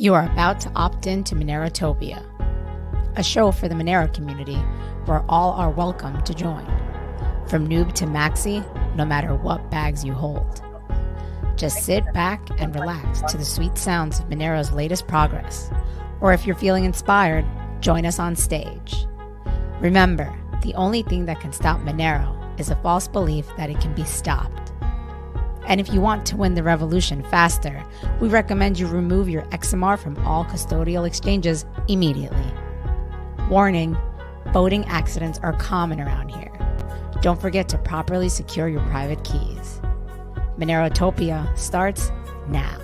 You are about to opt in to Monerotopia, a show for the Monero community where all are welcome to join. From noob to maxi, no matter what bags you hold. Just sit back and relax to the sweet sounds of Monero's latest progress. Or if you're feeling inspired, join us on stage. Remember, the only thing that can stop Monero is a false belief that it can be stopped. And if you want to win the revolution faster, we recommend you remove your XMR from all custodial exchanges immediately. Warning, voting accidents are common around here. Don't forget to properly secure your private keys. Monerotopia starts now.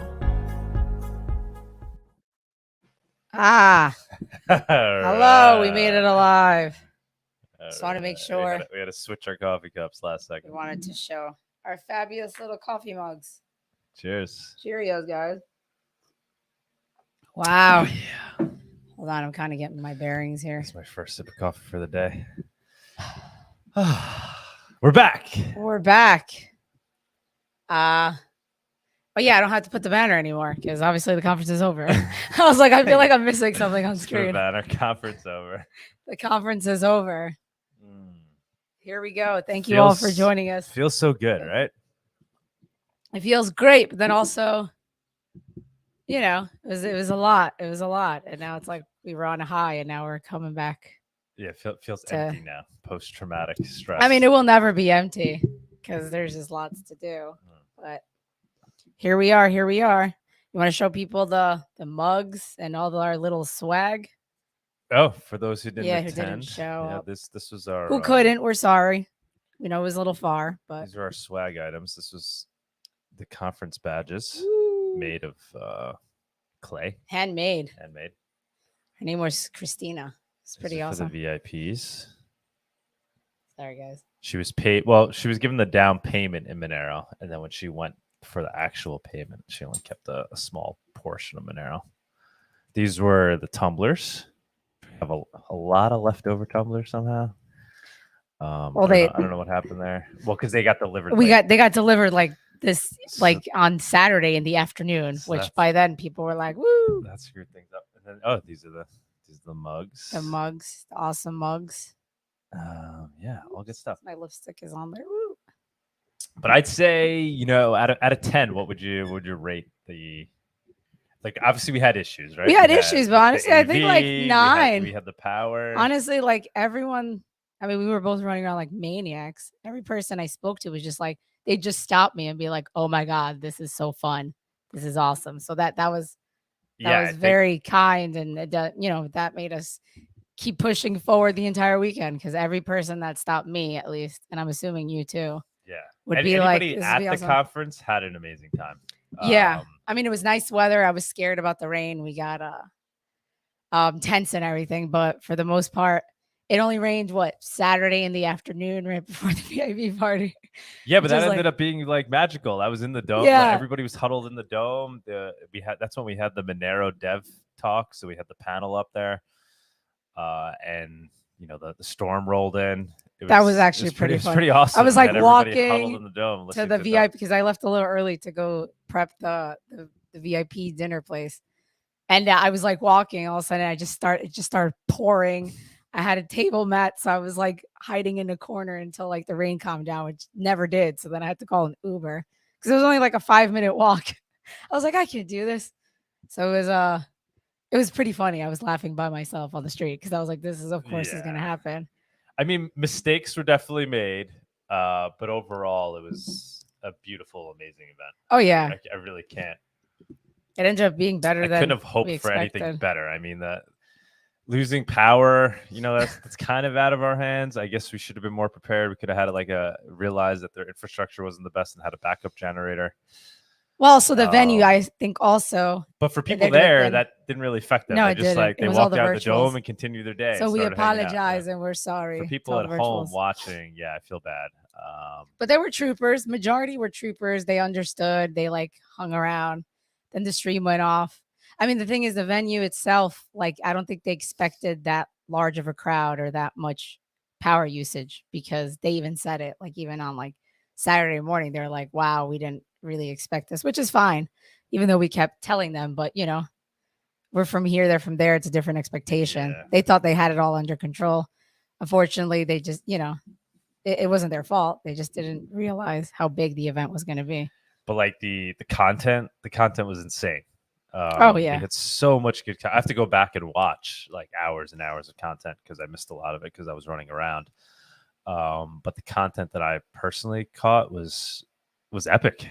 Hello, we made it alive. Just want to make sure. We had to switch our coffee cups last second. We wanted to show our fabulous little coffee mugs. Cheers. Cheerios, guys. Wow. Oh, yeah. Hold on, I'm kind of getting my bearings here. It's my first sip of coffee for the day. We're back. We're back. But yeah, I don't have to put the banner anymore because obviously the conference is over. I was like, I feel like I'm missing something on screen. The banner conference over. The conference is over. Here we go. Thank you Feels- all for joining us. Feels so good, right? It feels great, but then also, you know, it was a lot. It was a lot. And now it's like we were on a high and now we're coming back. Yeah, feels empty now. Post-traumatic stress. I mean, it will never be empty because there's just lots to do. But here we are. Here we are. You want to show people the mugs and all our little swag? Oh, for those who didn't Yeah, attend, who didn't show up. this was our Who couldn't? We're sorry. We know it was a little far, but these are our swag items. This was the conference badges made of clay, handmade. handmade. Her name was Christina. It's pretty These are awesome. For the VIPs. Sorry, guys. She was paid. Well, she was given the down payment in Monero, and then when she went for the actual payment, she only kept a small portion of Monero. These were the tumblers. Have a lot of leftover tumblers somehow. Well, I don't know what happened there. Well, because they got delivered. They got delivered like this, like on Saturday in the afternoon, which by then people were like, "Woo!" That screwed things up. And then these are the mugs. The mugs, the awesome mugs. Yeah, all good stuff. My lipstick is on there. Woo. But I'd say, out of 10, what would you rate the? Like, obviously we had issues, right? We had issues, but honestly, I think like 9. We had the power. Honestly, like everyone, I mean, we were both running around like maniacs. Every person I spoke to was just like, they just stopped me and be like, "Oh my God, this is so fun. This is awesome." So that was very kind. And that made us keep pushing forward the entire weekend because every person that stopped me, at least, and I'm assuming you too. Yeah. Would be like, at the conference had an amazing time. Yeah. I mean, it was nice weather. I was scared about the rain. We got tents and everything, but for the most part, it only rained Saturday in the afternoon right before the VIP party. Yeah, but that ended up being like magical. I was in the dome. Yeah. Like, everybody was huddled in the dome. That's when we had the Monero dev talk. So we had the panel up there. And the storm rolled in. That was actually pretty fun. Pretty awesome. I was like walking in the dome, to the VIP because I left a little early to go prep the VIP dinner place, and I was like walking. All of a sudden, it just started pouring. I had a table mat, so I was like hiding in a corner until like the rain calmed down, which never did. So then I had to call an Uber because it was only like a 5-minute walk. I was like, I can't do this. So it was pretty funny. I was laughing by myself on the street because I was like, this is, of course, is going to happen. I mean, mistakes were definitely made, but overall, it was a beautiful, amazing event. Oh, yeah. I really can't. It ended up being better than I couldn't have hoped for anything better. I mean, that losing power, that's kind of out of our hands. I guess we should have been more prepared. We could have had realized that their infrastructure wasn't the best and had a backup generator. Well, so the venue, I think also. But for people there, that didn't really affect them. No, it didn't. They walked out the dome and continued their day. So we apologize and we're sorry. For people at home watching, I feel bad. But they were troopers. Majority were troopers. They understood. They hung around. Then the stream went off. I mean, the thing is, the venue itself, I don't think they expected that large of a crowd or that much power usage because they even said it. Even on Saturday morning, they're like, "Wow, we didn't really expect this," which is fine, even though we kept telling them. But we're from here, they're from there. It's a different expectation. Yeah. They thought they had it all under control. Unfortunately, they just, it wasn't their fault. They just didn't realize how big the event was going to be. But like the content was insane. Oh yeah, we had so much good. I have to go back and watch like hours and hours of content because I missed a lot of it because I was running around. But the content that I personally caught was epic.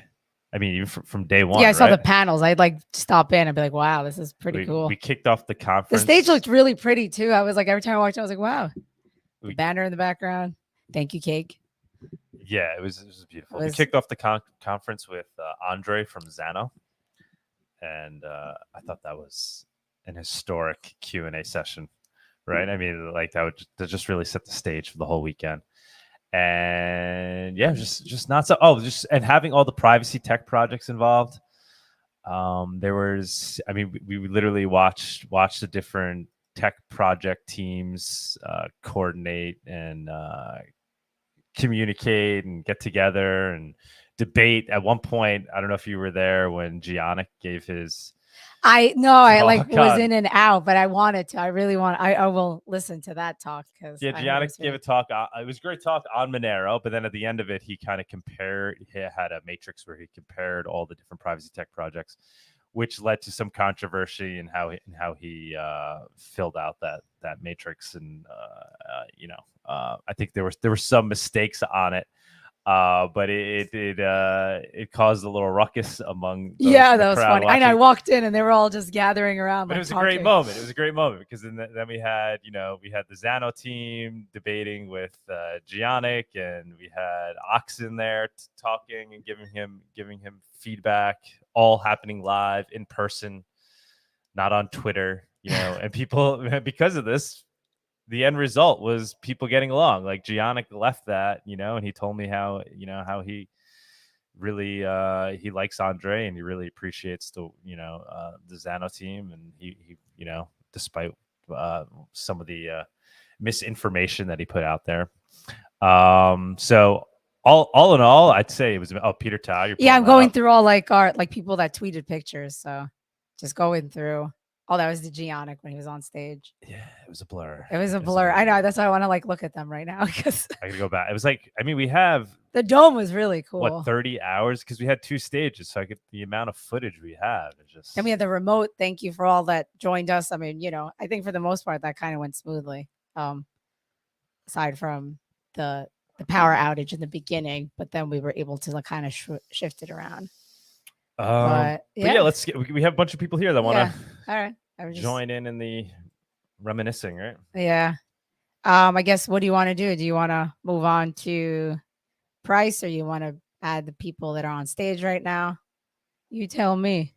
I mean, even from day one. Yeah, I saw right? the panels. I'd like stop in and be like, "Wow, this is pretty cool." We kicked off the conference. The stage looked really pretty too. I was like, every time I walked in, I was like, "Wow." The banner in the background. Thank you, Cake. Yeah, it was beautiful. We kicked off the conference with Andre from Zano, and I thought that was an historic Q&A session, right? I mean, like that would just really set the stage for the whole weekend. And yeah, just not so. Oh, and having all the privacy tech projects involved. There was, I mean, we literally watched the different tech project teams coordinate and communicate and get together and debate. At one point, I don't know if you were there when Giannic gave his. I was in and out, but I wanted to. I really want. I will listen to that talk because Giannic gave a talk. It was a great talk on Monero, but then at the end of it, he kind of compared. He had a matrix where he compared all the different privacy tech projects, which led to some controversy in how he filled out that matrix, and I think there were some mistakes on it. But it caused a little ruckus among that was funny. I know. I walked in and they were all just gathering around. But it was talking. A great moment. It was a great moment because then we had the Zano team debating with Giannic, and we had Oxen there talking and giving him feedback, all happening live in person, not on Twitter. And people, because of this, the end result was people getting along. Like Giannic left that, and he told me how he really he likes Andre and he really appreciates the Zano team, and he despite some of the misinformation that he put out there. So all in all, I'd say it was Peter Tao. I'm going through all our people that tweeted pictures. So just going through. Oh, that was the Giannic when he was on stage. Yeah, it was a blur. I know. That's why I want to look at them right now because I gotta go back. It was we have the dome was really cool. What, 30 hours? Because we had 2 stages, so I get the amount of footage we have. And we had the remote. Thank you for all that joined us. I mean, I think for the most part that kind of went smoothly. Aside from the power outage in the beginning, but then we were able to kind of shift it around. But let's we have a bunch of people here that want to all right. join in the reminiscing, right? Yeah. I guess what do you want to do? Do you want to move on to price, or you want to add the people that are on stage right now? You tell me.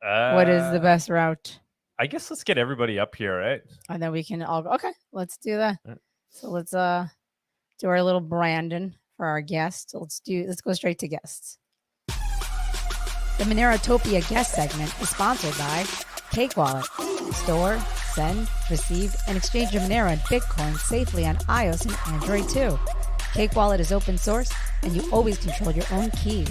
What is the best route? I guess let's get everybody up here, right? And then we can all go. Okay, let's do that. Right. So let's do our little branding for our guests. Let's go straight to guests. The Monerotopia guest segment is sponsored by Cakewallet. Store, send, receive, and exchange your Monero and Bitcoin safely on iOS and Android too. Cakewallet is open source, and you always control your own keys.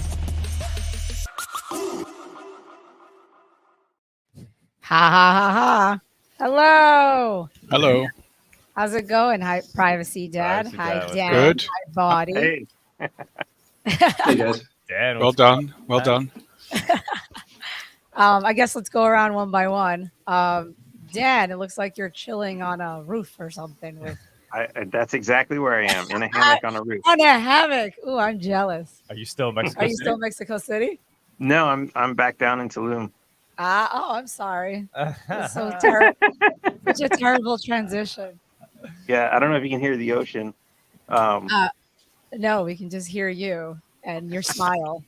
Ha ha ha ha! Hello. Hello. How's it going? Hi, privacydad. Hi, Dan. Good. Hi, Bawdy. Hey. Hey guys. Dan, well done. Well done. I guess let's go around one by one. Dan, it looks like you're chilling on a roof or something. That's exactly where I am, in a hammock on a roof. On a hammock. Ooh, I'm jealous. Are you still in Mexico Are you City? still in Mexico City? No, I'm back down in Tulum. I'm sorry. It's so terrible. Such a terrible transition. Yeah, I don't know if you can hear the ocean. No, we can just hear you and your smile.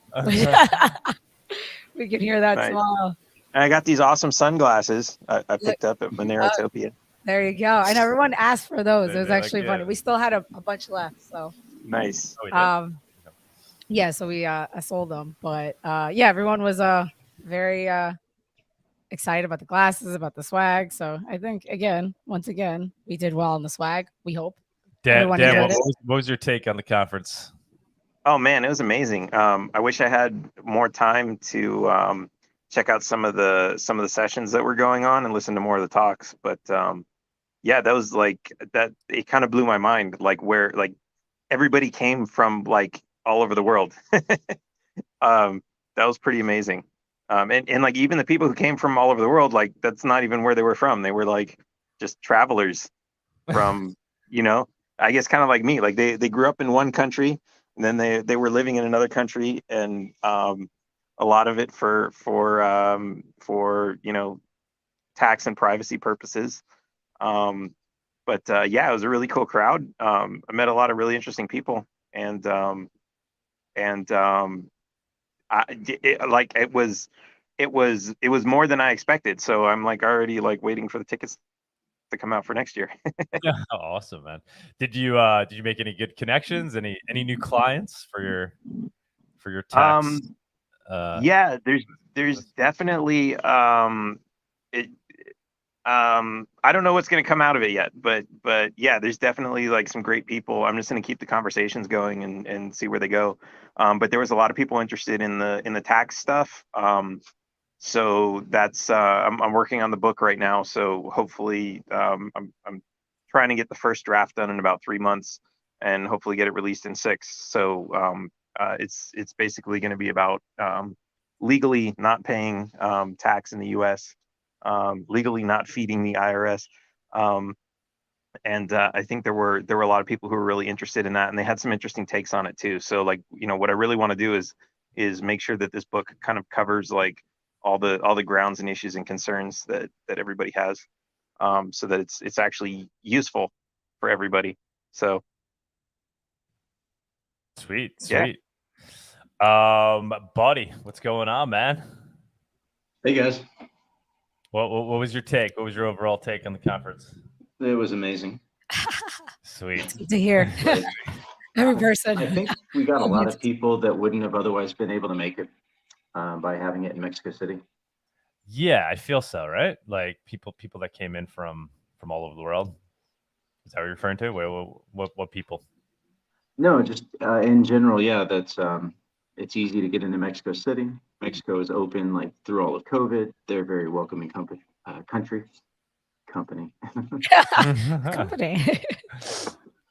We can hear that smile. And I got these awesome sunglasses I picked up at Monerotopia. There you go. And everyone asked for those. It was actually funny. We still had a bunch left. So nice. Yeah, so I sold them. But everyone was very excited about the glasses, about the swag. So I think once again, we did well on the swag. We hope. Dan, what was your take on the conference? Oh man, it was amazing. I wish I had more time to check out some of the sessions that were going on and listen to more of the talks. But yeah, that was like that. It kind of blew my mind, like where like everybody came from, like all over the world. That was pretty amazing. And like even the people who came from all over the world, like that's not even where they were from. They were like just travelers from, I guess kind of like me. Like they grew up in one country, and then they were living in another country, and a lot of it for tax and privacy purposes. But yeah, it was a really cool crowd. I met a lot of really interesting people, and it was more than I expected. So I'm like already like waiting for the tickets to come out for next year. Yeah, awesome, man. Did you make any good connections? Any new clients for your tax? Yeah, there's definitely I don't know what's going to come out of it yet, but yeah, there's definitely like some great people. I'm just going to keep the conversations going and see where they go. But there was a lot of people interested in the tax stuff. So that's I'm working on the book right now. So hopefully I'm trying to get the first draft done in about 3 months, and hopefully get it released in 6. So it's basically going to be about legally not paying tax in the U.S., legally not feeding the IRS. And I think there were a lot of people who were really interested in that, and they had some interesting takes on it too. So like, what I really want to do is make sure that this book kind of covers like all the grounds and issues and concerns that everybody has, so that it's actually useful for everybody. So sweet. Yeah. Bawdy, what's going on, man? Hey guys. What was your take? What was your overall take on the conference? It was amazing. Sweet. Good to hear. Every person. I think we got a lot of people that wouldn't have otherwise been able to make it by having it in Mexico City. Yeah, I feel so, right? Like people that came in from all over the world. Is that what you're referring to? What people? No, just in general, yeah. That's it's easy to get into Mexico City. Mexico is open like through all of COVID. They're a very welcoming company. Company. Company.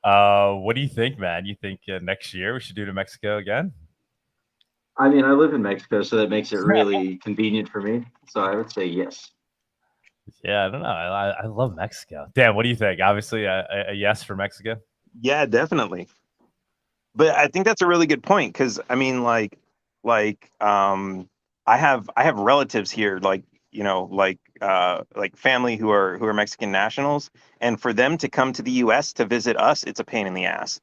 What do you think, man? You think next year we should do to Mexico again? I mean, I live in Mexico, so that makes it really convenient for me. So I would say yes. Yeah, I don't know. I love Mexico. Dan, what do you think? Obviously, a yes for Mexico. Yeah, definitely. But I think that's a really good point, because I mean, like I have relatives here, like family who are Mexican nationals, and for them to come to the U.S. to visit us, it's a pain in the ass.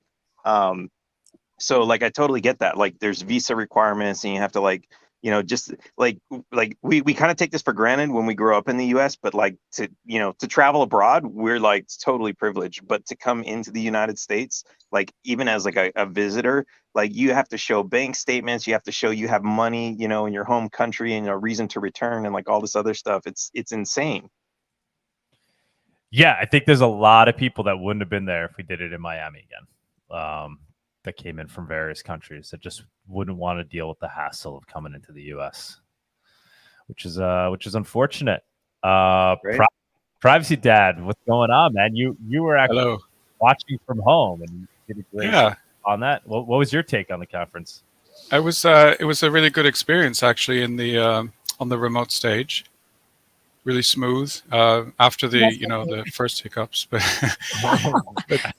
So like I totally get that. Like there's visa requirements, and you have to like just like we kind of take this for granted when we grow up in the US, but like to travel abroad, we're like totally privileged. But to come into the United States, like even as like a visitor, like you have to show bank statements, you have to show you have money, in your home country, and a reason to return, and like all this other stuff. It's insane. Yeah, I think there's a lot of people that wouldn't have been there if we did it in Miami again. That came in from various countries that just wouldn't want to deal with the hassle of coming into the U.S., which is unfortunate. Privacy Dad, what's going on, man? You were actually watching from home, and you did a great job on that. What was your take on the conference? It was a really good experience actually in the on the remote stage. Really smooth after the the first hiccups, but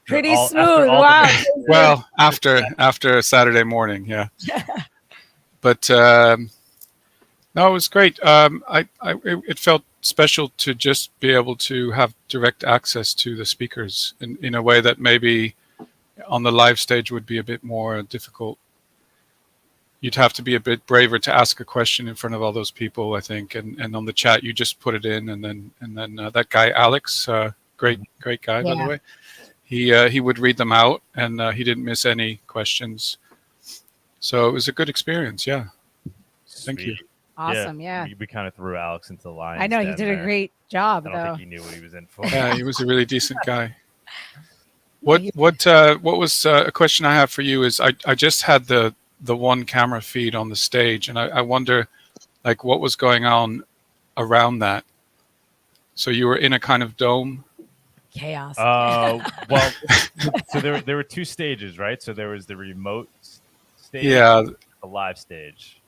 pretty smooth. Wow. Well, after Saturday morning, yeah. But no, it was great. It felt special to just be able to have direct access to the speakers in a way that maybe on the live stage would be a bit more difficult. You'd have to be a bit braver to ask a question in front of all those people, I think. And on the chat, you just put it in, and then that guy Alex, great guy by the way, he would read them out, and he didn't miss any questions. So it was a good experience. Yeah. Thank you. Awesome. Yeah. We kind of threw Alex into the line. I know you did a great job. I don't think he knew what he was in for. Yeah, he was a really decent guy. What was a question I have for you is I just had the one camera feed on the stage, and I wonder, like what was going on around that. So you were in a kind of dome. Chaos. Well, so there were two stages, right? So there was the remote stage, Yeah, the live stage.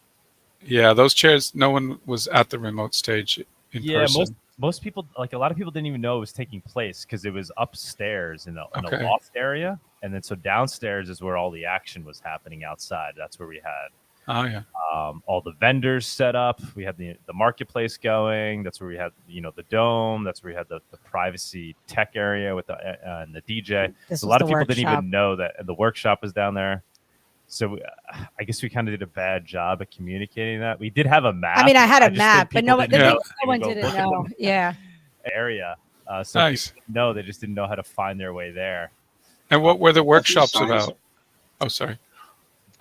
yeah. Those chairs, no one was at the remote stage in person. Most people, like a lot of people, didn't even know it was taking place because it was upstairs in a Okay. loft area, and then so downstairs is where all the action was happening outside. That's where we had Oh yeah. all the vendors set up. We had the marketplace going. That's where we had the dome. That's where we had the privacy tech area with the and the DJ. This So a was lot of the people didn't workshop. even know that the workshop was down there. So I guess we kind of did a bad job at communicating that. We did have a map. I mean, I had a just map, think but people no, didn't no know one to go didn't look at know. the Yeah. area. So Nice. people didn't know, they just didn't know how to find their way there. And what were the workshops signs. about? Oh, sorry.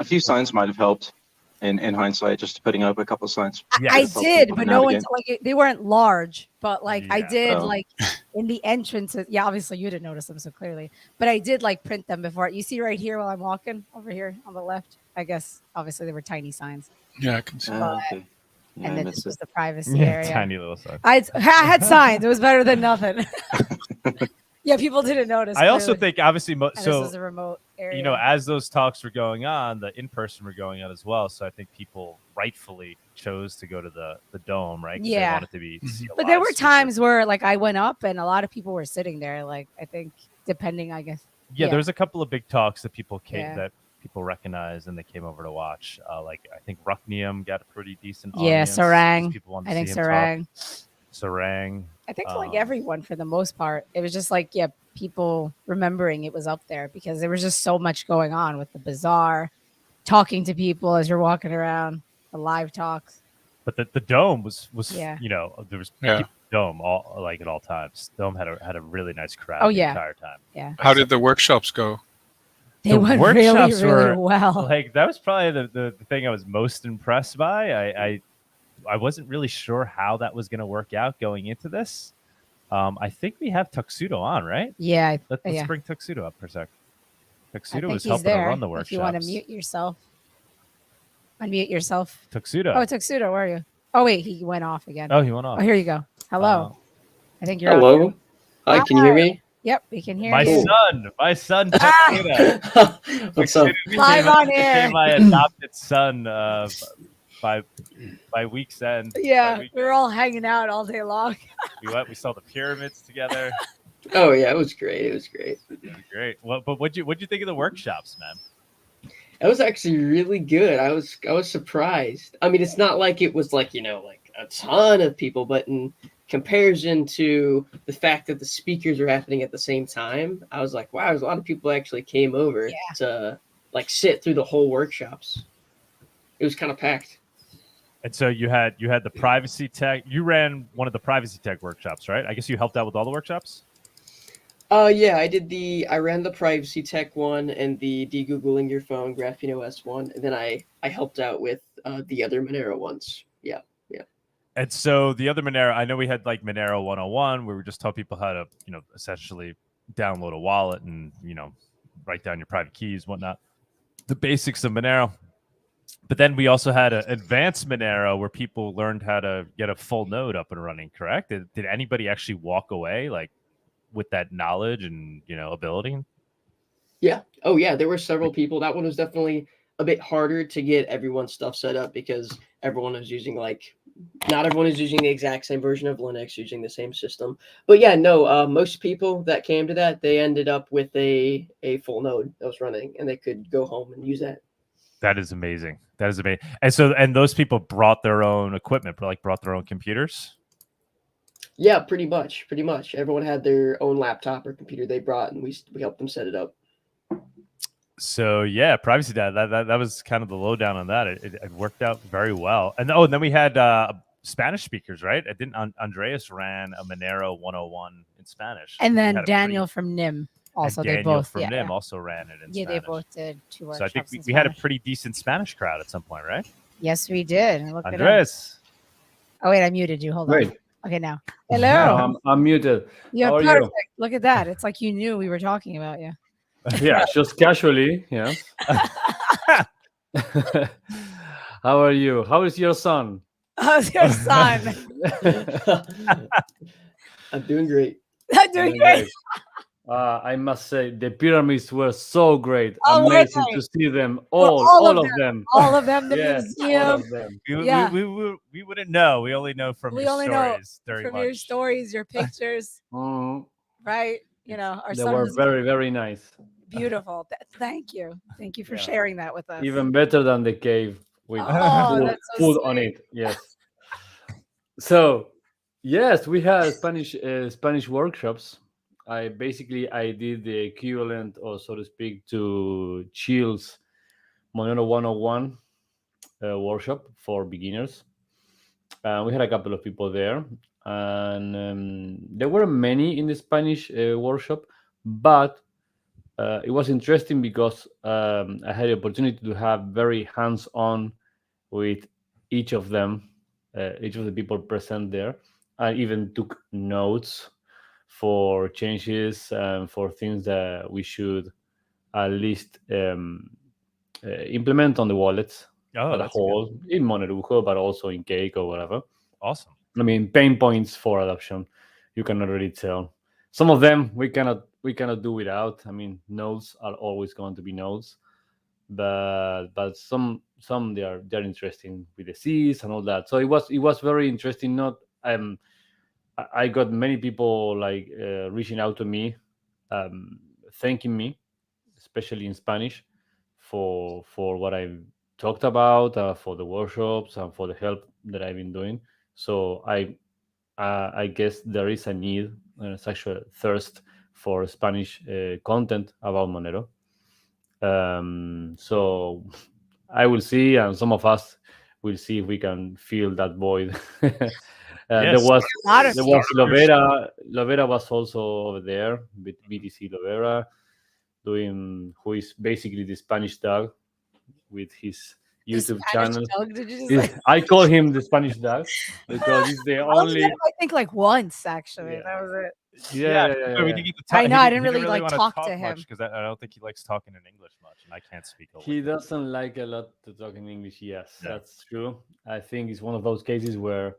A few signs might have helped in hindsight, just putting up a couple of signs. Yeah. I Just help did, people but no one's navigate. like they weren't large, but like I Yeah. did Oh. like in the entrances. Yeah, obviously you didn't notice them so clearly, but I did like print them before. You see right here while I'm walking over here on the left. I guess obviously they were tiny signs, Yeah, I can see. Okay. Yeah, and I then missed this was it. the privacy Yeah, area. tiny little sign. I had signs. It was better than nothing. Yeah, people didn't notice. I also clearly. think, obviously, And this so was a remote area. as those talks were going on, the in-person were going on as well. So I think people rightfully chose to go to the dome, right? 'Cause they Yeah. wanted to be. See a But there live were speaker. times where like I went up and a lot of people were sitting there. Like I think depending, I guess. Yeah, yeah. there was a couple of big talks that people came Yeah. that people recognized and they came over to watch. Like I think Rucknium got a pretty decent Yeah, audience. 'cause Sarang. People wanted I to think see him talk. Sarang. Sarang. I think like Um, everyone for the most part. It was just like, yeah, people remembering it was up there because there was just so much going on with the bazaar, talking to people as you're walking around, the live talks. But the dome was Yeah. there was Yeah. people at the dome all like at all times. Dome had a really nice crowd Oh, the yeah. entire time. Yeah. How did the workshops go? They The went really, workshops really were, well. Like that was probably the thing I was most impressed by. I wasn't really sure how that was going to work out going into this. I think we have Tuxsudo on, right? Yeah. Let's Yeah. bring Tuxsudo up for a sec. I Tuxsudo think was he's helping there. to run the workshops. If you want to mute yourself. Unmute yourself. Tuxsudo. Oh, Tuxsudo, where are you? Oh, wait, he went off again. Oh, he went off. Oh, here you go. Hello. I think you're Hello. off. Hi, can you hear me? Yep, we can hear My you. son, Tuxsudo. What's up? Live on air. Became my adopted son by week's end. Yeah, By week- we were all hanging out all day long. we saw the pyramids together. Oh yeah, it was great. It was great. It was great. But what'd you think of the workshops, man? It was actually really good. I was surprised. I mean, it's not like it was like like a ton of people, but in comparison to the fact that the speakers are happening at the same time, I was like, wow, there's a lot of people actually came over to like sit through the whole workshops. It was kind of packed. And so you had the privacy tech. You ran one of the privacy tech workshops, right? I guess you helped out with all the workshops. Yeah, I ran the privacy tech one and the de-googling your phone Graphene OS one, and then I helped out with the other Monero ones. Yeah. And so the other Monero, I know we had like Monero 101, where we just taught people how to, essentially download a wallet and, write down your private keys, whatnot, the basics of Monero. But then we also had an advanced Monero where people learned how to get a full node up and running, correct? Did anybody actually walk away like with that knowledge and, ability? Yeah. Oh, yeah. There were several people. That one was definitely a bit harder to get everyone's stuff set up because everyone was using not everyone is using the exact same version of Linux, using the same system. But yeah, no, most people that came to that, they ended up with a full node that was running and they could go home and use that. That is amazing. That is amazing. And those people brought their own equipment, brought their own computers. Yeah, pretty much. Everyone had their own laptop or computer they brought, and we helped them set it up. So yeah, privacydad. That was kind of the lowdown on that. It worked out very well. And then we had Spanish speakers, right? I didn't. Anhdres ran a Monero 101 in Spanish, And We then had a Daniel from NIM also. and They Daniel both from yeah, NIM yeah. also ran it in Yeah, Spanish. they both did 2 So I workshops. think in we had a Spanish. pretty decent Spanish crowd at some point, right? Yes, we did. And look at him. Anhdres. Oh wait, I muted you. Hold on. Great. Okay, now. No, Hello. I'm muted. Yeah, How are perfect. you? Look at that. It's like you knew we were talking about you. Yeah, just casually. Yes. How are you? How is your son? How's your son? I'm doing great. I'm doing great. I must say the pyramids were so great. Oh, were Amazing they? to see them all all of of them. All of them. The Yes, all museum. of them. Yeah. We wouldn't know. We only know from We your only know stories during from your lunch. stories, your pictures, Mhm. right? You know, our They son were was very, very nice. beautiful. Thank you. Thank you for Yeah. sharing that with us. Even better than the cave with Oh, food, that's so food on sweet. it. Yes. So, yes, we had Spanish workshops. I did the equivalent, or so to speak, to Chill's Monero 101 workshop for beginners. We had a couple of people there, and there were many in the Spanish workshop, but it was interesting because I had the opportunity to have very hands-on with each of them, each of the people present there. I even took notes for changes and for things that we should at least implement on the wallets Oh, as a that's good. whole, in Monero, but also in Cake or whatever. Awesome. I mean, pain points for adoption, you can already tell. Some of them we cannot do without. I mean, nodes are always going to be nodes, but some they're interesting with the Cs and all that. So it was very interesting. Not I got many people like reaching out to me, thanking me, especially in Spanish, for what I've talked about, for the workshops and for the help that I've been doing. So I guess there is a need, such a thirst for Spanish content about Monero. So I will see, and some of us will see if we can fill that void. There Yes. was A lot of Lovera was also over there with BTC Lovera, who is basically the Spanish dog with his The YouTube Spanish channel. dog, did you just say? I call him the Spanish dog because he's the I only only. met him, I think, like once actually. Yeah. That was it. Yeah. We didn't get to I talk- know, he I didn't- didn't he really, like, wanna talk to him. because I don't think he likes talking in English much, and I can't speak a He lick. doesn't like a lot to talk in English. Yes, Yeah. that's true. I think it's one of those cases where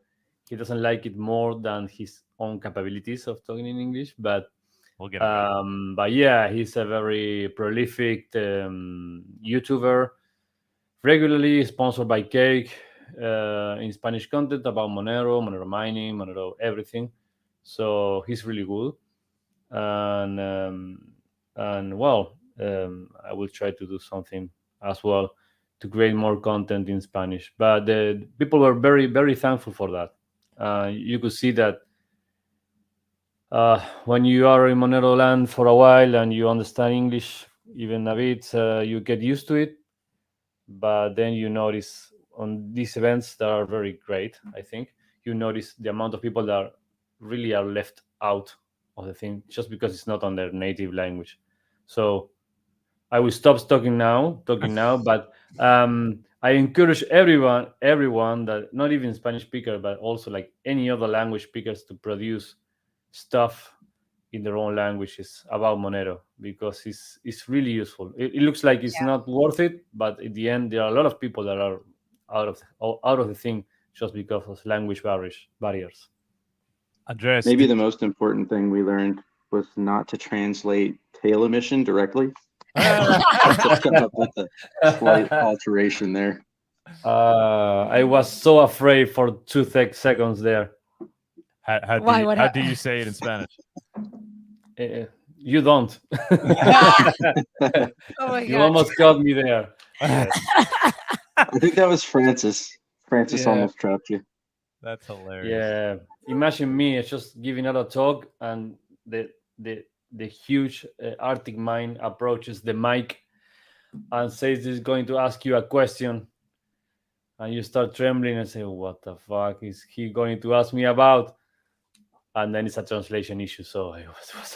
he doesn't like it more than his own capabilities of talking in English. But We'll get him. but yeah, he's a very prolific YouTuber, regularly sponsored by Cake in Spanish content about Monero mining, Monero everything. So he's really good, and well, I will try to do something as well to create more content in Spanish. But the people were very, very thankful for that. You could see that when you are in Monero land for a while and you understand English even a bit, you get used to it. But then you notice on these events that are very great, I think, you notice the amount of people that really are left out of the thing just because it's not on their native language. So I will stop talking now, but I encourage everyone that not even Spanish speaker, but also like any other language speakers to produce stuff in their own languages about Monero because it's really useful. It looks like it's not worth it, but at the end there are a lot of people that are out of the thing just because of language barriers. Anhdres, Maybe the most important thing we learned was not to translate tail emission directly. Come up with a slight alteration there. I was so afraid for 2 seconds there. How do you say it in Spanish? You don't. Oh my You god. almost got me there. Yes. I think that was Francis. Francis Yeah. almost trapped you. That's hilarious. Yeah, imagine me just giving out a talk and the huge Arctic mind approaches the mic and says he's going to ask you a question, and you start trembling and say, "What the fuck is he going to ask me about?" And then it's a translation issue. So it was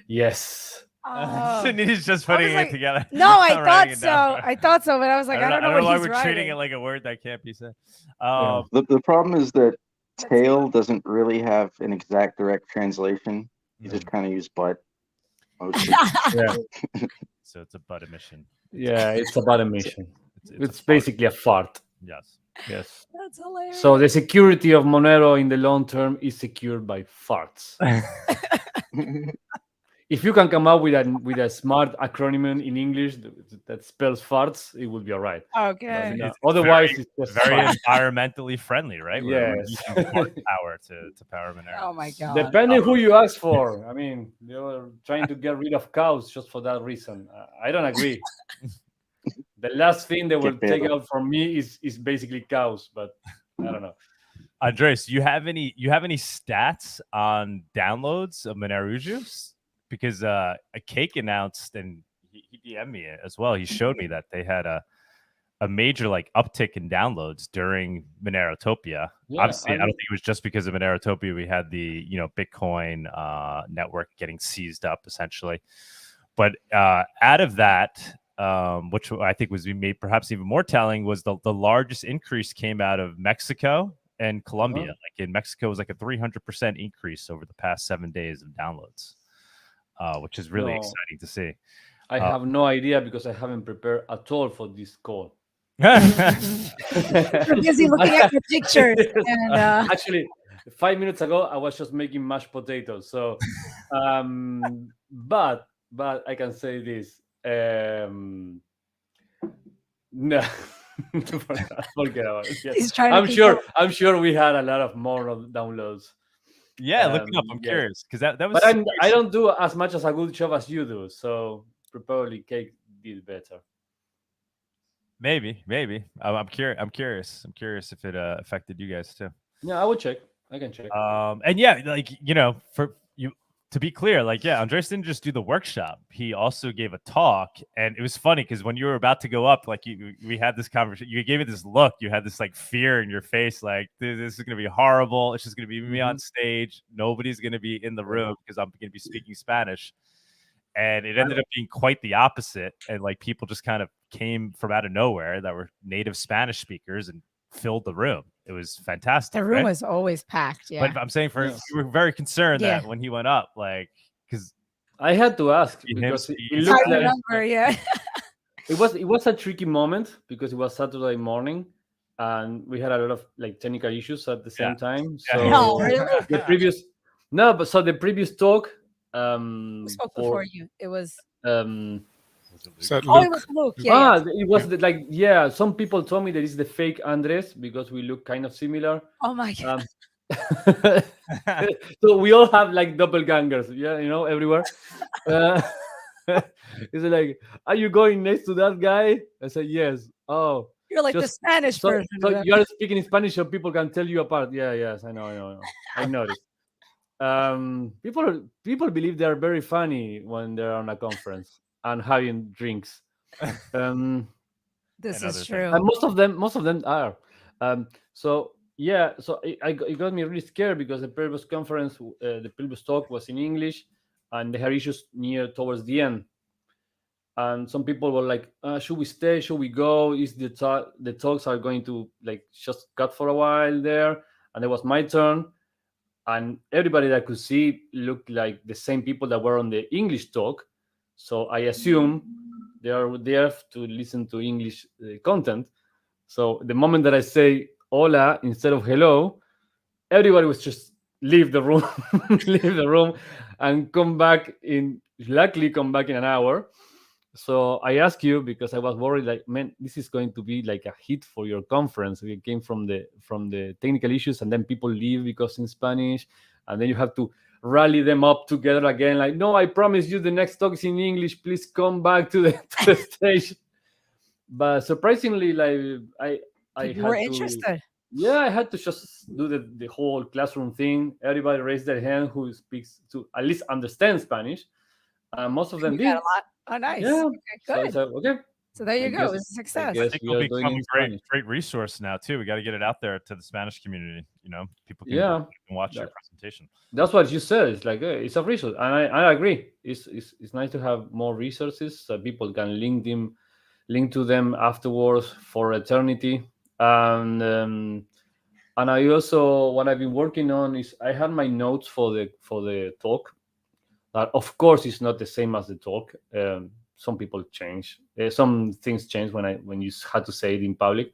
yes. Oh. He's just I was putting like, it together. No, I I'm thought writing it so. down. I thought so, but I was like, I don't know what why he's we're writing. treating it like a word that can't be said. Yeah. The problem is that tail doesn't really have an exact direct translation. You just kind of use butt mostly. Yeah, So it's a butt emission. yeah, it's about emission. It's a It's fart. basically a fart. Yes. Yes. That's hilarious. So the security of Monero in the long term is secured by farts. If you can come up with a smart acronym in English that spells farts, it will be all right. Okay. But, It's otherwise, it's just very farts. environmentally friendly, right? We're Yes. using fart power to power Monero. Oh my god. Depending who you ask for. I mean, you're trying to get rid of cows just for that reason. I don't agree. The last thing they will take out from me is basically cows, but I don't know. Andres, you have any stats on downloads of Monero Juice? Because a Cake announced, and he DM'd me as well. He showed me that they had a major like uptick in downloads during Monerotopia. Yeah, Obviously, I don't think it was just because of Monerotopia. We had the Bitcoin network getting seized up essentially. But out of that, which I think was made perhaps even more telling, was the largest increase came out of Mexico and Colombia. Like in Mexico, it was like a 300% increase over the past 7 days of downloads, which is really exciting to see. I have no idea because I haven't prepared at all for this call. You're busy looking at your pictures. And, Actually, 5 minutes ago, I was just making mashed potatoes. So, but I can say this. No, forget about it. He's trying to I'm sure we had a lot of more downloads. Yeah, look it up. I'm curious because that was. But I don't do as much as a good job as you do. So probably Cake did better. Maybe. I'm curious if it affected you guys too. Yeah, I will check. I can check. And yeah, like for you to be clear, like Andres didn't just do the workshop. He also gave a talk, and it was funny because when you were about to go up, like we had this conversation. You gave it this look. You had this like fear in your face, like this is gonna be horrible. It's just gonna be me on stage. Nobody's gonna be in the room because I'm gonna be speaking Spanish. And it ended up being quite the opposite. And like people just kind of came from out of nowhere that were native Spanish speakers and filled the room. It was fantastic. The room was always packed. Yeah. But I'm saying we were very concerned that when he went up, like, because I had to ask because it looked like it was a tricky moment because it was Saturday morning and we had a lot of like technical issues at the same time. So the previous talk. Who spoke before you? It was. It was Luke. Yeah. It was some people told me that it's the fake Anhdres because we look kind of similar. Oh my god. So we all have like doppelgangers, everywhere. It's like, are you going next to that guy? I said yes. Oh, you're like the Spanish version. So you are speaking in Spanish, so people can tell you apart. Yeah, yes, I know. I noticed. People believe they are very funny when they're on a conference and having drinks. This is true. And most of them are. So it got me really scared because the previous conference, the previous talk was in English, and they had issues towards the end. And some people were like, "Should we stay? Should we go? Is the talks are going to like just cut for a while there?" And it was my turn. And everybody that I could see looked like the same people that were on the English talk. So I assume they are there to listen to English content. So the moment that I say hola instead of hello, everybody was just leave the room, and come back in an hour. So I asked you because I was worried, like, man, this is going to be like a hit for your conference. We came from the technical issues, and then people leave because in Spanish, and then you have to rally them up together again. Like, no, I promise you, the next talk is in English. Please come back to the stage. But surprisingly, like I were interested. Yeah, I had to just do the whole classroom thing. Everybody raised their hand who speaks to at least understand Spanish. Most of them did. A lot. Oh, nice. Yeah. Okay, good. So there you go. It's a success. I think it'll become a great resource now too. We got to get it out there to the Spanish community. People can watch your presentation. That's what you said. It's like it's a resource, and I agree. It's nice to have more resources so people can link to them afterwards for eternity. And I also, what I've been working on is I have my notes for the talk. Of course, it's not the same as the talk. Some people change. Some things change when you had to say it in public.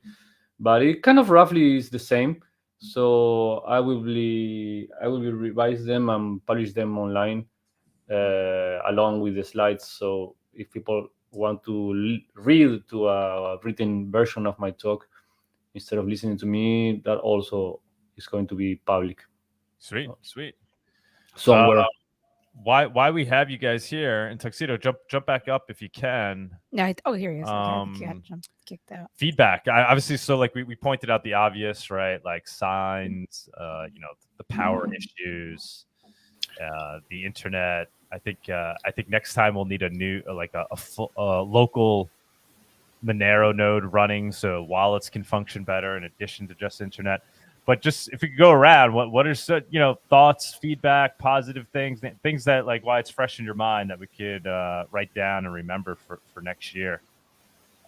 but it kind of roughly is the same. So I will be revise them and publish them online along with the slides. So if people want to read to a written version of my talk instead of listening to me, that also is going to be public Sweet, sweet. somewhere. Why we have you guys here? And Tuxedo, jump back up if you can. No, here he is. I think he got kicked out. Feedback. Obviously, so like we pointed out the obvious, right? Like signs, the power issues, the internet. I think next time we'll need a new a full local Monero node running so wallets can function better in addition to just internet. But just if we could go around, what are thoughts, feedback, positive things that like why it's fresh in your mind that we could write down and remember for next year.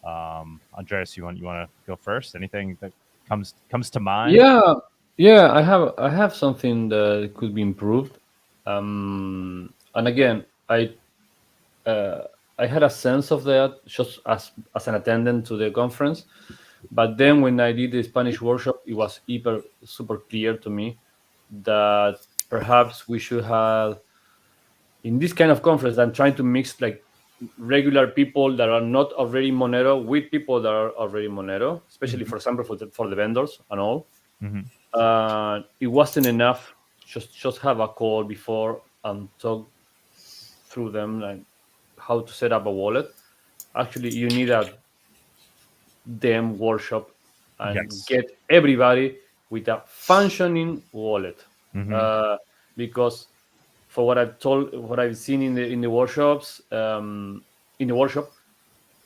Andres, you want to go first? Anything that comes to mind? Yeah. I have something that could be improved. And again, I had a sense of that just as an attendant to the conference. But then when I did the Spanish workshop, it was super clear to me that perhaps we should have, in this kind of conference, I'm trying to mix like regular people that are not already Monero with people that are already Monero, especially, for example, for the vendors and all. It wasn't enough just have a call before and talk through them, like how to set up a wallet. Actually, you need a them workshop and get everybody with a functioning wallet. Because for what I've seen in the workshops,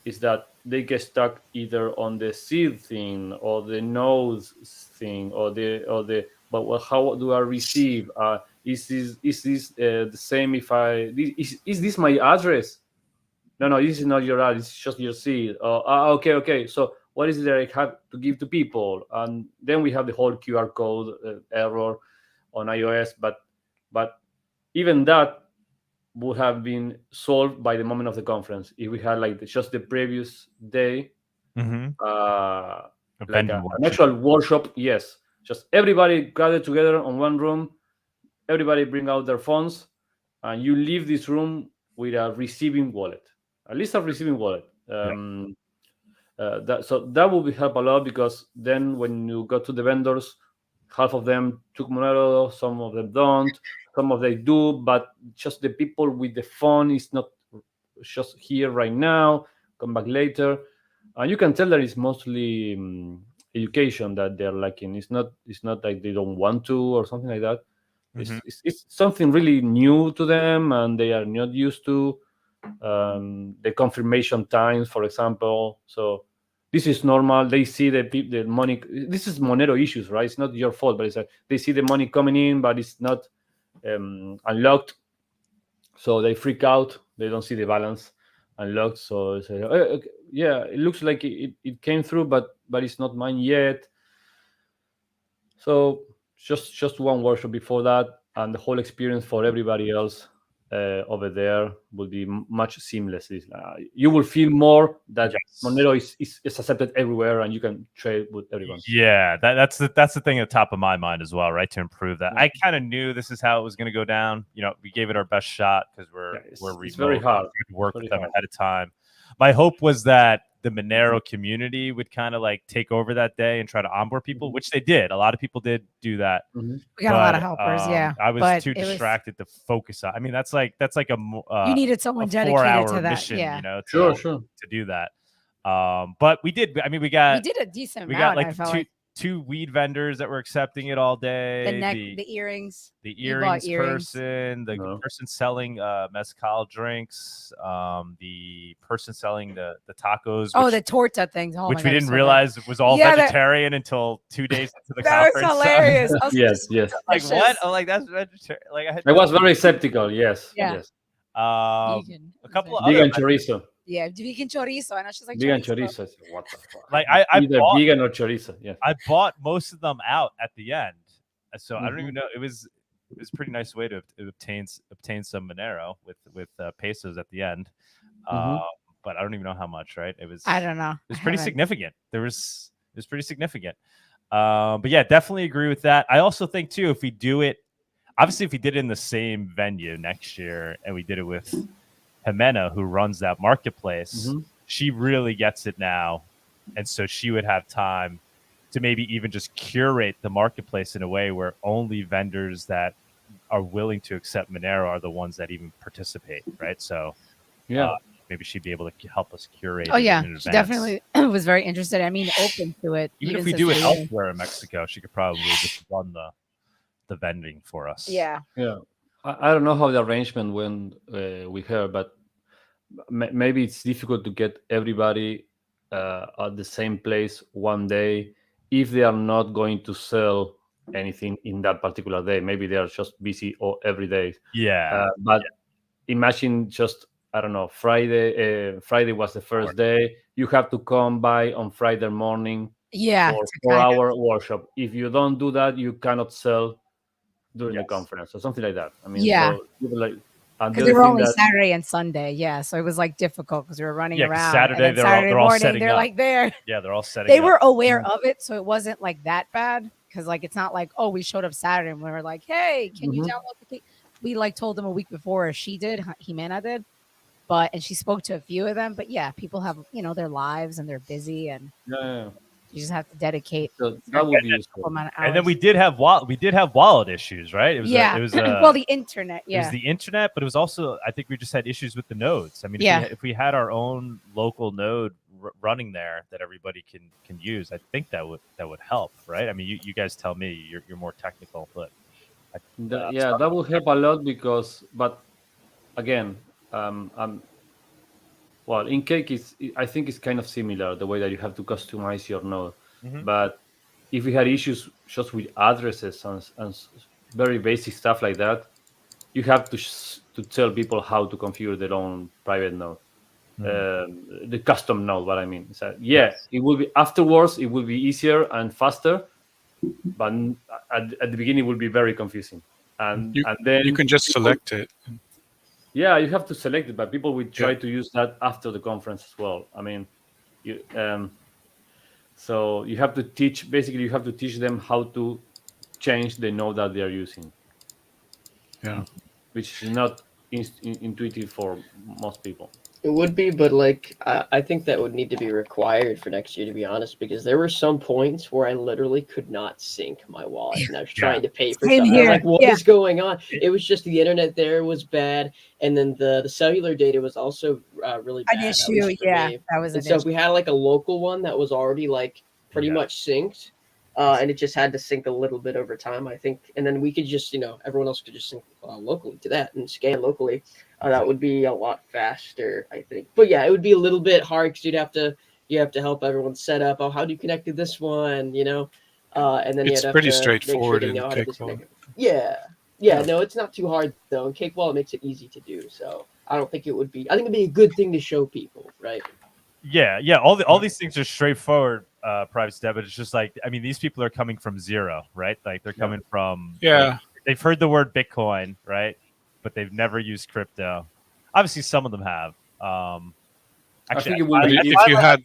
is that they get stuck either on the seed thing or the nodes thing or the but how do I receive? Is this the same if is this my address? No, this is not your ad. It's just your seed. Okay. So what is it that I have to give to people? And then we have the whole QR code error on iOS. But even that would have been solved by the moment of the conference if we had like just the previous day, like an actual workshop. Yes, just everybody gathered together on one room. Everybody bring out their phones, and you leave this room with a receiving wallet. At least a receiving wallet. That will help a lot, because then when you go to the vendors, half of them took Monero, some of them don't, some of them do, but just the people with the phone is not just here right now, come back later. And you can tell that it's mostly education that they're lacking. It's not like they don't want to or something like that. It's something really new to them, and they are not used to the confirmation times, for example. So this is normal. They see the money. This is Monero issues, right? It's not your fault, but it's like they see the money coming in, but it's not unlocked. So they freak out. They don't see the balance unlocked. So they say, okay, yeah, it looks like it came through, but it's not mine yet. So just one workshop before that, and the whole experience for everybody else over there will be much seamless. You will feel more that Monero is accepted everywhere, and you can trade with everyone. Yeah, that's the thing at the top of my mind as well, right? To improve that. I kind of knew this is how it was going to go down. We gave it our best shot because we're remote. It's very hard. We work with them ahead of time. My hope was that the Monero community would kind of like take over that day and try to onboard people, which they did. A lot of people did do that. We got a lot of helpers, I was too distracted to focus on. I mean, that's like a you needed someone dedicated to that. Mission, sure. To do that. But we did. I mean, we did a decent. We got like two weed vendors that were accepting it all day. The earrings. The earrings person, the person selling mezcal drinks, the person selling the tacos. The torta things. Which we didn't realize it was all vegetarian until 2 days into the conference. That was hilarious. Yes. Like what? Oh, like that's vegetarian. Like I was very skeptical. Yes. Yes. Vegan. A couple of vegan chorizo. Yeah, vegan chorizo, and she's like vegan chorizo. What the fuck? Like I either bought, vegan or chorizo. Yeah, I bought most of them out at the end, so I don't even know. It was a pretty nice way to obtain some Monero with pesos at the end, but I don't even know how much. Right? It was. I don't know. It was pretty significant. There was was pretty significant. But yeah, definitely agree with that. I also think too, if we do it, obviously, if we did it in the same venue next year and we did it with Jimena, who runs that marketplace, she really gets it now. And so she would have time to maybe even just curate the marketplace in a way where only vendors that are willing to accept Monero are the ones that even participate, right? So maybe she'd be able to help us curate. Oh yeah, in she definitely was very interested. I mean, open to it. Even if we do it elsewhere in Mexico, she could probably just run the vending for us. Yeah. I don't know how the arrangement went with her, but maybe it's difficult to get everybody at the same place one day if they are not going to sell anything in that particular day. Maybe they are just busy every day. But imagine just, I don't know, Friday was the first day. You have to come by on Friday morning for 4-hour workshop. If you don't do that, you cannot sell during the conference or something like that. I mean, so like, because they were only Saturday and Sunday, so it was like difficult because we were running around. Saturday, Saturday all morning, setting they're up. like there. Yeah, they're all setting. They were aware of it, so it wasn't like that bad. Because like it's not like, oh, we showed up Saturday and we were like, hey, can you download the thing? We like told them a week before, or she did, Jimena did, and she spoke to a few of them. But yeah, people have their lives and they're busy, and you just have to dedicate. So that would be useful. And then we did have wallet issues, right? It was it was well, the internet. It was the internet, but it was also, I think we just had issues with the nodes. I mean, if we had our own local node running there that everybody can use, I think that would help, right? I mean, you guys tell me, you're more technical, but that will help a lot but again, well, in Cake I think it's kind of similar, the way that you have to customize your node. But if we had issues just with addresses and very basic stuff like that, you have to tell people how to configure their own private node. The custom node, what I mean. So, it will be afterwards, it will be easier and faster, but at the beginning it will be very confusing. And then you can just select it. Yeah, you have to select it, but people will try to use that after the conference as well. I mean, so you have to teach them how to change the node that they are using. Yeah, which is not intuitive for most people. It would be, but like I think that would need to be required for next year, to be honest, because there were some points where I literally could not sync my wallet, and I was trying to pay for something. I was like, what is going on? It was just the internet there was bad, and then the cellular data was also really bad. An issue, that was an issue. So we had like a local one that was already like pretty much synced, and it just had to sync a little bit over time, I think. And then we could just, everyone else could just sync locally to that and scan locally. That would be a lot faster, I think. But yeah, it would be a little bit hard because you have to help everyone set up. Oh, how do you connect to this one? And then it's pretty straightforward in Cakewallet. No, it's not too hard though. And Cakewallet makes it easy to do. So I don't think it would be. I think it'd be a good thing to show people, right? Yeah. All these things are straightforward, privacydad, but it's just like, I mean, these people are coming from zero, right? Like they're coming from like, they've heard the word Bitcoin, right? But they've never used crypto. Obviously, some of them have. Actually, if you had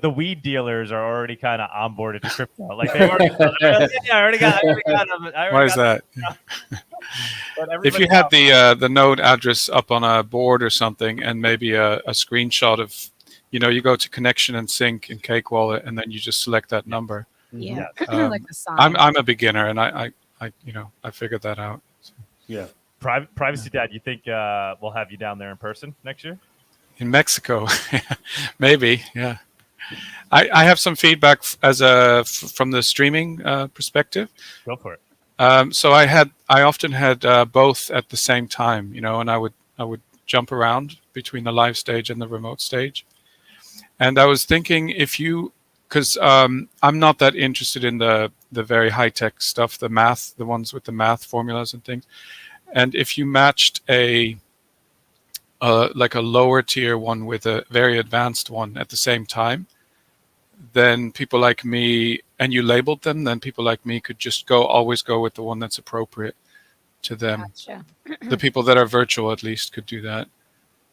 the weed dealers are already kind of onboarded to crypto. Like they already, I already got them. Why is that? If you had the node address up on a board or something, and maybe a screenshot of, you go to connection and sync in Cakewallet, and then you just select that number. Yeah, like the sign. I'm a beginner, and I figured that out. So. Yeah. Privacydad, you think we'll have you down there in person next year? In Mexico, maybe. Yeah, I have some feedback from the streaming perspective. Go for it. So I often had both at the same time, and I would jump around between the live stage and the remote stage. And I was thinking because I'm not that interested in the very high tech stuff, the math, the ones with the math formulas and things. And if you matched like a lower tier one with a very advanced one at the same time, then people like me, and you labeled them, then people like me could just always go with the one that's appropriate to them. Gotcha. The people that are virtual at least could do that.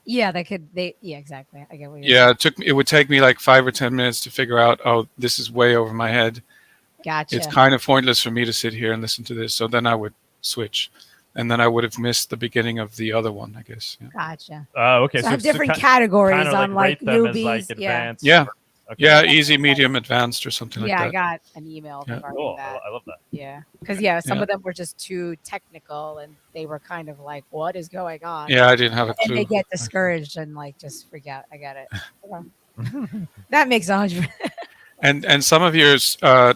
Yeah, yeah, exactly. I get what you're Yeah, saying. it would take me like 5 or 10 minutes to figure out, oh, this is way over my head. Gotcha. It's kind of pointless for me to sit here and listen to this. So then I would switch, and then I would have missed the beginning of the other one, I guess. Yeah. Gotcha. Okay. So have different categories kind of on like rate them as, newbies. like, Yeah. advanced. Yeah. Okay. Yeah, easy, medium, advanced, or something Yeah, like I that. got an email Yeah. regarding Cool. that. I love that. Yeah, because some of them were just too technical, and they were kind of like, "What is going on?" Yeah, I didn't have a And they clue. get discouraged and like just freak out. I get it. Okay. That makes 100. And some of your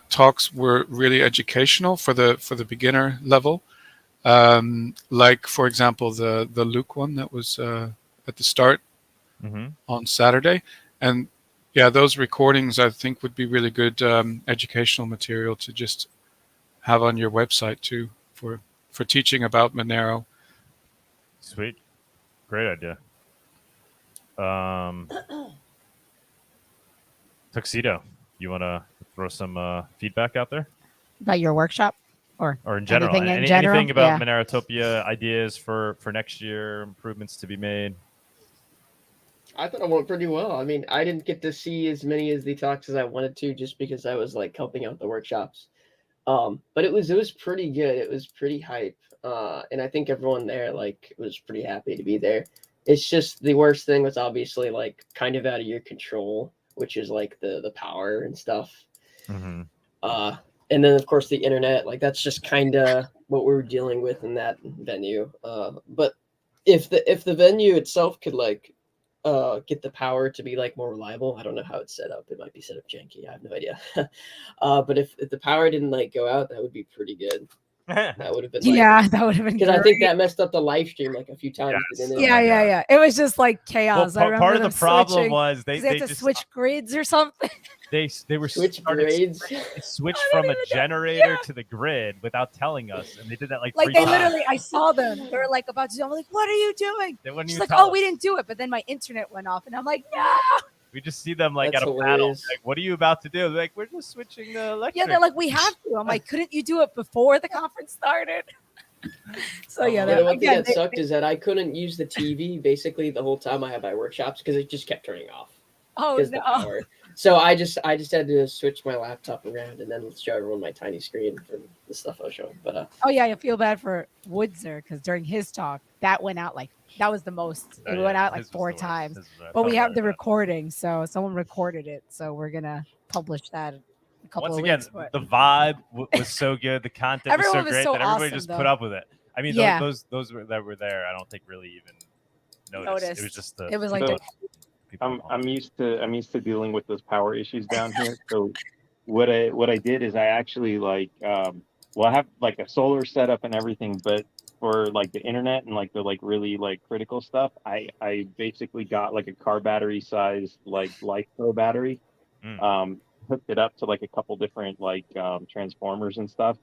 talks were really educational for the beginner level. Like, for example, the Luke one that was at the start on Saturday. And yeah, those recordings I think would be really good educational material to just have on your website too for teaching about Monero. Sweet. Great idea. Tuxedo, you want to throw some feedback out there? About your workshop, or in general? anything in general? Anything about Monerotopia ideas for next year, improvements to be made? I thought it went pretty well. I mean, I didn't get to see as many as the talks as I wanted to, just because I was like helping out the workshops. But it was pretty good. It was pretty hype. And I think everyone there like was pretty happy to be there. It's just the worst thing was obviously like kind of out of your control, which is like the power and stuff. Mm-hmm. And then of course the internet, like that's just kind of what we were dealing with in that venue. But if the venue itself could like get the power to be like more reliable, I don't know how it's set up. It might be set up janky. I have no idea. But if the power didn't like go out, that would be pretty good. That would have been that would have been because I think that messed up the live stream like a few times. Yes. Didn't it? Yeah. It was just like chaos. Well, I remember part of the them problem switching, was they had to just switch grids or something. they were Switch started- grades. They switched from a generator to the grid without telling us, and they did that like Like 3 they times. literally, I saw them. They were like about to do. I'm like, what are you doing? They wouldn't She's even like, tell oh, we us. didn't do it. But then my internet went off, and I'm like, no. We just see them like That's at a panel. hilarious. Like, what are you about to do? They're like, we're just switching the electric. Yeah, they're like, we have to. I'm like, couldn't you do it before the conference started? So yeah, The one thing again, that sucked is that I couldn't use the TV basically the whole time I had my workshops because it just kept turning off. oh Because no. the power. So I just had to switch my laptop around and then show everyone my tiny screen for the stuff I was showing. But Oh yeah, I feel bad for Woodzer because during his talk that went out like that was the most. Oh, It yeah, went out like his was 4 the worst. times. His was- I But we felt have the bad. recording, so someone recorded it. So we're gonna publish that in a couple Once of again, weeks. But the vibe was so good. The content Everyone was was so great so that everybody awesome, just though. put up with it. I mean, Yeah. those that were there, I don't think really even noticed. It was Noticed. just the. It was like people- the- people I'm used to dealing with those power issues down here. So what I did is I actually like I have like a solar setup and everything, but for like the internet and like the like really like critical stuff, I basically got like a car battery size like LifePro battery, hooked it up to like a couple different like transformers and stuff,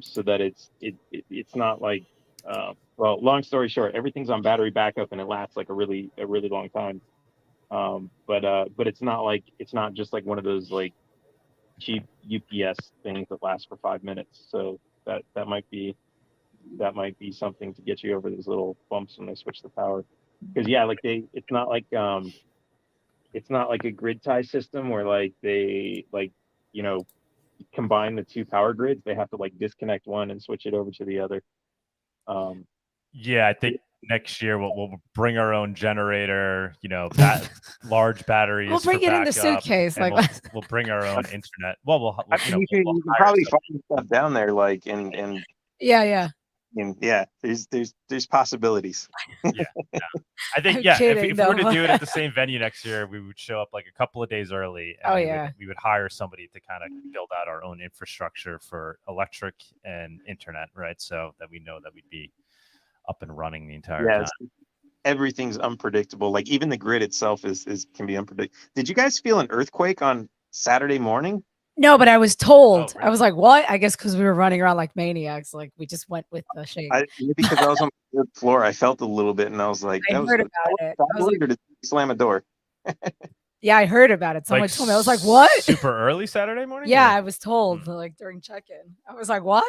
so that it's not like well, long story short, everything's on battery backup and it lasts like a really long time. But it's not just like one of those like cheap UPS things that last for 5 minutes. So that might be something to get you over those little bumps when they switch the power. Because yeah, like it's not like a grid tie system where like they like combine the 2 power grids. They have to like disconnect one and switch it over to the other. Yeah, I think next year we'll bring our own generator. Large batteries. We'll bring for it in the backup, suitcase, and like we'll bring our own internet. Well, we'll I mean, you can hire probably somebody. find stuff down there, like and yeah. yeah. There's possibilities. I think I'm if kidding, we were to though. do it at the same venue next year, we would show up like a couple of days early. And Oh, we yeah. we would hire somebody to kind of build out our own infrastructure for electric and internet, right? So that we know that we'd be up and running the entire time. Everything's unpredictable. Like even the grid itself can be unpredictable. Did you guys feel an earthquake on Saturday morning? No, but I was told. Oh, really? I was like, what? I guess because we were running around like maniacs. Like we just went with the shake. Maybe because I was on the 3rd floor, I felt a little bit, and I was like, I heard about it. I was like, or did you slam a door? yeah, I heard about it. Someone Like, told me. I was like, what? Super early Saturday morning? Yeah, or- I was told like during check-in. I was like, what?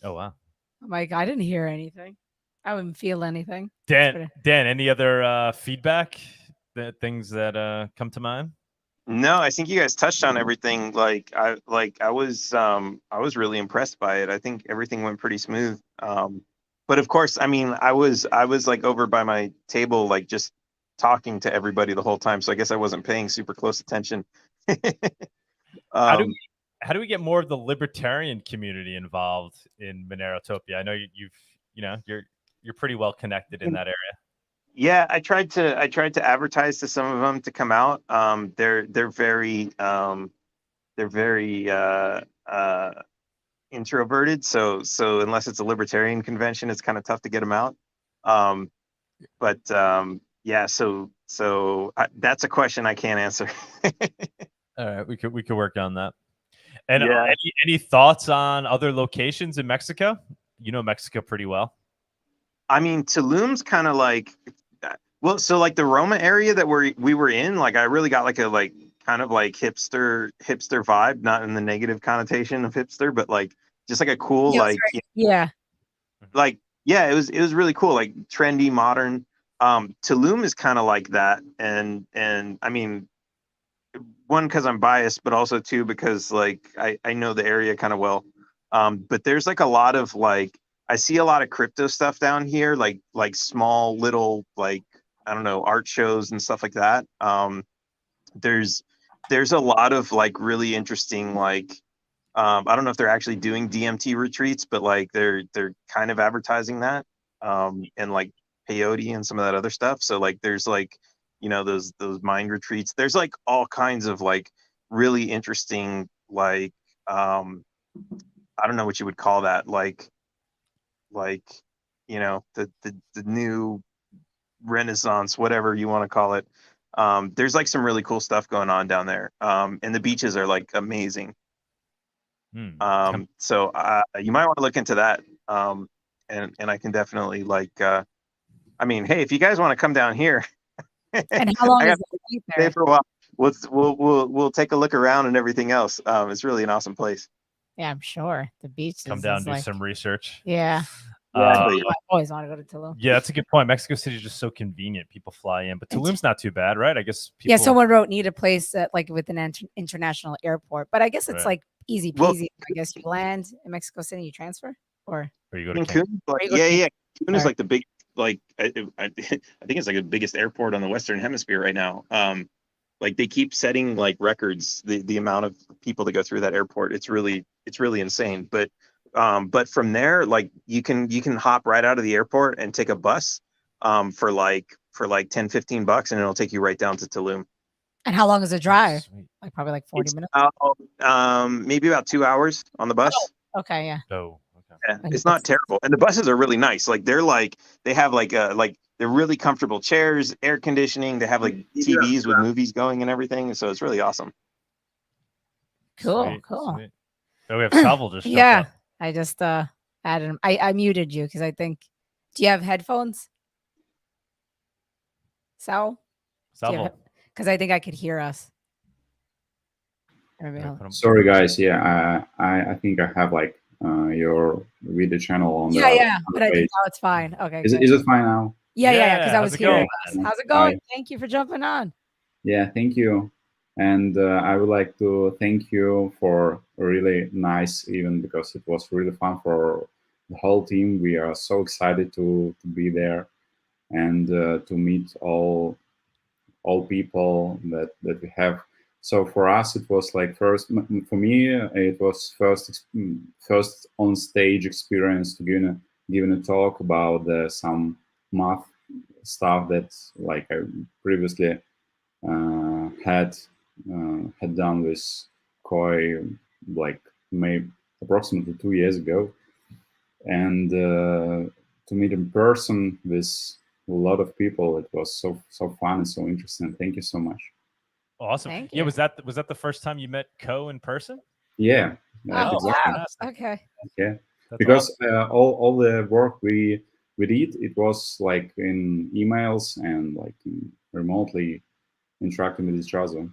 Oh wow. I'm like, I didn't hear anything. I wouldn't feel anything. Dan, any other feedback? Things that come to mind? No, I think you guys touched on everything. I was really impressed by it. I think everything went pretty smooth. But of course, I mean, I was like over by my table, like just talking to everybody the whole time. So I guess I wasn't paying super close attention. How do we get more of the libertarian community involved in Monerotopia? I know you're pretty well connected in that area. Yeah, I tried to advertise to some of them to come out. They're very introverted. So unless it's a libertarian convention, it's kind of tough to get them out. Yeah, so that's a question I can't answer. All right, we could work on that. And Yeah. any thoughts on other locations in Mexico? You know Mexico pretty well. I mean, Tulum's kind of like, well, so like the Roma area that we were in, like I really got like a kind of like hipster vibe, not in the negative connotation of hipster, but like just like a cool Yeah. like yeah, it was really cool, like trendy, modern. Tulum is kind of like that, and I mean, one, because I'm biased, but also two, because like I know the area kind of well. But there's like a lot of like, I see a lot of crypto stuff down here, like small little, like, I don't know, art shows and stuff like that. There's a lot of like really interesting, like, I don't know if they're actually doing DMT retreats, but like they're kind of advertising that, and like peyote and some of that other stuff. So like there's like, those mind retreats. There's like all kinds of like really interesting, like, I don't know what you would call that, like the new Renaissance, whatever you want to call it. There's like some really cool stuff going on down there, and the beaches are like amazing. So you might want to look into that, and I can definitely like, I mean, hey, if you guys want to come down here, And how long is it stay there? for a while. We'll take a look around and everything else. It's really an awesome place. Yeah, I'm sure. The beaches. Come down, is do like, some research. Yeah. Exactly. I always want to go to Tulum. Yeah, that's a good point. Mexico City is just so convenient. People fly in, but Tulum's not too bad, right? I guess people... Yeah, someone wrote need a place that like with an international airport, but I guess it's like easy peasy. Well, I guess you land in Mexico City, you transfer, or you go to Cancun. Or you go to Yeah. Cancun is Alright. like the big, like I think it's like the biggest airport on the Western Hemisphere right now. Like they keep setting like records, the amount of people that go through that airport. It's really insane. But from there, like you can hop right out of the airport and take a bus for like $10-15, and it'll take you right down to Tulum. And how long is the drive? Sweet. Like probably like 40 minutes. Maybe about 2 hours on the bus. Okay, yeah. Oh, okay. Yeah, it's not terrible, and the buses are really nice. Like they have like they're really comfortable chairs, air conditioning. They have like TVs with movies going and everything. So it's really awesome. Cool. Sweet. So we have Sowle just jumped Yeah. up. I just added him. I muted you because I think. Do you have headphones, Sowle? Sowle. Because I think I could hear us. Everybody else. Sorry, guys. Yeah, I think I have like your video channel on the but I think now it's fine. Okay. Is it fine now? Yeah. Because I was how's it hearing going, us. How's it going? Hi. Thank you for jumping on. Yeah, thank you. And I would like to thank you for a really nice event, because it was really fun for the whole team. We are so excited to be there and to meet all people that we have. So for us, it was like for me, it was first on stage experience to give a talk about some math stuff that like I previously had done with Koi like maybe approximately 2 years ago, and to meet in person with a lot of people, it was so fun and so interesting. Thank you so much. Awesome. Thank Yeah, you. was that the first time you met Ko in person? Yeah, Oh, exactly. wow. Okay. Yeah, That's because awesome. all the work we did, it was like in emails and like remotely interacting with each other.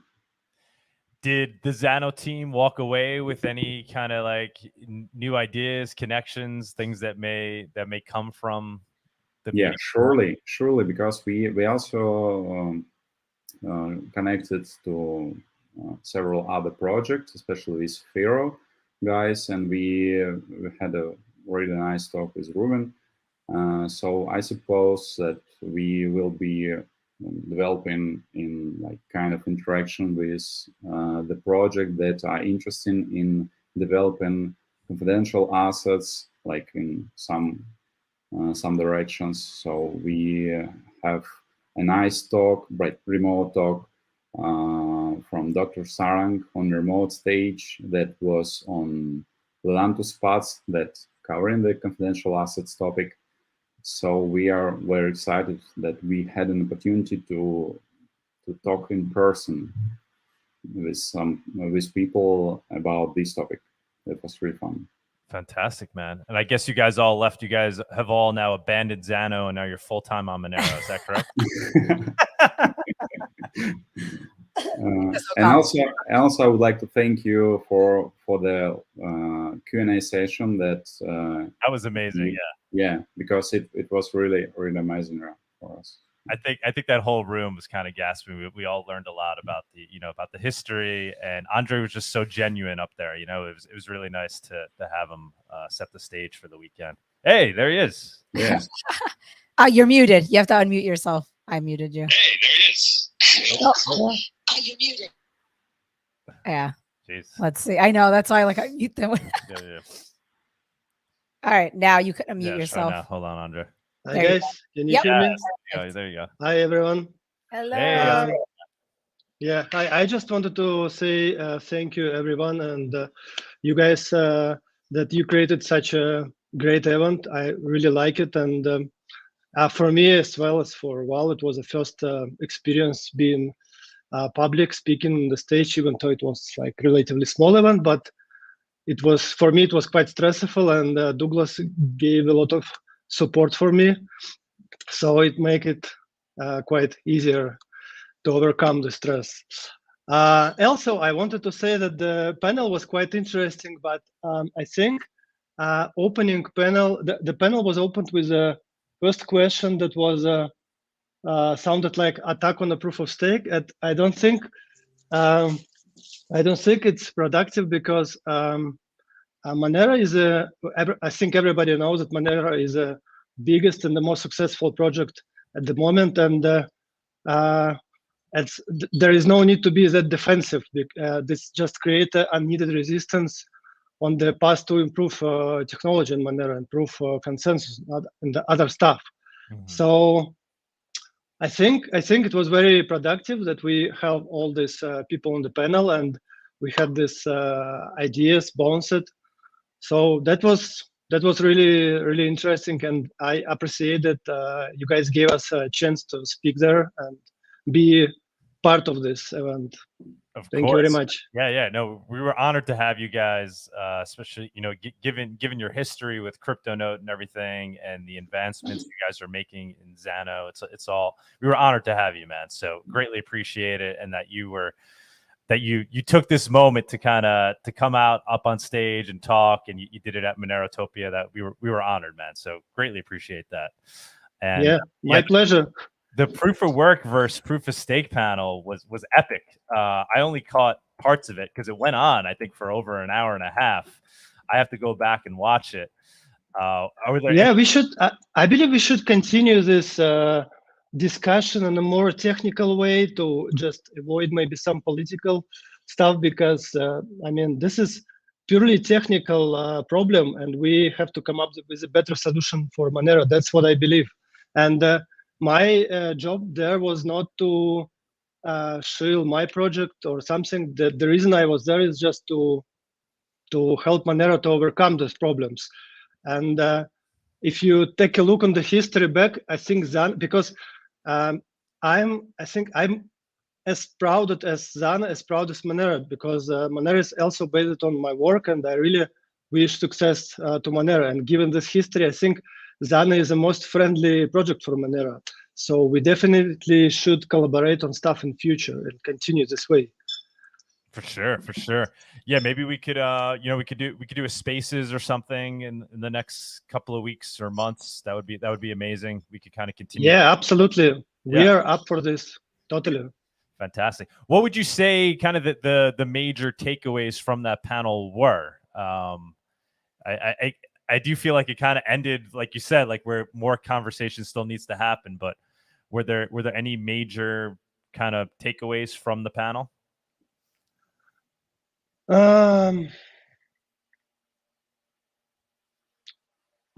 Did the Zano team walk away with any kind of like new ideas, connections, things that may come from Yeah, surely, because we also connected to several other projects, especially with Fero guys, and we had a really nice talk with Ruben. So I suppose that we will be developing in like kind of interaction with the project that are interested in developing confidential assets, like in some directions. So we have a nice talk, remote talk from Dr. Sarang on remote stage that was on Lelanto spots that covering the confidential assets topic. So we are very excited that we had an opportunity to talk in person with people about this topic. That was really fun. Fantastic, man. And I guess you guys all left. You guys have all now abandoned Xano, and now you're full-time on Monero. Is that correct? And also, I would like to thank you for the Q&A session. That was amazing. Yeah, because it was really amazing for us. I think that whole room was kind of gasping. We all learned a lot about the history, and Andre was just so genuine up there. It was really nice to have him set the stage for the weekend. Hey, there he is. Yeah. You're muted. You have to unmute yourself. I muted you. Hey, there he is. You're muted. Yeah. Jeez. Let's see. I know. That's why I mute them. Yeah. All right. Now you can unmute yourself. Now. Hold on, Andre. Hi, guys. Can you hear me? There you go. Hi, everyone. Hello. Hey. Yeah, I just wanted to say thank you, everyone, and you guys that you created such a great event. I really like it, and for me as well as for Val, it was the first experience being public speaking on the stage, even though it was like relatively small event, but it was, for me, it was quite stressful, and Douglas gave a lot of support for me, so it make it quite easier to overcome the stress. Also, I wanted to say that the panel was quite interesting, but I think opening panel, the panel was opened with a first question that was sounded like attack on the proof of stake, and I don't think it's productive, because Monero is I think everybody knows that Monero is the biggest and the most successful project at the moment, and there is no need to be that defensive. This just create unneeded resistance on the path to improve technology in Monero, improve consensus and the other stuff. Mm-hmm. So I think it was very productive that we have all these people on the panel, and we had these ideas bounced. So that was really interesting, and I appreciate that you guys gave us a chance to speak there and be part of this event. Thank you very much. Yeah. No, we were honored to have you guys, especially given your history with CryptoNote and everything, and the advancements you guys are making in Xano. It's all, we were honored to have you, man. So greatly appreciate it, and that you took this moment to come out up on stage and talk, and you did it at Monerotopia. That we were honored, man. So greatly appreciate that. And yeah, my pleasure. The proof of work versus proof of stake panel was epic. I only caught parts of it because it went on, I think, for over an hour and a half. I have to go back and watch it. Yeah, we should. I believe we should continue this discussion in a more technical way to just avoid maybe some political stuff, because I mean, this is purely technical problem, and we have to come up with a better solution for Monero. That's what I believe. And my job there was not to shield my project or something. The reason I was there is just to help Monero to overcome those problems. And if you take a look on the history back, I think Xano, because I'm as proud as Xano, as proud as Monero, because Monero is also based on my work, and I really wish success to Monero. And given this history, I think Xano is the most friendly project for Monero. So we definitely should collaborate on stuff in future and continue this way. For sure, for sure. Yeah, maybe we could we could do a spaces or something in the next couple of weeks or months. That would be amazing. We could kind of continue. Yeah, absolutely. We Yeah. are up for this. Totally. Fantastic. What would you say kind of the major takeaways from that panel were? I do feel like it kind of ended, like you said, like where more conversation still needs to happen, but were there any major kind of takeaways from the panel? I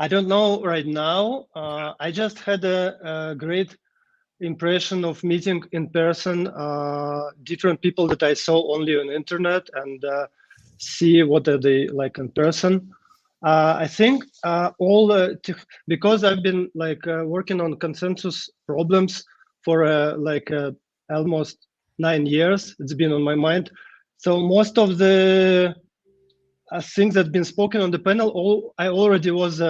don't know right now. I just had a great impression of meeting in person different people that I saw only on internet and see what are they like in person. I think because I've been like working on consensus problems for almost 9 years. It's been on my mind. So most of the things that been spoken on the panel, I already was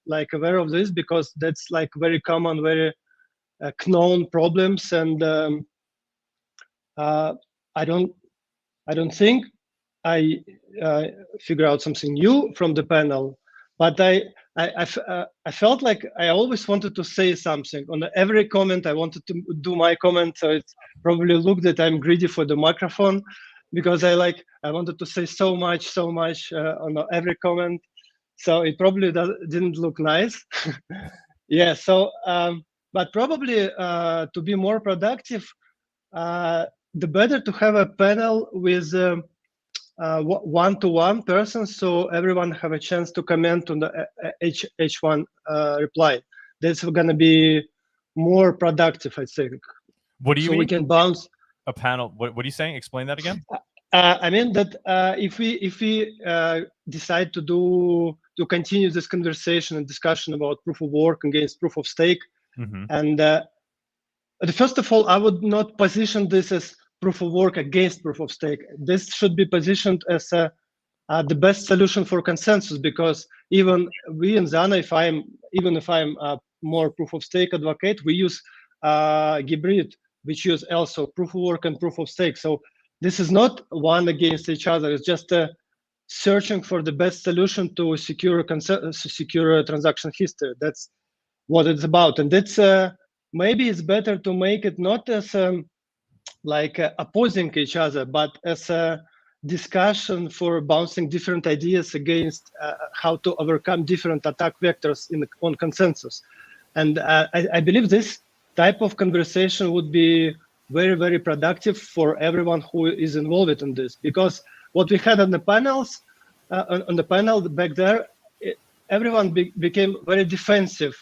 like aware of this because that's like very common, very known problems, and I don't think I figure out something new from the panel, but I felt like I always wanted to say something on every comment. I wanted to do my comment, so it probably looked that I'm greedy for the microphone because I wanted to say so much on every comment, so it probably didn't look nice. Yeah, so but probably to be more productive, the better to have a panel with one-to-one person, so everyone have a chance to comment on the H1 reply. That's going to be more productive, I think. What do you mean? We can bounce a panel. What are you saying? Explain that again. I mean that if we decide to continue this conversation and discussion about proof of work against proof of stake, and first of all, I would not position this as proof of work against proof of stake. This should be positioned as the best solution for consensus, because even we in Zana, if I'm a more proof of stake advocate, we use Hybrid, which use also proof of work and proof of stake. So this is not one against each other. It's just searching for the best solution to secure transaction history. That's what it's about, and it's maybe it's better to make it not as opposing each other, but as a discussion for bouncing different ideas against how to overcome different attack vectors on consensus. And I believe this type of conversation would be very, very productive for everyone who is involved in this, because what we had on the panels, on the panel back there, everyone became very defensive,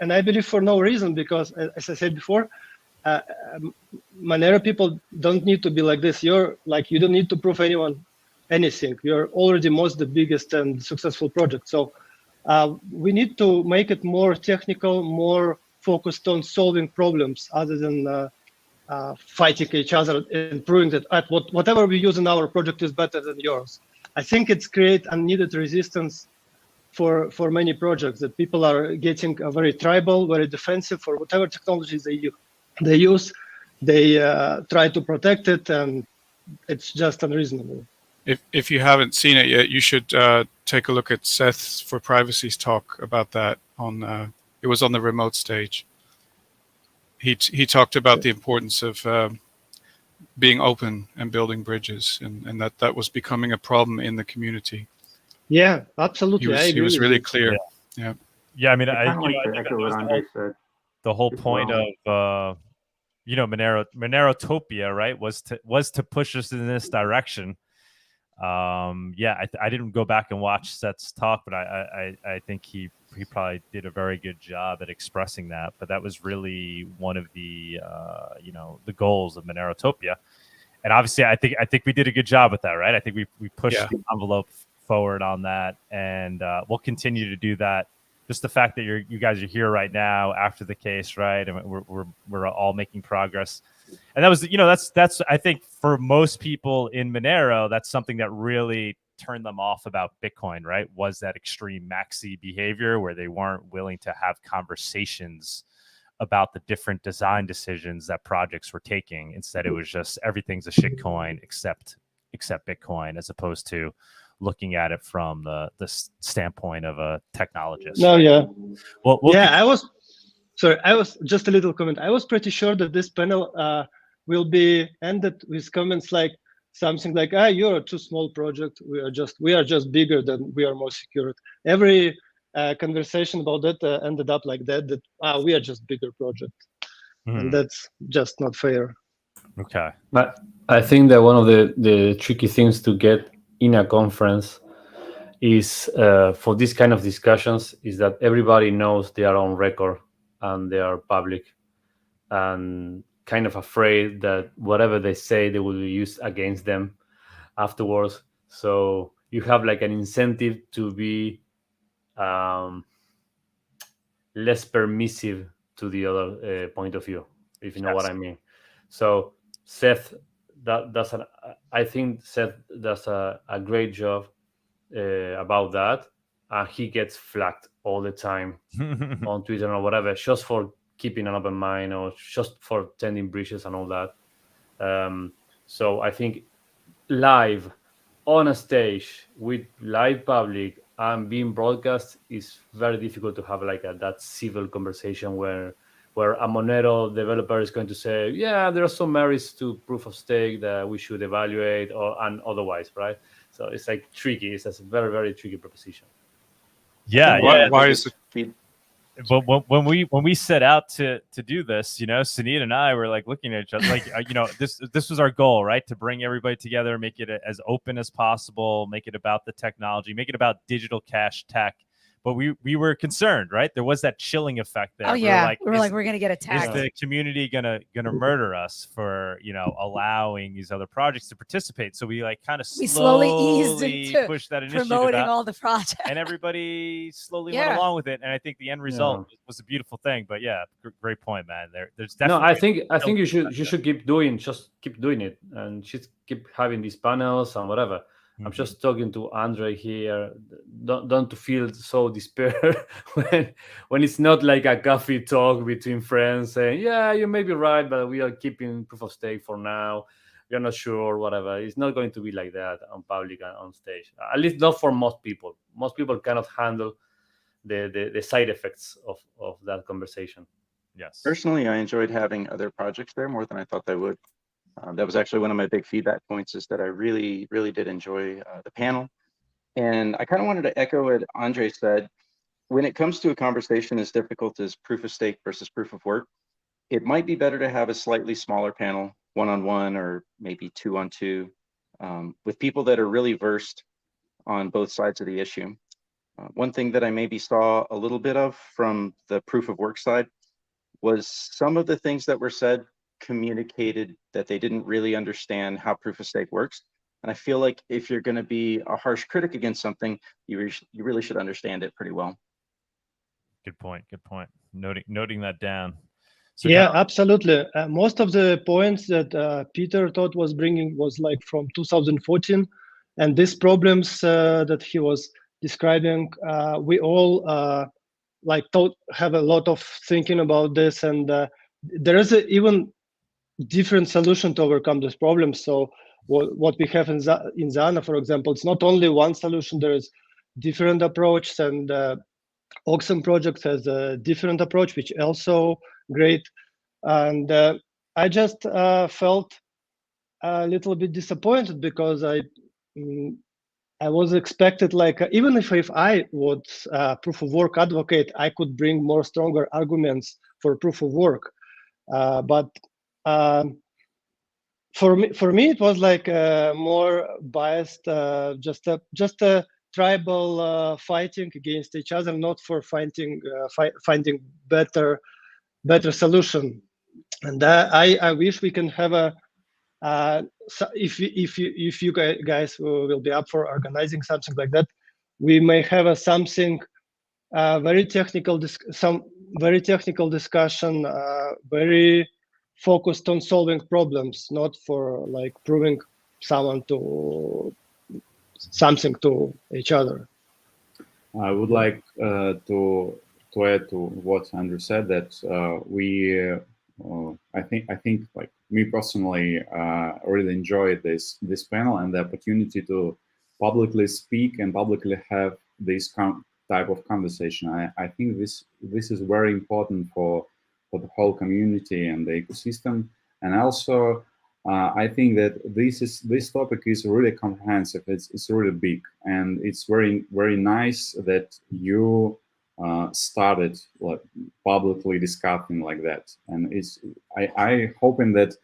and I believe for no reason, because as I said before, Monero people don't need to be like this. You don't need to prove anyone anything. You're already the biggest and successful project. So we need to make it more technical, more focused on solving problems other than fighting each other and proving that whatever we use in our project is better than yours. I think it's create unneeded resistance for many projects, that people are getting very tribal, very defensive for whatever technologies they use. They try to protect it, and it's just unreasonable. If you haven't seen it yet, you should take a look at Seth's for Privacy's talk about that. It was on the remote stage. He talked about the importance of being open and building bridges, and that was becoming a problem in the community. Yeah, absolutely. He was really clear. Yeah. Yeah, I mean, I like to echo what Anhdres said. The whole point of Monerotopia, right, was to push us in this direction. I didn't go back and watch Seth's talk, but I think he probably did a very good job at expressing that. But that was really one of the the goals of Monerotopia, and obviously I think we did a good job with that, right? I think we pushed the envelope forward on that, and we'll continue to do that. Just the fact that you guys are here right now after the case, right, and we're all making progress, and that was that's I think for most people in Monero, that's something that really turned them off about Bitcoin, right? Was that extreme maxi behavior where they weren't willing to have conversations about the different design decisions that projects were taking. Instead, it was just everything's a shitcoin except Bitcoin, as opposed to looking at it from the standpoint of a technologist. No, yeah. Well, Yeah, I was just a little comment. I was pretty sure that this panel will be ended with comments like something like, you're a too small project. We are just bigger than we are more secured. Every conversation about that ended up like that we are just bigger project. And that's just not fair. Okay. But I think that one of the tricky things to get in a conference is for this kind of discussions is that everybody knows they are on record and they are public, and kind of afraid that whatever they say they will be used against them afterwards. So you have like an incentive to be less permissive to the other point of view, if you know what I mean. So Seth, I think Seth does a great job about that, and he gets flagged all the time on Twitter or whatever, just for keeping an open mind or just for tending breaches and all that. So I think live on a stage with live public and being broadcast is very difficult to have like that civil conversation where a Monero developer is going to say, yeah, there are some merits to proof of stake that we should evaluate, and otherwise, right? So it's like tricky. It's a very, very tricky proposition. Yeah. Why is it? But when we set out to do this, Sunit and I were like looking at each other, like, this was our goal, right? To bring everybody together, make it as open as possible, make it about the technology, make it about digital cash tech. But we were concerned, right? There was that chilling effect there. Oh yeah, we were like, we're gonna get attacked. Is the community gonna murder us for allowing these other projects to participate? So we like kind of slowly eased into pushed that initiative promoting out, all the projects, and everybody slowly went along with it. And I think the end result was a beautiful thing. But yeah, great point, man. There's definitely I think you should keep doing it, and just keep having these panels and whatever. I'm just talking to Andre here. Don't to feel so despair when it's not like a coffee talk between friends saying, yeah, you may be right, but we are keeping proof of stake for now. We are not sure, whatever. It's not going to be like that on public and on stage. At least not for most people. Most people cannot handle the side effects of that conversation. Yes. Personally, I enjoyed having other projects there more than I thought I would. That was actually one of my big feedback points, is that I really, really did enjoy the panel. And I kind of wanted to echo what Andre said. When it comes to a conversation as difficult as proof of stake versus proof of work, it might be better to have a slightly smaller panel, one-on-one or maybe two-on-two, with people that are really versed on both sides of the issue. One thing that I maybe saw a little bit of from the proof of work side was some of the things that were said communicated that they didn't really understand how proof of stake works. And I feel like if you're going to be a harsh critic against something, you really should understand it pretty well. Good point. Noting that down. So yeah, absolutely. Most of the points that Peter thought was bringing was like from 2014, and these problems that he was describing, we all have a lot of thinking about this, and there is even different solution to overcome this problem. So what we have in Zana, for example, it's not only one solution. There is different approaches, and Oxen project has a different approach, which also great. And I just felt a little bit disappointed because I was expected, like, even if I was proof of work advocate, I could bring more stronger arguments for proof of work. But for me, it was like more biased, just a tribal fighting against each other, not for finding better solution. And I wish we can have a if you guys will be up for organizing something like that, we may have something very technical, some very technical discussion, very focused on solving problems, not for like proving something to each other. I would like to to add to what Andrew said, that I think like me personally really enjoyed this panel and the opportunity to publicly speak and publicly have this type of conversation. I think this is very important for the whole community and the ecosystem. And also, I think that this topic is really comprehensive. It's really big, and it's very nice that you started like publicly discussing like that. And I hoping that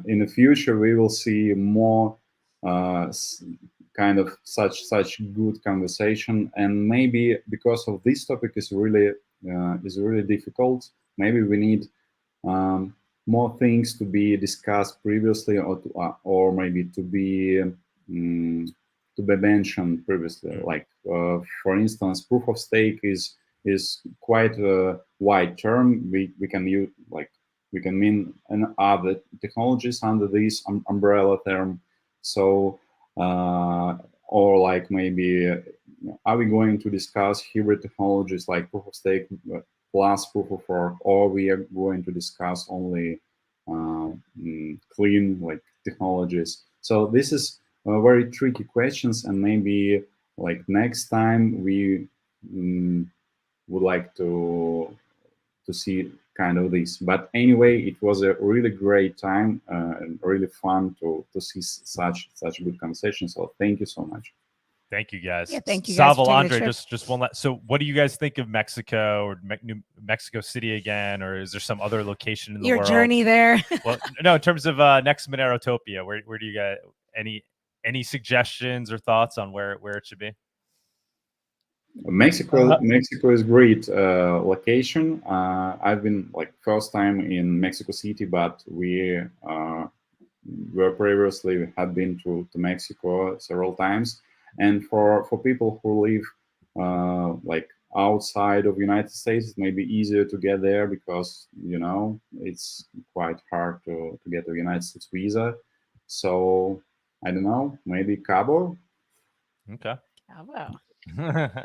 in the future we will see more kind of such good conversation. And maybe because of this topic is really difficult, maybe we need more things to be discussed previously, or maybe to be mentioned previously. Like for instance, proof of stake is quite a wide term. We can use we can mean other technologies under this umbrella term. So or like maybe are we going to discuss hybrid technologies like proof of stake plus proof of work, or we are going to discuss only clean like technologies? So this is very tricky questions, and maybe like next time we would like to see kind of this. But anyway, it was a really great time and really fun to see such good conversation. So thank you so much. Thank you, guys. Yeah, thank you, guys, for Sowle, taking the Andre, trip. just one last. So, what do you guys think of Mexico or Mexico City again, or is there some other location in the Your world? journey there. Well, no, in terms of next Monerotopia, where do you guys any suggestions or thoughts on where it should be? Mexico is great location. I've been like first time in Mexico City, but we were previously had been to Mexico several times. And for people who live like outside of United States, it may be easier to get there because it's quite hard to get a United States visa. So I don't know, maybe Cabo. Okay. Cabo.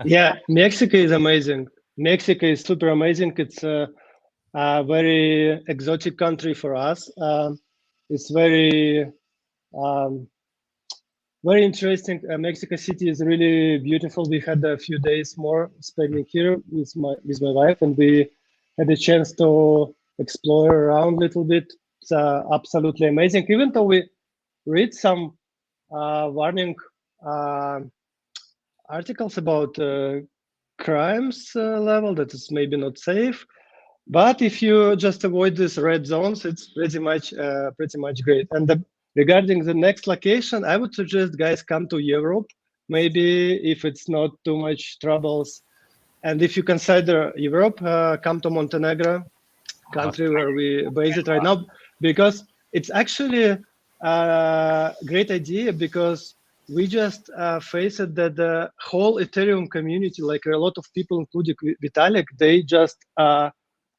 Yeah, Mexico is amazing. Mexico is super amazing. It's a very exotic country for us. It's very interesting. Mexico City is really beautiful. We had a few days more spending here with my wife, and we had a chance to explore around a little bit. It's absolutely amazing. Even though we read some warning articles about crimes level that is maybe not safe, but if you just avoid these red zones, it's pretty much great. And regarding the next location, I would suggest guys come to Europe, maybe if it's not too much troubles. And if you consider Europe, come to Montenegro, country where we base it right now, because it's actually a great idea, because we just faced that the whole Ethereum community, like a lot of people, including Vitalik, they just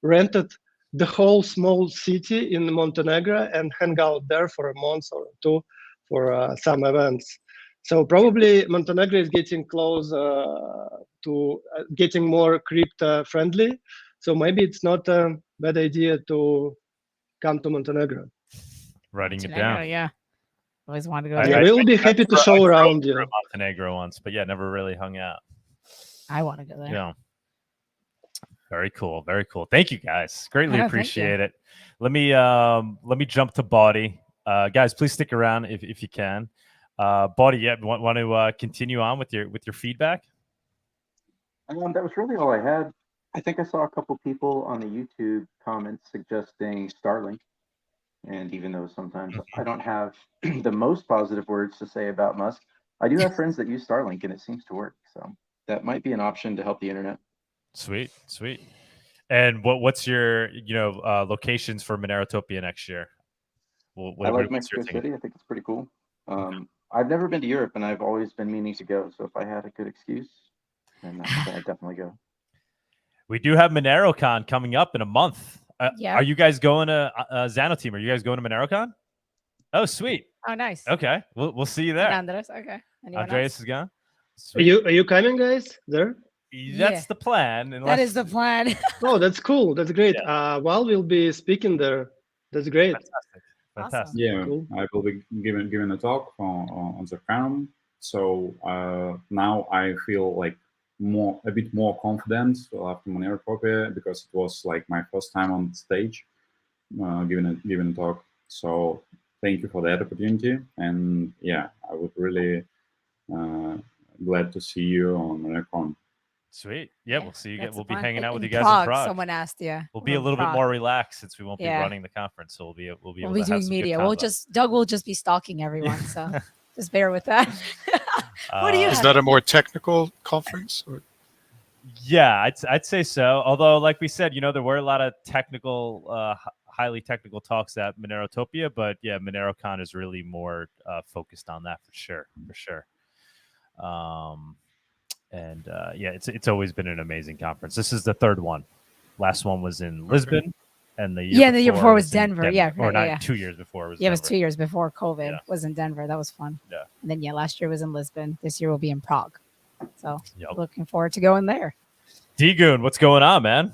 rented the whole small city in Montenegro and hang out there for a month or two for some events. So probably Montenegro is getting close to getting more crypto friendly. So maybe it's not a bad idea to come to Montenegro. Writing it Montenegro, down. yeah. Always wanted to go Yeah, there. we will be happy to show around you. Montenegro once, but yeah, never really hung out. I want to go there. Yeah. Very cool. Very cool. Thank you, guys. Greatly appreciate it. Let me jump to Bawdy. Guys, please stick around if you can. Bawdy, yeah, want to continue on with your feedback? That was really all I had. I think I saw a couple people on the YouTube comments suggesting Starlink. And even though sometimes I don't have the most positive words to say about Musk, I do have friends that use Starlink and it seems to work. So that might be an option to help the internet. Sweet. And what's your locations for Monerotopia next year? I like Mexico City. I think it's pretty cool. I've never been to Europe, and I've always been meaning to go. So if I had a good excuse, then I'd definitely go. We do have MoneroCon coming up in a month. Yeah. Are you guys going to Xano team? Are you guys going to MoneroCon? Oh, sweet. Oh, nice. Okay, we'll see you there. And Andres, okay. Anyone Andreas else? is gone. Are you coming, guys? There? That's the plan. That is the plan. Oh, that's cool. That's great. Yeah. Well, we'll be speaking there. That's great. Fantastic. Awesome. Yeah, Cool. I will be giving a talk on the forum. So now I feel like a bit more confident after Monerotopia, because it was like my first time on stage giving a talk. So thank you for that opportunity, and yeah, I would really glad to see you on Monerotopia. Sweet. Yeah, we'll see you. That's We'll the be plan. hanging out with In you guys Prague, in Prague. Someone asked, We'll be a little bit more relaxed since we won't be Yeah. running the conference. So we'll be able We'll to be have doing some good media. convo. Doug will just be stalking everyone. So just bear with that. What do you Is have? that a more technical conference? Or? Yeah, I'd say so. Although, like we said, there were a lot of technical, highly technical talks at Monerotopia, but yeah, MoneroCon is really more focused on that for sure. And yeah, it's always been an amazing conference. This is the third one. Last one was in Lisbon, and the year before was in Denver. Yeah, or right, not yeah. 2 years before was Yeah, it was Denver. 2 years before COVID. Yeah. Was in Denver. That was fun. Yeah. And then last year was in Lisbon. This year will be in Prague. So Yep. looking forward to going there. DGoon, what's going on, man?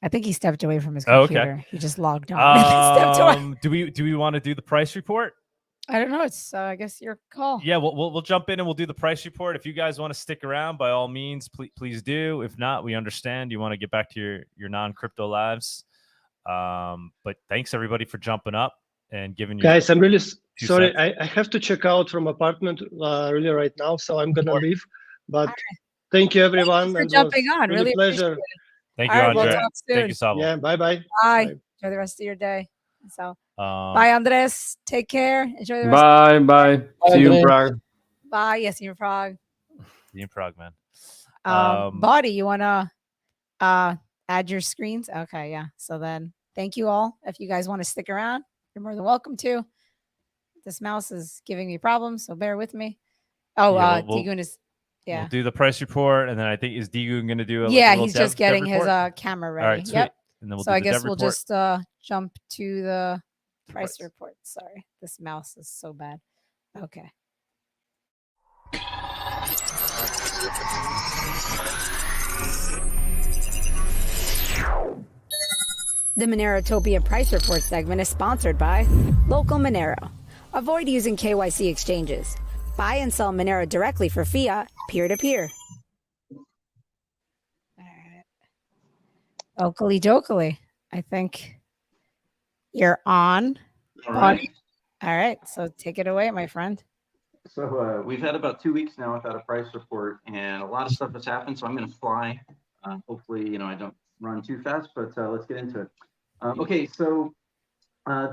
I think he stepped away from his Oh, computer. okay. He just logged on and stepped away. Do we want to do the price report? I don't know. It's I guess your call. Yeah, we'll jump in and we'll do the price report. If you guys want to stick around, by all means, please do. If not, we understand. You want to get back to your non-crypto lives. But thanks everybody for jumping up and giving you Guys, I'm really sorry. cents. I have to check out from apartment really right now, so I'm gonna leave. But thank you everyone. Thanks for jumping on. Really pleasure. appreciate it. Thank you, All right, we'll Andre. talk soon. Thank you, Sowle. Yeah, bye. Bye. Enjoy the rest of your day. So bye, Anhdres. Take care. Enjoy the rest. Bye. See you in Prague. Bye. Yes, see you in Prague. See you in Prague, man. Bawdy, you wanna add your screens? Okay, yeah. So then thank you all. If you guys want to stick around, you're more than welcome to. This mouse is giving me problems, so bear with me. Oh, Yeah, DGoon is We'll do the price report, and then I think is DGoon going to do a yeah, little he's dev, just getting dev his report? camera ready. All right, sweet. Yep. And then we'll So do I the guess dev we'll report. just jump to the price report. Sorry, this mouse is so bad. Okay. The Monerotopia Price Report segment is sponsored by Local Monero. Avoid using KYC exchanges. Buy and sell Monero directly for fiat, peer-to-peer. All right. Oakley dokily. I think you're on. All right. All right. So take it away, my friend. So we've had about 2 weeks now without a price report, and a lot of stuff has happened. So I'm going to fly. Hopefully, I don't run too fast, but let's get into it. Okay, so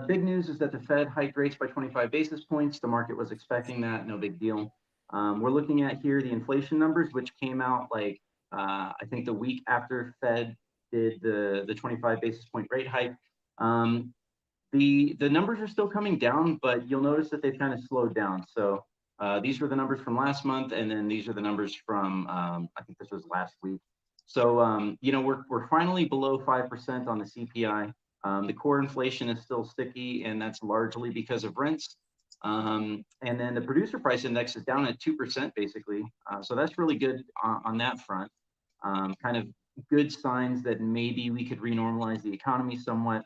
big news is that the Fed hiked rates by 25 basis points. The market was expecting that, no big deal. We're looking at here the inflation numbers, which came out like I think the week after Fed did the 25 basis point rate hike. The numbers are still coming down, but you'll notice that they've kind of slowed down. So these were the numbers from last month, and then these are the numbers from I think this was last week. So we're finally below 5% on the CPI. The core inflation is still sticky, and that's largely because of rents. And then the producer price index is down at 2% basically. So that's really good on that front. Kind of good signs that maybe we could renormalize the economy somewhat.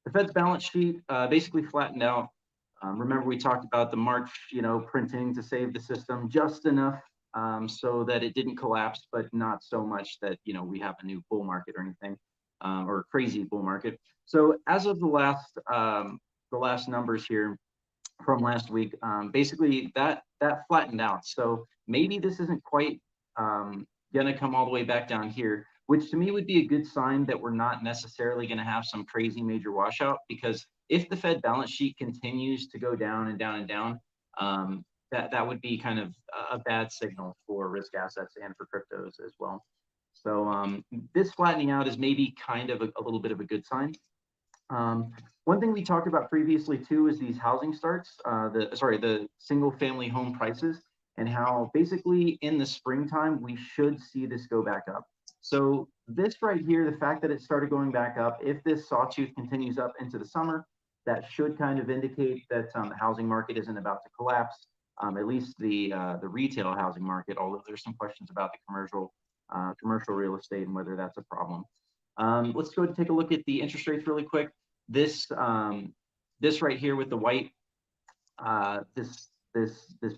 The Fed's balance sheet basically flattened out. Remember, we talked about the March, printing to save the system just enough so that it didn't collapse, but not so much that we have a new bull market or anything, or a crazy bull market. So as of the last numbers here from last week, basically that flattened out. So maybe this isn't quite going to come all the way back down here, which to me would be a good sign that we're not necessarily going to have some crazy major washout, because if the Fed balance sheet continues to go down and down and down, that would be kind of a bad signal for risk assets and for cryptos as well. So this flattening out is maybe kind of a little bit of a good sign. One thing we talked about previously too is these housing starts, the single family home prices, and how basically in the springtime we should see this go back up. So this right here, the fact that it started going back up, if this sawtooth continues up into the summer, that should kind of indicate that the housing market isn't about to collapse. at least the retail housing market, although there's some questions about the commercial real estate and whether that's a problem. Let's go ahead and take a look at the interest rates really quick. This right here with the white, this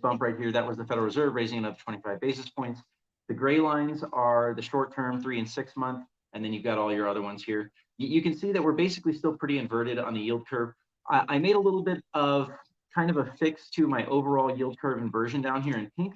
bump right here, that was the Federal Reserve raising another 25 basis points. The gray lines are the short-term 3 and 6 month, and then you've got all your other ones here. You can see that we're basically still pretty inverted on the yield curve. I made a little bit of kind of a fix to my overall yield curve inversion down here in pink.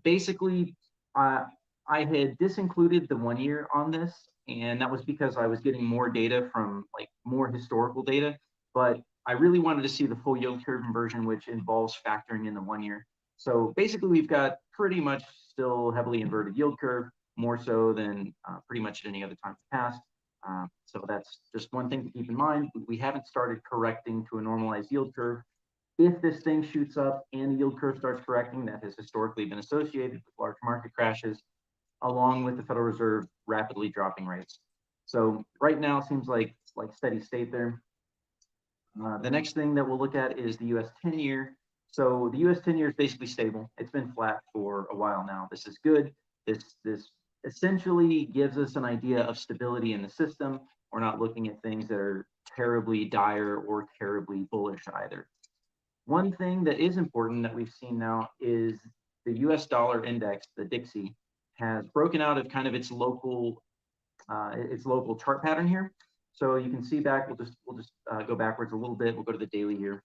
Basically, I had disincluded the 1 year on this, and that was because I was getting more data from like more historical data, but I really wanted to see the full yield curve inversion, which involves factoring in the 1 year. So basically, we've got pretty much still heavily inverted yield curve, more so than pretty much at any other time in the past. So that's just one thing to keep in mind. We haven't started correcting to a normalized yield curve. If this thing shoots up and the yield curve starts correcting, that has historically been associated with large market crashes, along with the Federal Reserve rapidly dropping rates. So right now it seems like steady state there. The next thing that we'll look at is the US 10-year. So the US 10-year is basically stable. It's been flat for a while now. This is good. This essentially gives us an idea of stability in the system. We're not looking at things that are terribly dire or terribly bullish either. One thing that is important that we've seen now is the US dollar index, the DXY, has broken out of kind of its local chart pattern here. So you can see back, we'll just go backwards a little bit. We'll go to the daily here.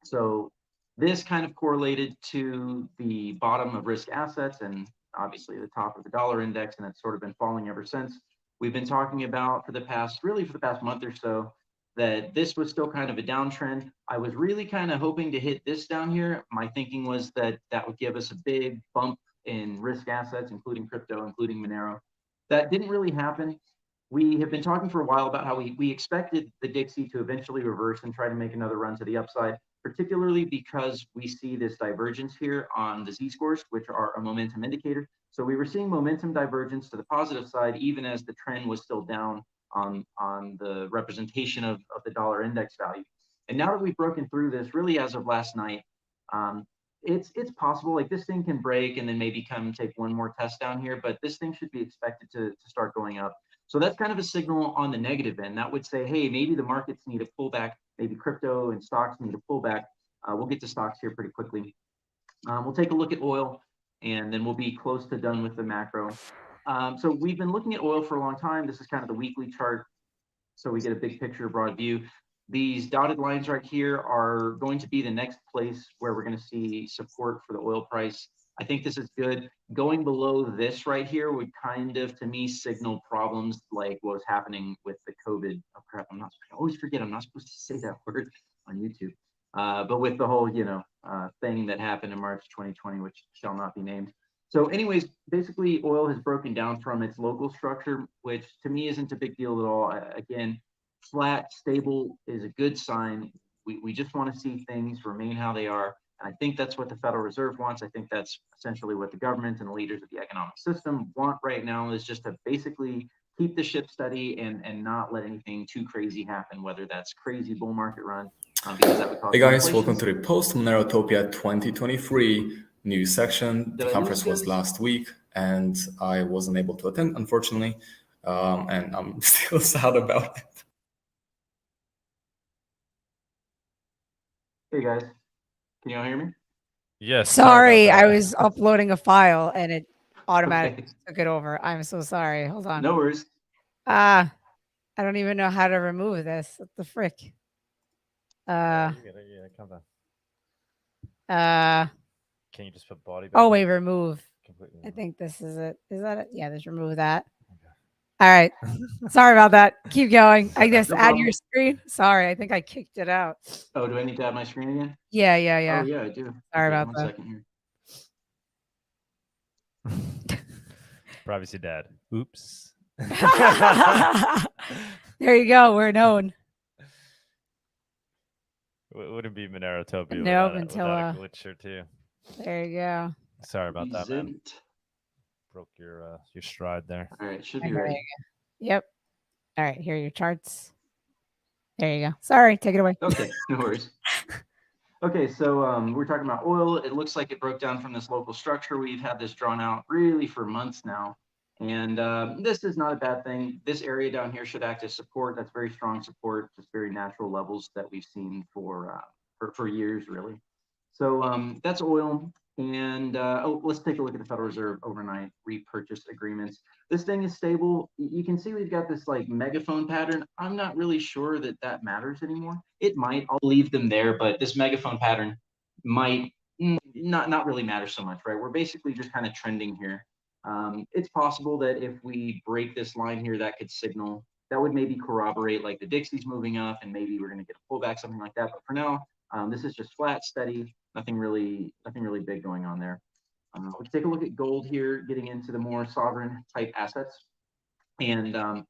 So this kind of correlated to the bottom of risk assets and obviously the top of the dollar index, and it's sort of been falling ever since. We've been talking about for the past month or so that this was still kind of a downtrend. I was really kind of hoping to hit this down here. My thinking was that that would give us a big bump in risk assets, including crypto, including Monero. That didn't really happen. We have been talking for a while about how we expected the DXY to eventually reverse and try to make another run to the upside, particularly because we see this divergence here on the Z-scores, which are a momentum indicator. So we were seeing momentum divergence to the positive side, even as the trend was still down on the representation of the dollar index value. And now that we've broken through this, really as of last night, it's possible, like this thing can break and then maybe come take one more test down here, but this thing should be expected to start going up. So that's kind of a signal on the negative end. That would say, hey, maybe the markets need a pullback, maybe crypto and stocks need a pullback. We'll get to stocks here pretty quickly. We'll take a look at oil, and then we'll be close to done with the macro. So we've been looking at oil for a long time. This is kind of the weekly chart, so we get a big picture, broad view. These dotted lines right here are going to be the next place where we're going to see support for the oil price. I think this is good. Going below this right here would kind of, to me, signal problems like what was happening with the COVID. Oh crap! I always forget I'm not supposed to say that word on YouTube. But with the whole, thing that happened in March 2020, which shall not be named. So anyways, basically oil has broken down from its local structure, which to me isn't a big deal at all. Again, flat, stable is a good sign. We just want to see things remain how they are. And I think that's what the Federal Reserve wants. I think that's essentially what the government and the leaders of the economic system want right now, is just to basically keep the ship steady and not let anything too crazy happen, whether that's crazy bull market run. Because that would cause hey guys, welcome to the post-Monerotopia 2023 news section. The conference was last week and I wasn't able to attend, unfortunately, and I'm still sad about it. Hey guys, can y'all hear me? Yes. Sorry, I was uploading a file and it automatically took it over. I'm so sorry. Hold on. No worries. I don't even know how to remove this. What the frick? Yeah, calm down. Can you just put Bawdy back? Oh wait, remove. Completely. I think this is it. Is that it? Yeah, just remove that. Okay. All right. Sorry about that. Keep going. I guess add your screen. Sorry, I think I kicked it out. Oh, do I need to add my screen again? Yeah. Oh yeah, I do. Sorry Okay, about one that. second here. Privacydad. Oops. There you go. We're known. It wouldn't be Monerotopia Nope, until a glitch or two. There you go. Sorry about that, man. Broke your stride there. All right, should be ready. Yep. All right, here are your charts. There you go. Sorry, take it away. Okay, no worries. Okay, so we're talking about oil. It looks like it broke down from this local structure. We've had this drawn out really for months now. And this is not a bad thing. This area down here should act as support. That's very strong support, just very natural levels that we've seen for years, really. So that's oil. And oh, let's take a look at the Federal Reserve overnight repurchase agreements. This thing is stable. You can see we've got this like megaphone pattern. I'm not really sure that that matters anymore. It might. I'll leave them there, but this megaphone pattern might not really matter so much, right? We're basically just kind of trending here. It's possible that if we break this line here, that could signal, that would maybe corroborate like the Dixie's moving up and maybe we're going to get a pullback, something like that. But for now, this is just flat, steady, nothing really big going on there. Let's take a look at gold here, getting into the more sovereign type assets. And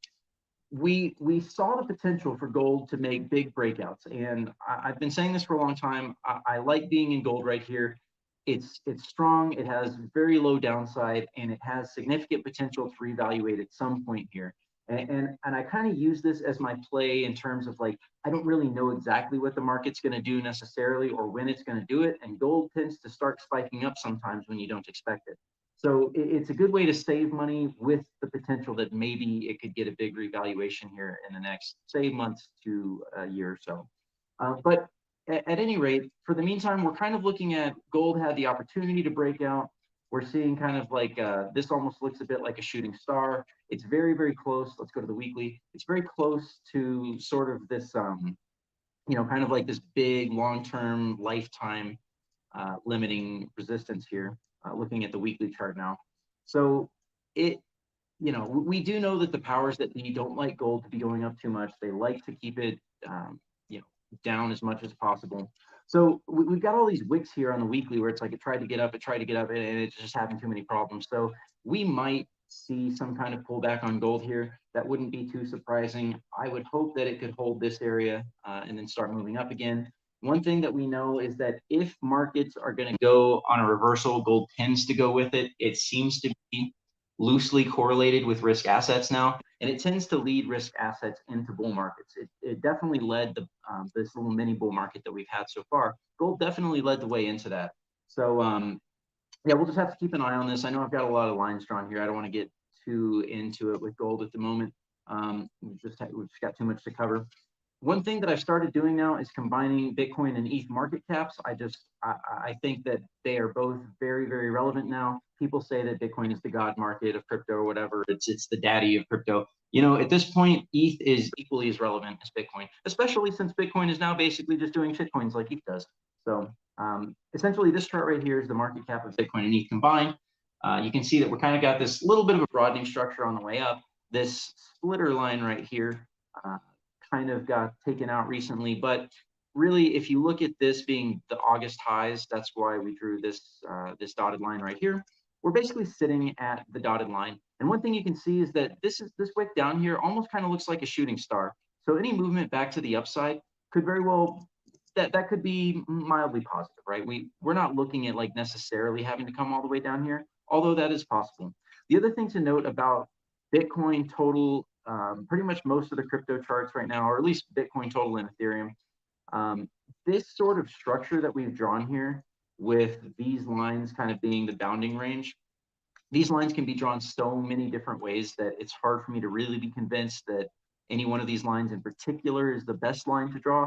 we saw the potential for gold to make big breakouts. And I've been saying this for a long time. I like being in gold right here. It's strong, it has very low downside, and it has significant potential to reevaluate at some point here. And I kind of use this as my play in terms of like, I don't really know exactly what the market's going to do necessarily or when it's going to do it. And gold tends to start spiking up sometimes when you don't expect it. So it's a good way to save money with the potential that maybe it could get a big revaluation here in the next, say, months to a year or so. But at any rate, for the meantime, we're kind of looking at gold had the opportunity to break out. We're seeing kind of like, this almost looks a bit like a shooting star. It's very, very close. Let's go to the weekly. It's very close to sort of this, you know, kind of like this big long-term lifetime limiting resistance here, looking at the weekly chart now. So it, you know, we do know that the powers that be don't like gold to be going up too much. They like to keep it, you know, down as much as possible. So we've got all these wicks here on the weekly where it's like it tried to get up, and it's just having too many problems. So we might see some kind of pullback on gold here. That wouldn't be too surprising. I would hope that it could hold this area and then start moving up again. One thing that we know is that if markets are going to go on a reversal, gold tends to go with it. It seems to be loosely correlated with risk assets now, and it tends to lead risk assets into bull markets. It definitely led this little mini bull market that we've had so far. Gold definitely led the way into that. So yeah, we'll just have to keep an eye on this. I know I've got a lot of lines drawn here. I don't want to get too into it with gold at the moment. We've just got too much to cover. One thing that I've started doing now is combining Bitcoin and ETH market caps. I think that they are both very, very relevant now. People say that Bitcoin is the god market of crypto or whatever. It's the daddy of crypto. You know, at this point, ETH is equally as relevant as Bitcoin, especially since Bitcoin is now basically just doing shitcoins like ETH does. So essentially, this chart right here is the market cap of Bitcoin and ETH combined. You can see that we're kind of got this little bit of a broadening structure on the way up. This splitter line right here kind of got taken out recently, but really, if you look at this being the August highs, that's why we drew this this dotted line right here. We're basically sitting at the dotted line, and one thing you can see is that this wick down here almost kind of looks like a shooting star. So any movement back to the upside could very well that could be mildly positive, right? We're not looking at like necessarily having to come all the way down here, although that is possible. The other thing to note about Bitcoin total, pretty much most of the crypto charts right now, or at least Bitcoin total and Ethereum, this sort of structure that we've drawn here with these lines kind of being the bounding range, these lines can be drawn so many different ways that it's hard for me to really be convinced that any one of these lines in particular is the best line to draw.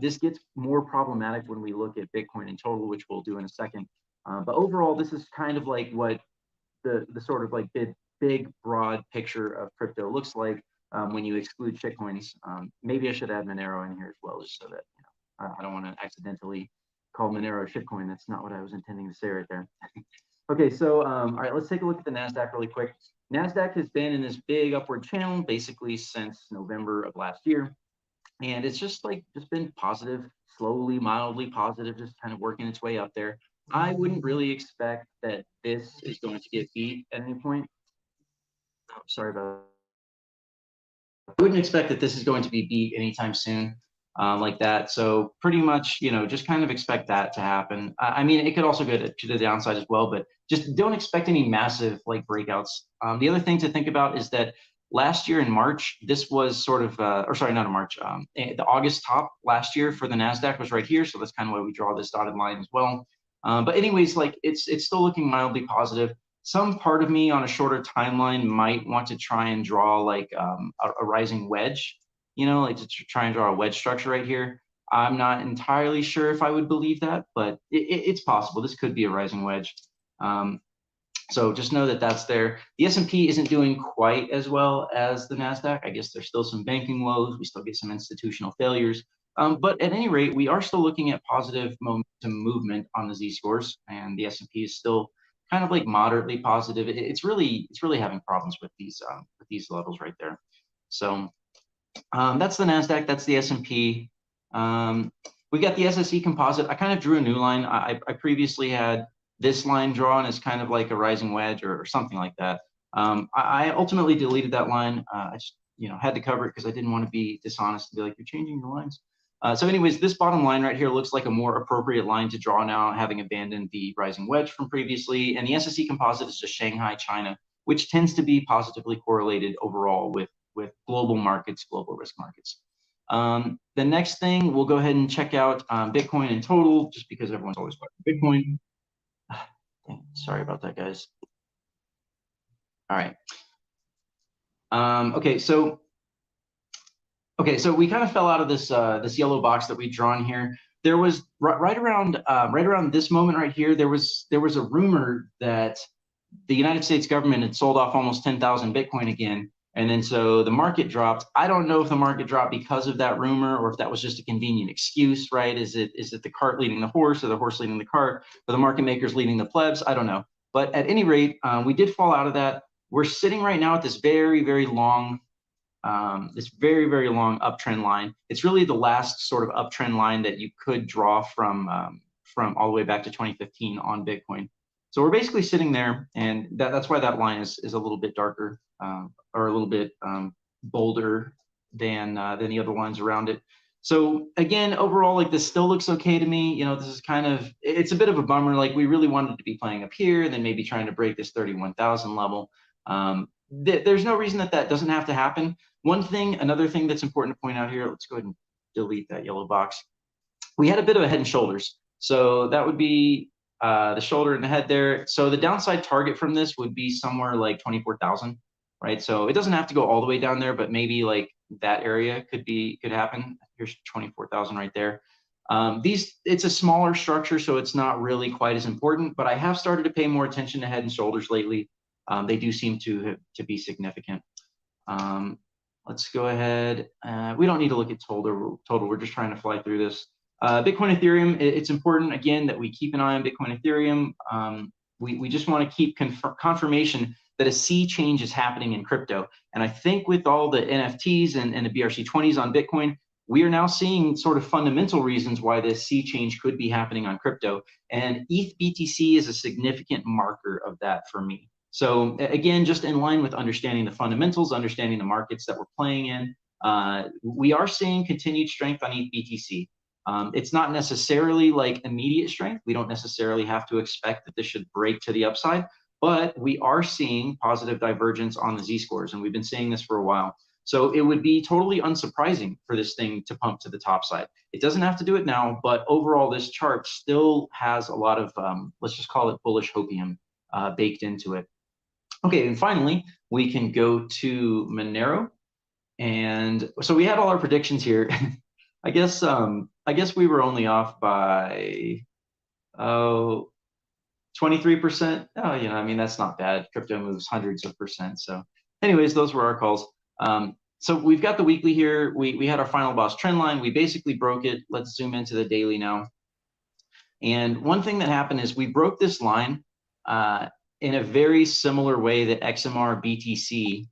This gets more problematic when we look at Bitcoin in total, which we'll do in a second. But overall, this is kind of like what the sort of like big broad picture of crypto looks like when you exclude shitcoins. Maybe I should add Monero in here as well, just so that I don't want to accidentally call Monero a shitcoin. That's not what I was intending to say right there. Okay, so all right, let's take a look at the NASDAQ really quick. NASDAQ has been in this big upward channel basically since November of last year. And it's just been positive, slowly, mildly positive, just kind of working its way up there. I wouldn't really expect that this is going to get beat at any point. Oh, sorry about that. I wouldn't expect that this is going to be beat anytime soon like that. So pretty much, you know, just kind of expect that to happen. I mean, it could also go to the downside as well, but just don't expect any massive like breakouts. The other thing to think about is that last year in March, this was sort of, or sorry, not in March, the August top last year for the NASDAQ was right here. So that's kind of why we draw this dotted line as well. But anyways, like it's still looking mildly positive. Some part of me on a shorter timeline might want to try and draw like a rising wedge, you know, like to try and draw a wedge structure right here. I'm not entirely sure if I would believe that, but it's possible. This could be a rising wedge. So just know that that's there. The S&P isn't doing quite as well as the NASDAQ. I guess there's still some banking woes. We still get some institutional failures. But at any rate, we are still looking at positive momentum movement on the Z-scores, and the S&P is still kind of like moderately positive. It's really having problems with these levels right there. So that's the NASDAQ. That's the S&P. We got the SSE composite. I kind of drew a new line. I previously had this line drawn as kind of like a rising wedge or something like that. I ultimately deleted that line. I just had to cover it because I didn't want to be dishonest and be like, you're changing your lines. So anyways, this bottom line right here looks like a more appropriate line to draw now, having abandoned the rising wedge from previously. And the SSE composite is just Shanghai, China, which tends to be positively correlated overall with global markets, global risk markets. The next thing, we'll go ahead and check out Bitcoin in total, just because everyone's always watching Bitcoin. Sorry about that, guys. All right. Okay, so we kind of fell out of this this yellow box that we'd drawn here. There was right around this moment right here. There was a rumor that the United States government had sold off almost 10,000 Bitcoin again, and then so the market dropped. I don't know if the market dropped because of that rumor or if that was just a convenient excuse, right? Is it the cart leading the horse or the horse leading the cart or the market makers leading the plebs? I don't know. But at any rate, we did fall out of that. We're sitting right now at this very long uptrend line. It's really the last sort of uptrend line that you could draw from all the way back to 2015 on Bitcoin. So we're basically sitting there, and that's why that line is a little bit darker or a little bit bolder than the other lines around it. So again, overall, like this still looks okay to me. You know, this is kind of, it's a bit of a bummer. Like we really wanted to be playing up here, then maybe trying to break this 31,000 level. There's no reason that doesn't have to happen. Another thing that's important to point out here, let's go ahead and delete that yellow box. We had a bit of a head and shoulders. So that would be the shoulder and the head there. So the downside target from this would be somewhere like 24,000, right? So it doesn't have to go all the way down there, but maybe like that area could happen. Here's 24,000 right there. It's a smaller structure, so it's not really quite as important, but I have started to pay more attention to head and shoulders lately. They do seem to be significant. Let's go ahead. We don't need to look at total. We're just trying to fly through this. Bitcoin Ethereum, it's important, again, that we keep an eye on Bitcoin Ethereum. We just want to keep confirmation that a sea change is happening in crypto. And I think with all the NFTs and the BRC20s on Bitcoin, we are now seeing sort of fundamental reasons why this sea change could be happening on crypto. And ETH BTC is a significant marker of that for me. So again, just in line with understanding the fundamentals, understanding the markets that we're playing in, we are seeing continued strength on ETH BTC. It's not necessarily like immediate strength. We don't necessarily have to expect that this should break to the upside, but we are seeing positive divergence on the Z-scores, and we've been seeing this for a while. So it would be totally unsurprising for this thing to pump to the top side. It doesn't have to do it now, but overall, this chart still has a lot of, let's just call it bullish hopium baked into it. Okay, and finally, we can go to Monero. And so we had all our predictions here. I guess we were only off by 23%. Oh, I mean, that's not bad. Crypto moves hundreds of percent. So anyways, those were our calls. So we've got the weekly here. We had our final boss trend line. We basically broke it. Let's zoom into the daily now. And one thing that happened is we broke this line in a very similar way that XMR BTC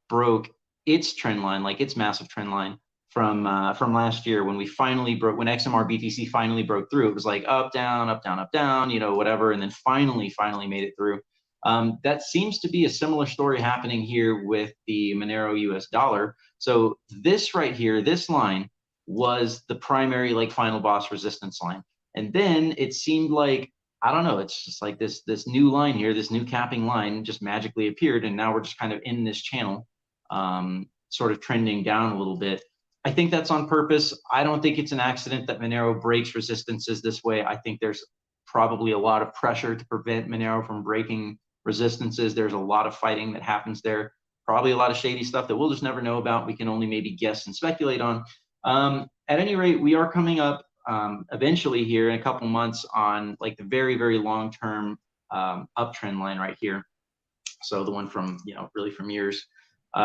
broke its trend line, like its massive trend line from last year when when XMR BTC finally broke through. It was like up, down, up, down, up, down, whatever, and then finally made it through. That seems to be a similar story happening here with the Monero US dollar. So this right here, this line was the primary like final boss resistance line. And then it seemed like, I don't know, it's just like this new line here, this new capping line just magically appeared, and now we're just kind of in this channel. sort of trending down a little bit. I think that's on purpose. I don't think it's an accident that Monero breaks resistances this way. I think there's probably a lot of pressure to prevent Monero from breaking resistances. There's a lot of fighting that happens there. Probably a lot of shady stuff that we'll just never know about. We can only maybe guess and speculate on. At any rate, we are coming up eventually here in a couple months on like the very, very long-term uptrend line right here. So the one from, really from years.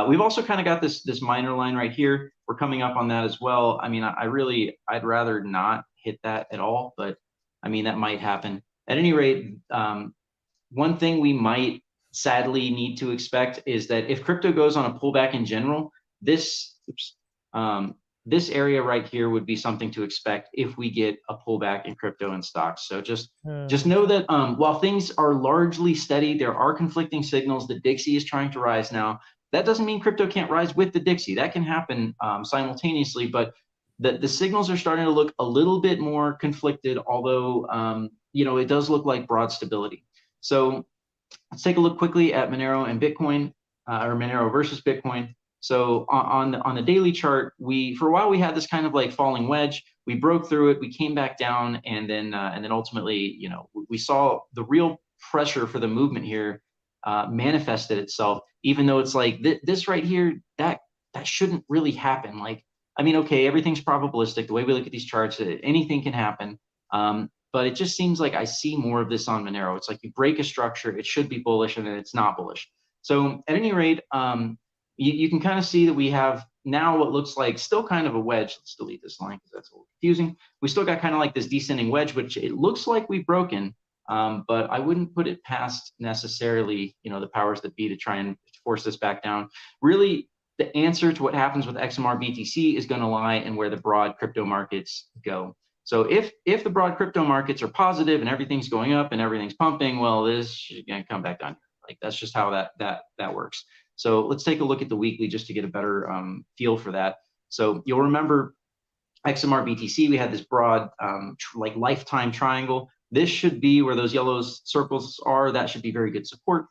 We've also kind of got this minor line right here. We're coming up on that as well. I mean, I'd rather not hit that at all, but I mean, that might happen. At any rate, one thing we might sadly need to expect is that if crypto goes on a pullback in general, this area right here would be something to expect if we get a pullback in crypto and stocks. So just know that while things are largely steady, there are conflicting signals. The Dixie is trying to rise now. That doesn't mean crypto can't rise with the Dixie. That can happen simultaneously, but the signals are starting to look a little bit more conflicted, although it does look like broad stability. So let's take a look quickly at Monero and Bitcoin, or Monero versus Bitcoin. So on the daily chart, for a while we had this kind of like falling wedge. We broke through it, we came back down, and then ultimately, we saw the real pressure for the movement here manifested itself. Even though it's like this right here, that shouldn't really happen. Like, I mean, okay, everything's probabilistic. The way we look at these charts, anything can happen. But it just seems like I see more of this on Monero. It's like you break a structure, it should be bullish, and then it's not bullish. So at any rate, you can kind of see that we have now what looks like still kind of a wedge. Let's delete this line because that's a little confusing. We still got kind of like this descending wedge, which it looks like we've broken, but I wouldn't put it past necessarily, the powers that be to try and force this back down. Really, the answer to what happens with XMR BTC is going to lie in where the broad crypto markets go. So if the broad crypto markets are positive and everything's going up and everything's pumping, well, this is going to come back down. Like that's just how that works. So let's take a look at the weekly just to get a better feel for that. So you'll remember XMR BTC, we had this broad like lifetime triangle. This should be where those yellow circles are. That should be very good support.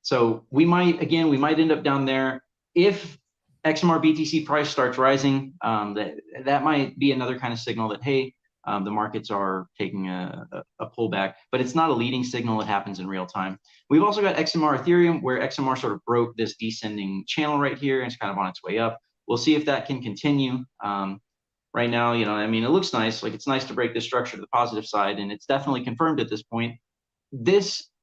So we might end up down there. If XMR BTC price starts rising, that might be another kind of signal that, hey, the markets are taking a pullback, but it's not a leading signal. It happens in real time. We've also got XMR Ethereum, where XMR sort of broke this descending channel right here, and it's kind of on its way up. We'll see if that can continue. Right now, I mean, it looks nice. Like it's nice to break this structure to the positive side, and it's definitely confirmed at this point.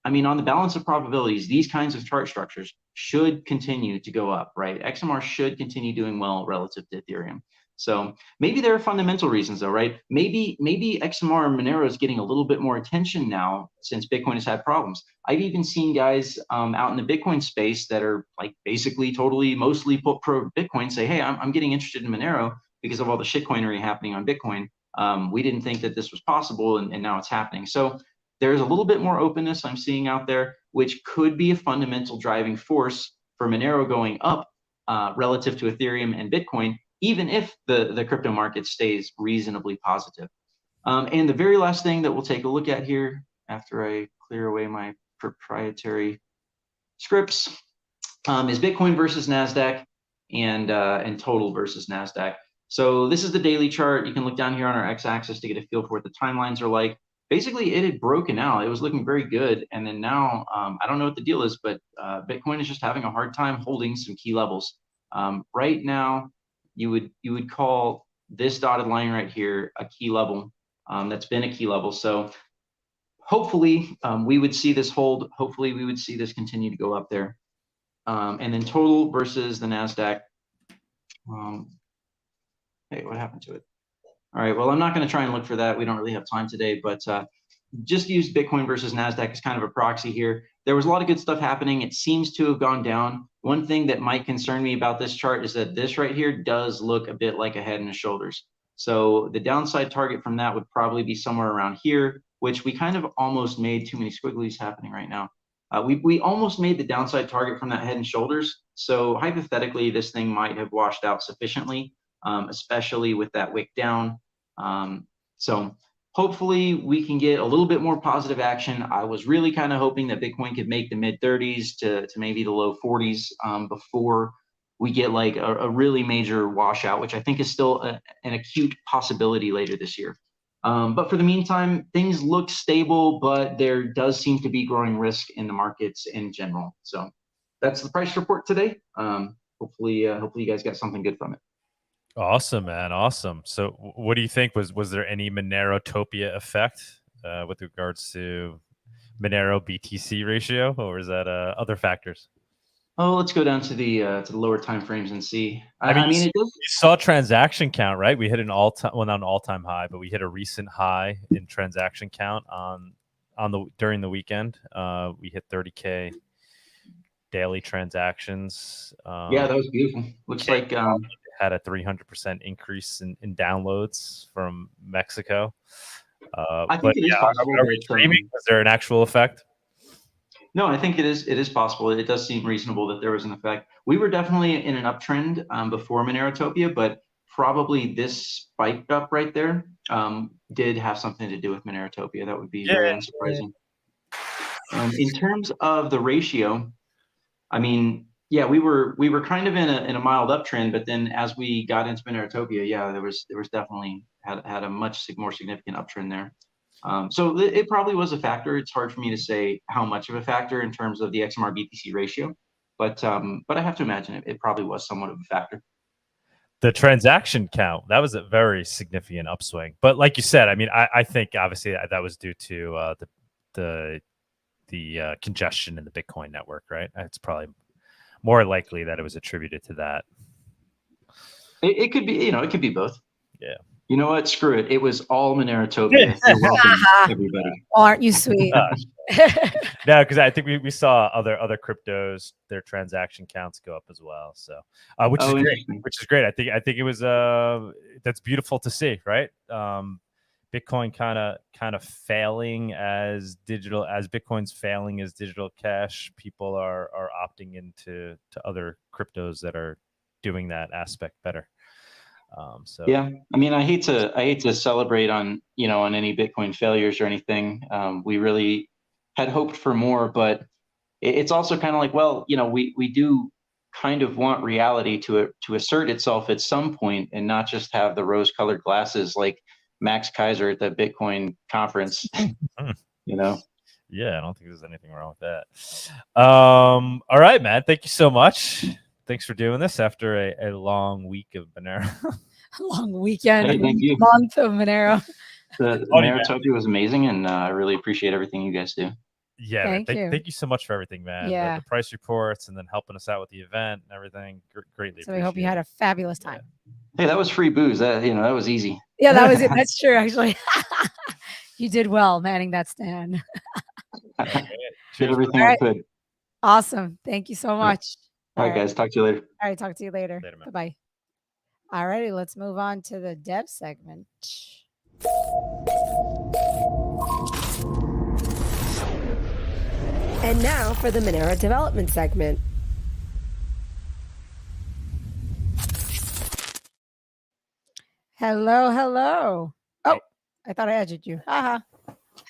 I mean, on the balance of probabilities, these kinds of chart structures should continue to go up, right? XMR should continue doing well relative to Ethereum. So maybe there are fundamental reasons though, right? Maybe XMR and Monero is getting a little bit more attention now since Bitcoin has had problems. I've even seen guys out in the Bitcoin space that are like basically mostly pro Bitcoin say, hey, I'm getting interested in Monero because of all the shitcoinery happening on Bitcoin. We didn't think that this was possible, and now it's happening. So there's a little bit more openness I'm seeing out there, which could be a fundamental driving force for Monero going up relative to Ethereum and Bitcoin, even if the crypto market stays reasonably positive. And the very last thing that we'll take a look at here after I clear away my proprietary scripts is Bitcoin versus NASDAQ and total versus NASDAQ. So this is the daily chart. You can look down here on our x-axis to get a feel for what the timelines are like. Basically, it had broken out. It was looking very good. And then now, I don't know what the deal is, but Bitcoin is just having a hard time holding some key levels. Right now, you would call this dotted line right here a key level. That's been a key level. So hopefully we would see this hold. Hopefully we would see this continue to go up there. And then total versus the NASDAQ. Hey, what happened to it? All right, well, I'm not going to try and look for that. We don't really have time today, but just use Bitcoin versus NASDAQ as kind of a proxy here. There was a lot of good stuff happening. It seems to have gone down. One thing that might concern me about this chart is that this right here does look a bit like a head and a shoulders. So the downside target from that would probably be somewhere around here, which we kind of almost made. Too many squigglies happening right now. We almost made the downside target from that head and shoulders. So hypothetically, this thing might have washed out sufficiently, especially with that wick down. So hopefully we can get a little bit more positive action. I was really kind of hoping that Bitcoin could make the mid 30s to maybe the low 40s before we get like a really major washout, which I think is still an acute possibility later this year. But for the meantime, things look stable, but there does seem to be growing risk in the markets in general. So that's the price report today. Hopefully you guys got something good from it. Awesome, man. Awesome. So what do you think? Was there any Monerotopia effect with regards to Monero BTC ratio, or is that other factors? Oh, let's go down to the lower time frames and see. I mean, it does. you saw transaction count, right? We hit an all-time, well, not an all-time high, but we hit a recent high in transaction count during the weekend. We hit 30K daily transactions. Yeah, that was beautiful. Looks like had a 300% increase in downloads from Mexico. I think it is possible. Are we dreaming? Is there an actual effect? No, I think it is possible. It does seem reasonable that there was an effect. We were definitely in an uptrend before Monerotopia, but probably this spike up right there did have something to do with Monerotopia. That would be very unsurprising. In terms of the ratio, I mean, yeah, we were kind of in a mild uptrend, but then as we got into Monerotopia, yeah, there was definitely had a much more significant uptrend there. So it probably was a factor. It's hard for me to say how much of a factor in terms of the XMR BTC ratio, but I have to imagine it probably was somewhat of a factor. The transaction count, that was a very significant upswing. But like you said, I mean, I think obviously that was due to the congestion in the Bitcoin network, right? It's probably more likely that it was attributed to that. It could be, it could be both. Yeah. You know what? Screw it. It was all Monerotopia. You're welcome, everybody. Aren't you sweet? No, because I think we saw other cryptos, their transaction counts go up as well. So, which is great. Which is great. I think it was that's beautiful to see, right? Bitcoin kind of failing as Bitcoin's failing as digital cash. People are opting into other cryptos that are doing that aspect better. So yeah, I mean, I hate to celebrate on any Bitcoin failures or anything. We really had hoped for more, but it's also kind of like, well, we do kind of want reality to assert itself at some point and not just have the rose-colored glasses like Max Kaiser at the Bitcoin conference. Yeah, I don't think there's anything wrong with that. All right, man. Thank you so much. Thanks for doing this after a long week of Monero. Long weekend, hey, thank you. month of Monero. The Monerotopia was amazing, and I really appreciate everything you guys do. Yeah, thank you so much for everything, man. Yeah. The price reports and then helping us out with the event and everything. Greatly. So we hope you had a fabulous time. Hey, that was free booze. That was easy. Yeah, that was it. That's true, actually. You did well manning that stand. Did everything I could. Awesome. Thank you so much. All right, guys. Talk to you later. All right, talk to you later. Bye-bye. All righty, let's move on to the dev segment. And now for the Monero development segment. Hello, hello. Oh, I thought I added you. Haha.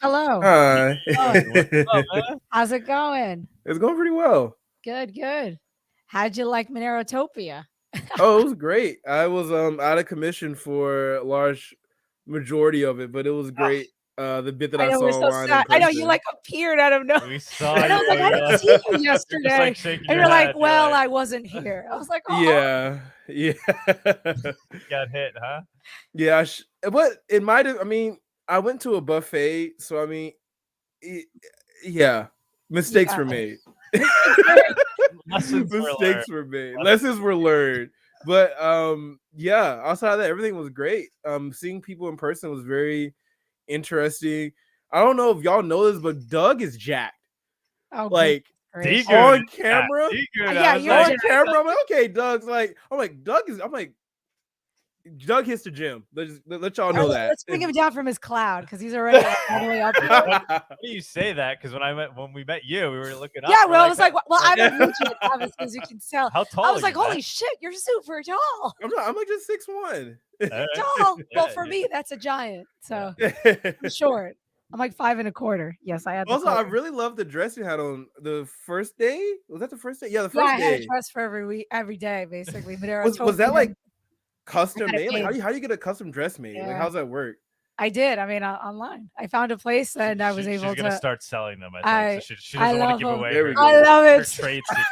Hello. Hi. How's it going? It's going pretty well. Good, good. How'd you like Monerotopia? Oh, it was great. I was out of commission for a large majority of it, but it was great. The bit that I saw online. So I know you like appeared out of nowhere. We saw and I was like, I didn't see you yesterday. And you're like, well, I wasn't here. I was like, oh. Yeah. Got hit, huh? Yeah, but it might have. I mean, I went to a buffet, so I mean, yeah, mistakes were made. Mistakes were made. Lessons were learned. But yeah, outside of that, everything was great. Seeing people in person was very interesting. I don't know if y'all know this, but Doug is jacked. Oh, like DGoon, on camera. Yeah, you're on camera. I'm like, okay, Doug's like, I'm like, Doug is. I'm like, Doug hits the gym. Let y'all know that. Let's bring him down from his cloud because he's already like, all the way up here. Why do you say that? Because when we met you, we were looking up. Yeah, we're well, I was like, well, I'm a "Hey." midget, obviously, as you can tell. How tall I was are like, you, holy man? shit, you're super tall. I'm like just 6'1". Tall. Well, Yeah, for yeah. me, that's a giant. So I'm short. I'm like 5 1/4. Yes, I had. Also, I really love the dress you had on the first day. Was that the first day? Yeah, the first I had a day. dress for every day, basically. Was that like custom I got it made? Like, made. how do you get a custom dress made? Like, Yeah. how's that work? I did. I mean, online. I found a place and I was able She's gonna to start selling them. I think. So she I doesn't want love to give them. away There we her, go. I love her it. trade secret.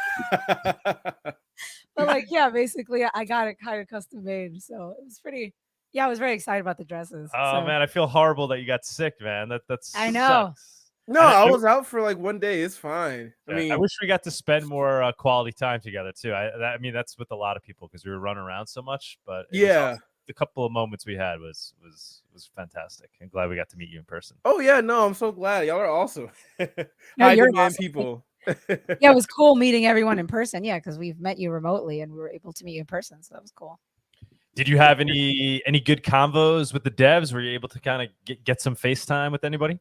But like, yeah, basically, I got it kind of custom made, so it was pretty. Yeah, I was very excited about the dresses. Oh so. man, I feel horrible that you got sick, man. That's I know. sucks. No, And I was out for like one day. It's fine. I Yeah, mean, I wish we got to spend more quality time together too. I mean, that's with a lot of people because we were running around so much. But it was yeah. awesome. The couple of moments we had was fantastic. I'm glad we got to meet you in person. Oh yeah, no, I'm so glad. Y'all are awesome. No, High you're demand awesome. people. Yeah, it was cool meeting everyone in person. Yeah, because we've met you remotely and we were able to meet you in person, so that was cool. Did you have any good convos with the devs? Were you able to kind of get some FaceTime with anybody?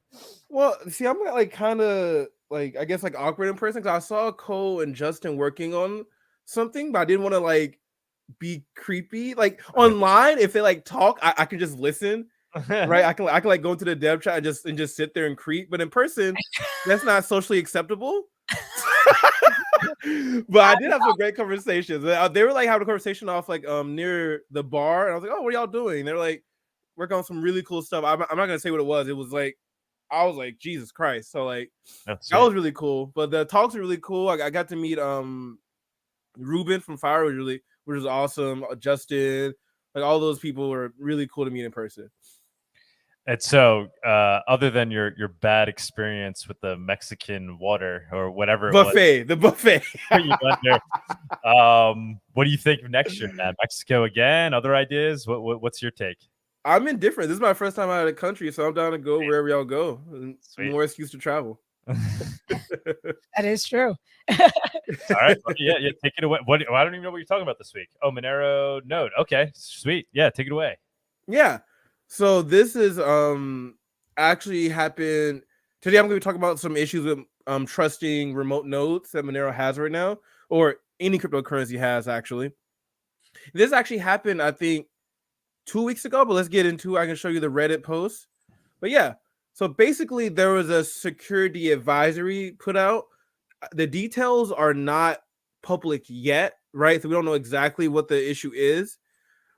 Well, see, I'm like kind of like I guess like awkward in person because I saw Cole and Justin working on something, but I didn't want to like be creepy. Like online, if they like talk, I can just listen. Right, I can like go into the dev chat and just sit there and creep, but in person, that's not socially acceptable. But I did have some great conversations. They were like having a conversation off like near the bar, and I was like, "Oh, what are y'all doing?" They're like working on some really cool stuff. I'm not gonna say what it was. It was like I was like, Jesus Christ! So like that was really cool. But the talks were really cool. I got to meet Ruben from Fire, which was awesome. Justin, like all those people were really cool to meet in person. And so, other than your bad experience with the Mexican water or whatever buffet, the buffet, you went there, what do you think of next year, man? Mexico again? Other ideas? What's your take? I'm indifferent. This is my first time out of the country, so I'm down to go wherever y'all go. More excuse to travel. That is true. All right, yeah, take it away. I don't even know what you're talking about this week. Oh, Monero node. Okay, sweet. Yeah, take it away. Yeah. So this is actually happened today. I'm going to be talking about some issues with trusting remote nodes that Monero has right now, or any cryptocurrency has actually. This actually happened, I think, 2 weeks ago, but let's get into it. I can show you the Reddit post. But yeah, so basically there was a security advisory put out. The details are not public yet, right? So we don't know exactly what the issue is.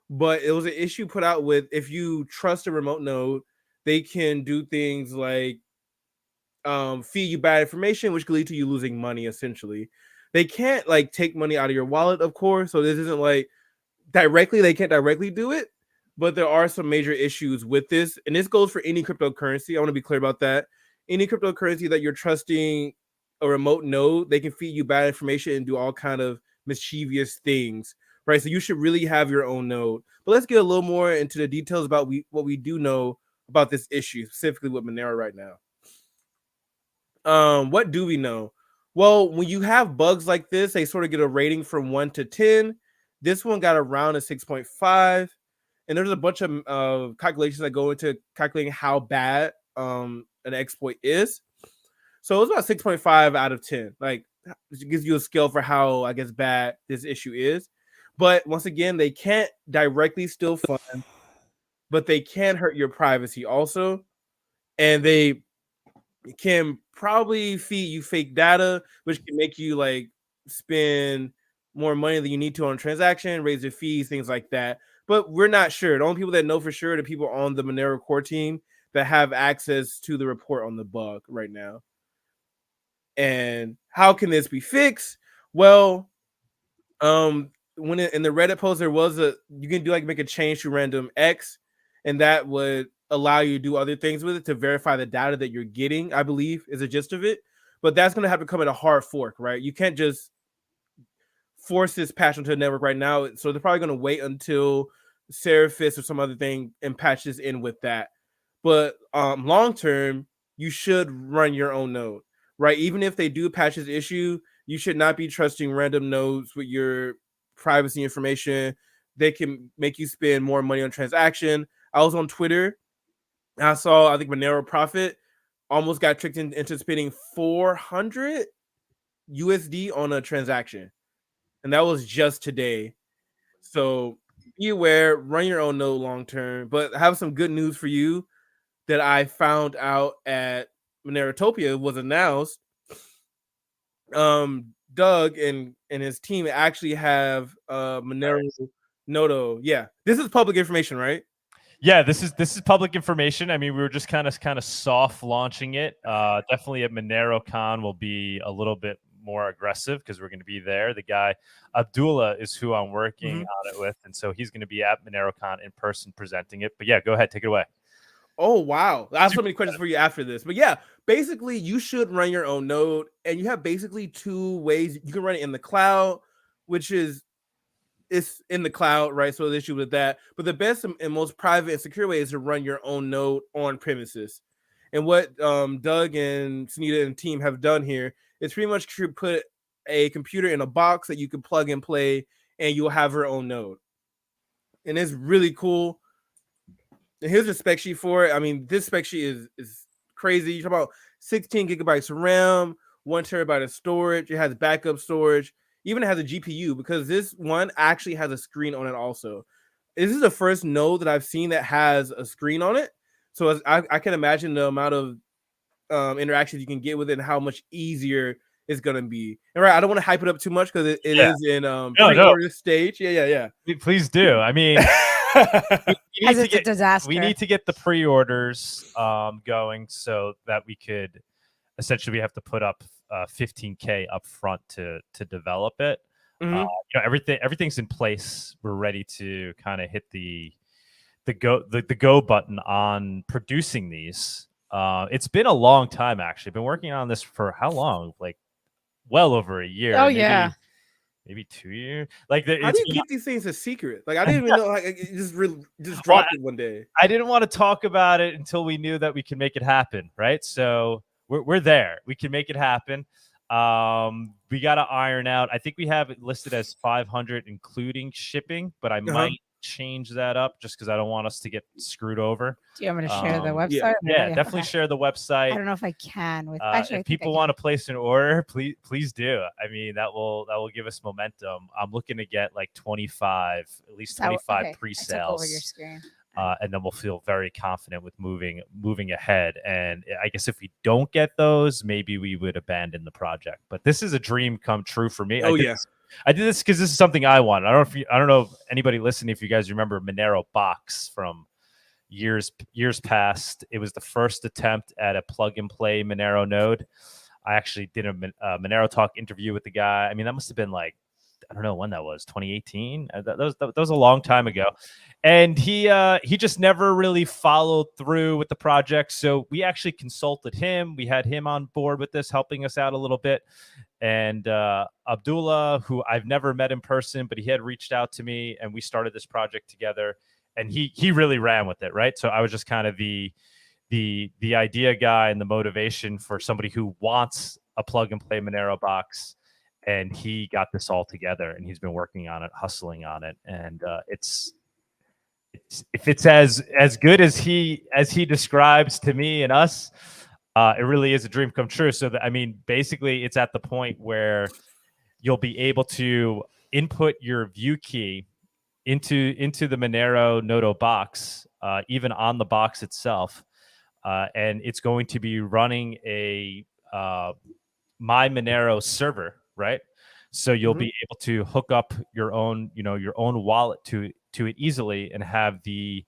But it was an issue put out with if you trust a remote node, they can do things like feed you bad information, which could lead to you losing money, essentially. They can't like take money out of your wallet, of course. So this isn't like they can't directly do it, but there are some major issues with this. And this goes for any cryptocurrency. I want to be clear about that. Any cryptocurrency that you're trusting a remote node, they can feed you bad information and do all kind of mischievous things. Right, so you should really have your own node. But let's get a little more into the details about what we do know about this issue, specifically with Monero right now. What do we know? Well, when you have bugs like this, they sort of get a rating from 1 to 10. This one got around a 6.5. And there's a bunch of calculations that go into calculating how bad an exploit is. So it was about 6.5 out of 10. Like, it gives you a scale for how, I guess, bad this issue is. But once again, they can't directly steal funds, but they can hurt your privacy also. And they can probably feed you fake data, which can make you like spend more money than you need to on a transaction, raise your fees, things like that. But we're not sure. The only people that know for sure are the people on the Monero core team that have access to the report on the bug right now. And how can this be fixed? Well, when in the Reddit post, there was you can do like make a change to random X, and that would allow you to do other things with it to verify the data that you're getting, I believe is the gist of it. But that's going to have to come at a hard fork, right? You can't just force this patch onto the network right now. So they're probably going to wait until Seraphis or some other thing and patch this in with that. But long term, you should run your own node, right? Even if they do patch this issue, you should not be trusting random nodes with your privacy information. they can make you spend more money on transaction. I was on Twitter. I saw, I think Monero Profit almost got tricked into spending 400 USD on a transaction. And that was just today. So be aware, run your own node long term. But I have some good news for you that I found out at Monerotopia was announced. Doug and his team actually have Monero Nodo. Yeah, this is public information, right? Yeah, this is public information. I mean, we were just kind of soft launching it. Definitely at MoneroCon will be a little bit more aggressive because we're going to be there. The guy Abdullah is who I'm working on it with, and so he's going to be at MoneroCon in person presenting it. But yeah, go ahead, take it away. Oh wow, I have so many questions for you after this. But yeah, basically you should run your own node, and you have basically two ways. You can run it in the cloud, which is it's in the cloud, right? So the issue with that. But the best and most private and secure way is to run your own node on premises. And what Doug and Sunita and team have done here is pretty much to put a computer in a box that you can plug and play, and you'll have your own node. And it's really cool. And here's the spec sheet for it. I mean, this spec sheet is crazy. You're talking about 16 gigabytes of RAM, 1 terabyte of storage. It has backup storage. Even has a GPU because this one actually has a screen on it also. This is the first node that I've seen that has a screen on it. So I can imagine the amount of interactions you can get with it and how much easier it's going to be. And right, I don't want to hype it up too much because it is in pre-order stage. Yeah. Please do. I mean, we need to get the pre-orders going so that we could essentially we have to put up $15K up front to develop it. Everything's in place. We're ready to kind of hit the go button on producing these. It's been a long time actually. Been working on this for how long? Like well over a year. Oh yeah. Maybe 2 years. Like, how do you keep these things a secret? Like, I didn't even know. Like, it just dropped it one day. I didn't want to talk about it until we knew that we can make it happen, right? So we're there. We can make it happen. We got to iron out. I think we have it listed as 500, including shipping, but I might change that up just because I don't want us to get screwed over. Do you want me to share the website? Yeah, definitely share the website. I don't know if I can. With actually, if people want to place an order, please do. I mean, that will give us momentum. I'm looking to get like 25, at least 25 pre-sales. Over your screen. And then we'll feel very confident with moving ahead. And I guess if we don't get those, maybe we would abandon the project. But this is a dream come true for me. I did this because this is something I wanted. I don't know if anybody listening, if you guys remember Monero Box from years past. It was the first attempt at a plug and play Monero node. I actually did a Monero Talk interview with the guy. I mean, that must have been like, I don't know when that was, 2018. That was a long time ago. And he just never really followed through with the project. So we actually consulted him. We had him on board with this, helping us out a little bit. And Abdullah, who I've never met in person, but he had reached out to me and we started this project together. And he really ran with it, right? So I was just kind of the idea guy and the motivation for somebody who wants a plug and play Monero box. And he got this all together, and he's been working on it, hustling on it, and if it's as good as he describes to me and us, it really is a dream come true. So that, I mean, basically, it's at the point where you'll be able to input your view key into the Monero Nodo box, even on the box itself, and it's going to be running a My Monero server. Right. So you'll be able to hook up your own wallet to it easily and have the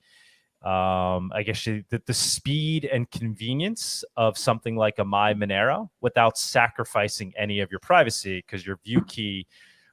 speed and convenience of something like a My Monero without sacrificing any of your privacy, because your view key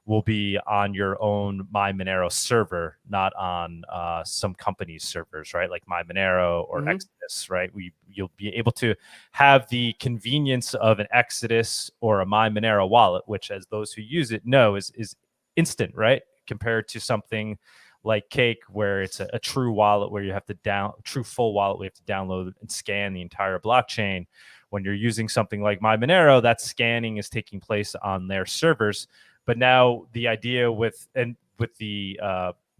will be on your own My Monero server, not on some company's servers, right? Like My Monero or Exodus, right? You'll be able to have the convenience of an Exodus or a My Monero wallet, which, as those who use it know, is instant, right? Compared to something like Cake, where it's a true wallet where you have to true full wallet, we have to download and scan the entire blockchain. When you're using something like My Monero, that scanning is taking place on their servers. But now the idea with the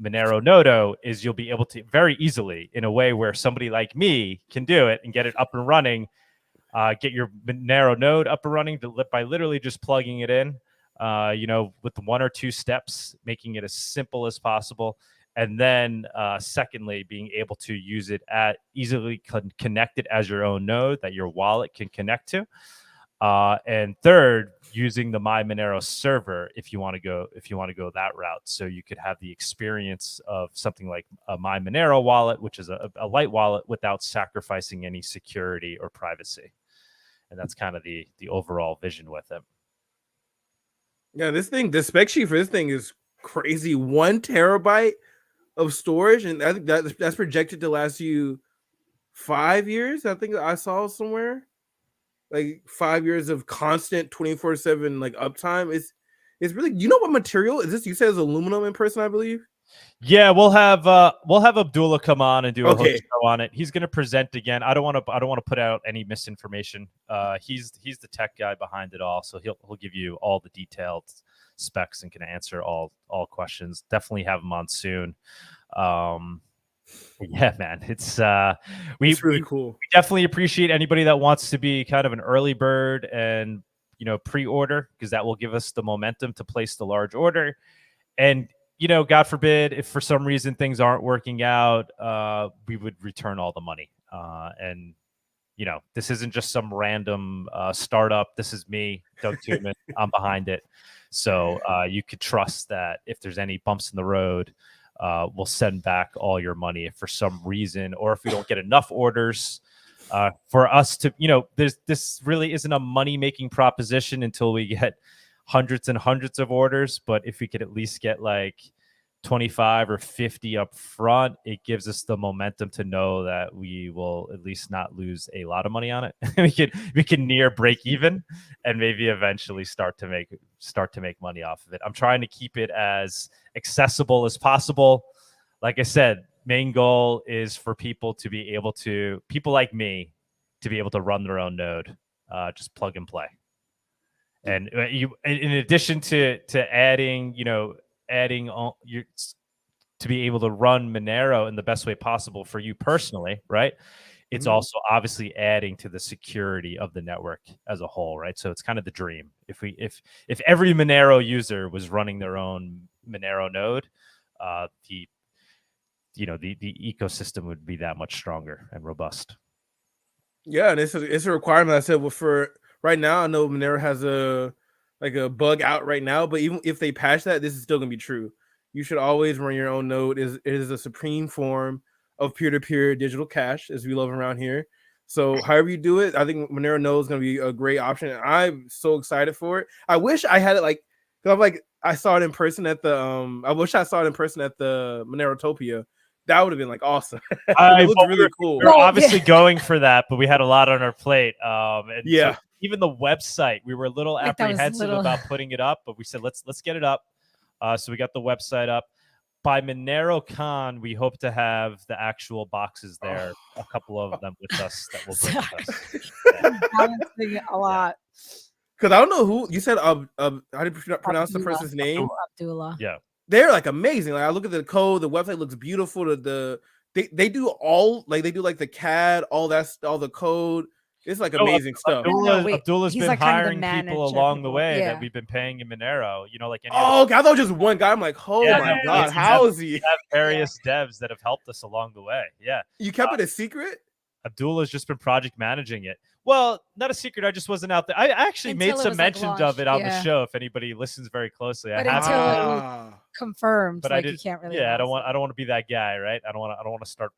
Monero Nodo is you'll be able to very easily, in a way where somebody like me can do it and get it up and running, get your Monero node up and running by literally just plugging it in, with 1 or 2 steps, making it as simple as possible. And then secondly, being able to use it easily connect it as your own node that your wallet can connect to. And third, using the My Monero server if you want to go that route. So you could have the experience of something like a My Monero wallet, which is a light wallet, without sacrificing any security or privacy. And that's kind of the overall vision with it. Yeah, the spec sheet for this thing is crazy. 1 terabyte of storage, and I think that's projected to last you 5 years. I think I saw somewhere like 5 years of constant 24/7 like uptime. It's really, you know what material is this? You said it's aluminum in person, I believe. Yeah, we'll have Abdullah come on and do a whole Okay. show on it. He's going to present again. I don't want to put out any misinformation. He's the tech guy behind it all, so he'll give you all the detailed specs and can answer all questions. Definitely have him on soon. Yeah, man, it's really cool. We definitely appreciate anybody that wants to be kind of an early bird and pre-order, because that will give us the momentum to place the large order. And God forbid, if for some reason things aren't working out, we would return all the money. And this isn't just some random startup. This is me, Doug Tuman. I'm behind it. So you could trust that if there's any bumps in the road, we'll send back all your money if for some reason, or if we don't get enough orders for us to, this really isn't a money-making proposition until we get hundreds and hundreds of orders. But if we could at least get like 25 or 50 up front, it gives us the momentum to know that we will at least not lose a lot of money on it. we can near break even and maybe eventually start to make money off of it. I'm trying to keep it as accessible as possible. Like I said, main goal is for people like me to be able to run their own node, just plug and play. And in addition to adding, to be able to run Monero in the best way possible for you personally, right? It's also obviously adding to the security of the network as a whole, right? So it's kind of the dream. If every Monero user was running their own Monero node, the ecosystem would be that much stronger and robust. Yeah, and it's a requirement. I said, well, for right now, I know Monero has a bug out right now, but even if they patch that, this is still gonna be true. You should always run your own node. It is a supreme form of peer-to-peer digital cash, as we love around here. So however you do it, I think Monero Node is gonna be a great option. And I'm so excited for it. I wish I had it I saw it in person at the I wish I saw it in person at the Monerotopia. That would have been like awesome. It looked really cool. We were obviously going for that, but we had a lot on our plate. And yeah. So even the website, we were a little apprehensive about putting it up, but we said let's get it up. So we got the website up. By MoneroCon, we hope to have the actual boxes there, a couple of them with us that will bring with us. Balancing a lot. Because I don't know who you said. How do you pronounce the person's name? Abdullah. Yeah, they're like amazing. Like I look at the code, the website looks beautiful. They do all they do like the CAD, all the code. It's like amazing stuff. Abdullah's been hiring people along the way that we've been paying in Monero. I thought it was just one guy. I'm like, oh my god, how is he? We have various devs that have helped us along the way. Yeah, you kept it a secret. Abdullah's just been project managing it. Well, not a secret. I just wasn't out there. I actually made some mentions of it on the show. If anybody listens very closely, but until it was confirmed, but I did. You can't really. Yeah, I don't want to be that guy, right? I don't want to start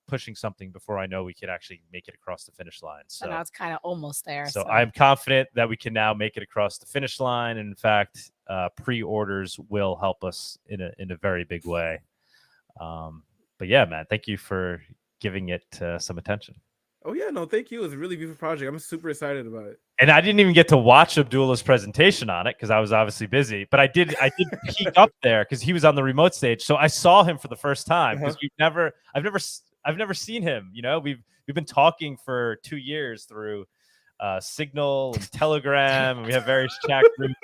pushing something before I know we could actually make it across the finish line. So now it's kind of almost there. So I'm confident that we can now make it across the finish line. And in fact, pre-orders will help us in a very big way. But yeah, man, thank you for giving it some attention. Oh yeah, no, thank you. It was a really beautiful project. I'm super excited about it. And I didn't even get to watch Abdullah's presentation on it because I was obviously busy. But I did peek up there because he was on the remote stage, so I saw him for the first time. Because I've never seen him. We've been talking for 2 years through Signal and Telegram, and we have various chat groups.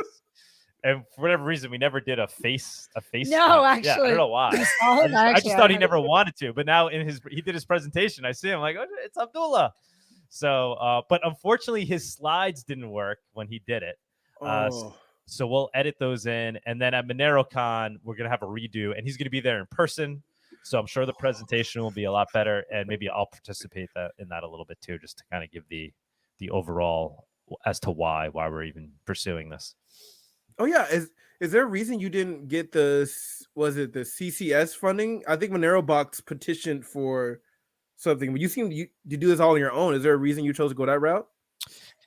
And for whatever reason, we never did a face. No, I don't actually, know why. you saw it? I Actually, just thought he never wanted to, but now he did his presentation. I see him like, oh, it's Abdullah. So, but unfortunately, his slides didn't work when he did it. So we'll edit those in, and then at MoneroCon, we're gonna have a redo, and he's gonna be there in person. So I'm sure the presentation will be a lot better, and maybe I'll participate in that a little bit too, just to kind of give the overall as to why we're even pursuing this. Oh yeah, is there a reason you didn't get the CCS funding? I think Monero Box petitioned for something, but you seem to do this all on your own. Is there a reason you chose to go that route?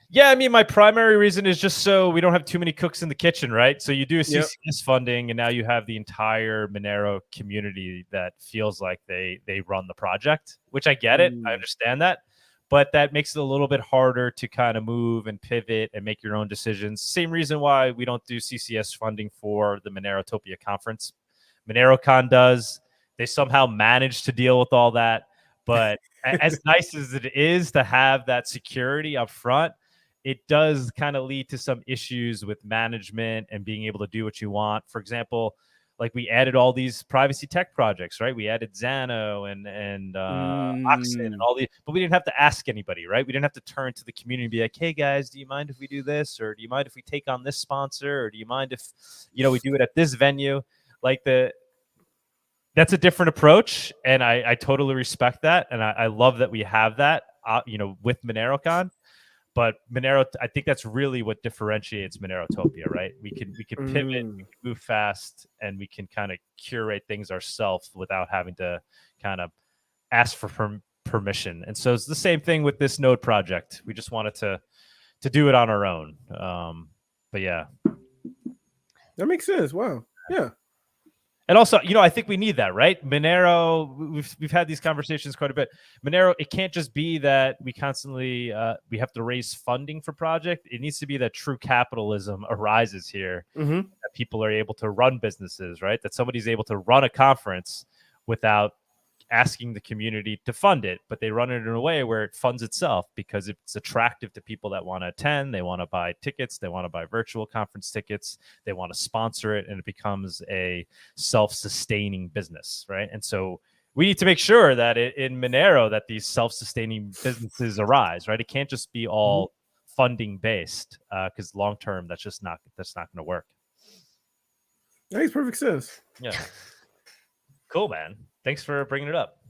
Yeah, I mean, my primary reason is just so we don't have too many cooks in the kitchen, right? So you do a CCS funding, and now you have the entire Monero community that feels like they run the project, which I get it. I understand that. But that makes it a little bit harder to kind of move and pivot and make your own decisions. Same reason why we don't do CCS funding for the Monerotopia conference. MoneroCon does. They somehow manage to deal with all that. But as nice as it is to have that security up front, it does kind of lead to some issues with management and being able to do what you want. For example, like we added all these privacy tech projects, right? We added Xano and Oxen and all these, but we didn't have to ask anybody, right? We didn't have to turn to the community and be like, hey guys, do you mind if we do this? Or do you mind if we take on this sponsor? Or do you mind if, we do it at this venue? Like that's a different approach. And I totally respect that. And I love that we have that, with MoneroCon. But Monero, I think that's really what differentiates Monerotopia, right? We can pivot, we can move fast, and we can kind of curate things ourselves without having to kind of ask for permission. And so it's the same thing with this node project. We just wanted to do it on our own. But yeah, that makes sense. Wow, yeah. And also, I think we need that, right? Monero, we've had these conversations quite a bit. Monero, it can't just be that we constantly we have to raise funding for project. It needs to be that true capitalism arises here, that people are able to run businesses, right? That somebody's able to run a conference without asking the community to fund it, but they run it in a way where it funds itself because it's attractive to people that want to attend. They want to buy tickets. They want to buy virtual conference tickets. They want to sponsor it, and it becomes a self-sustaining business, right? And so we need to make sure that in Monero that these self-sustaining businesses arise, right? It can't just be all funding based because long term that's not going to work. That makes perfect sense. Yeah. Cool, man. Thanks for bringing it up.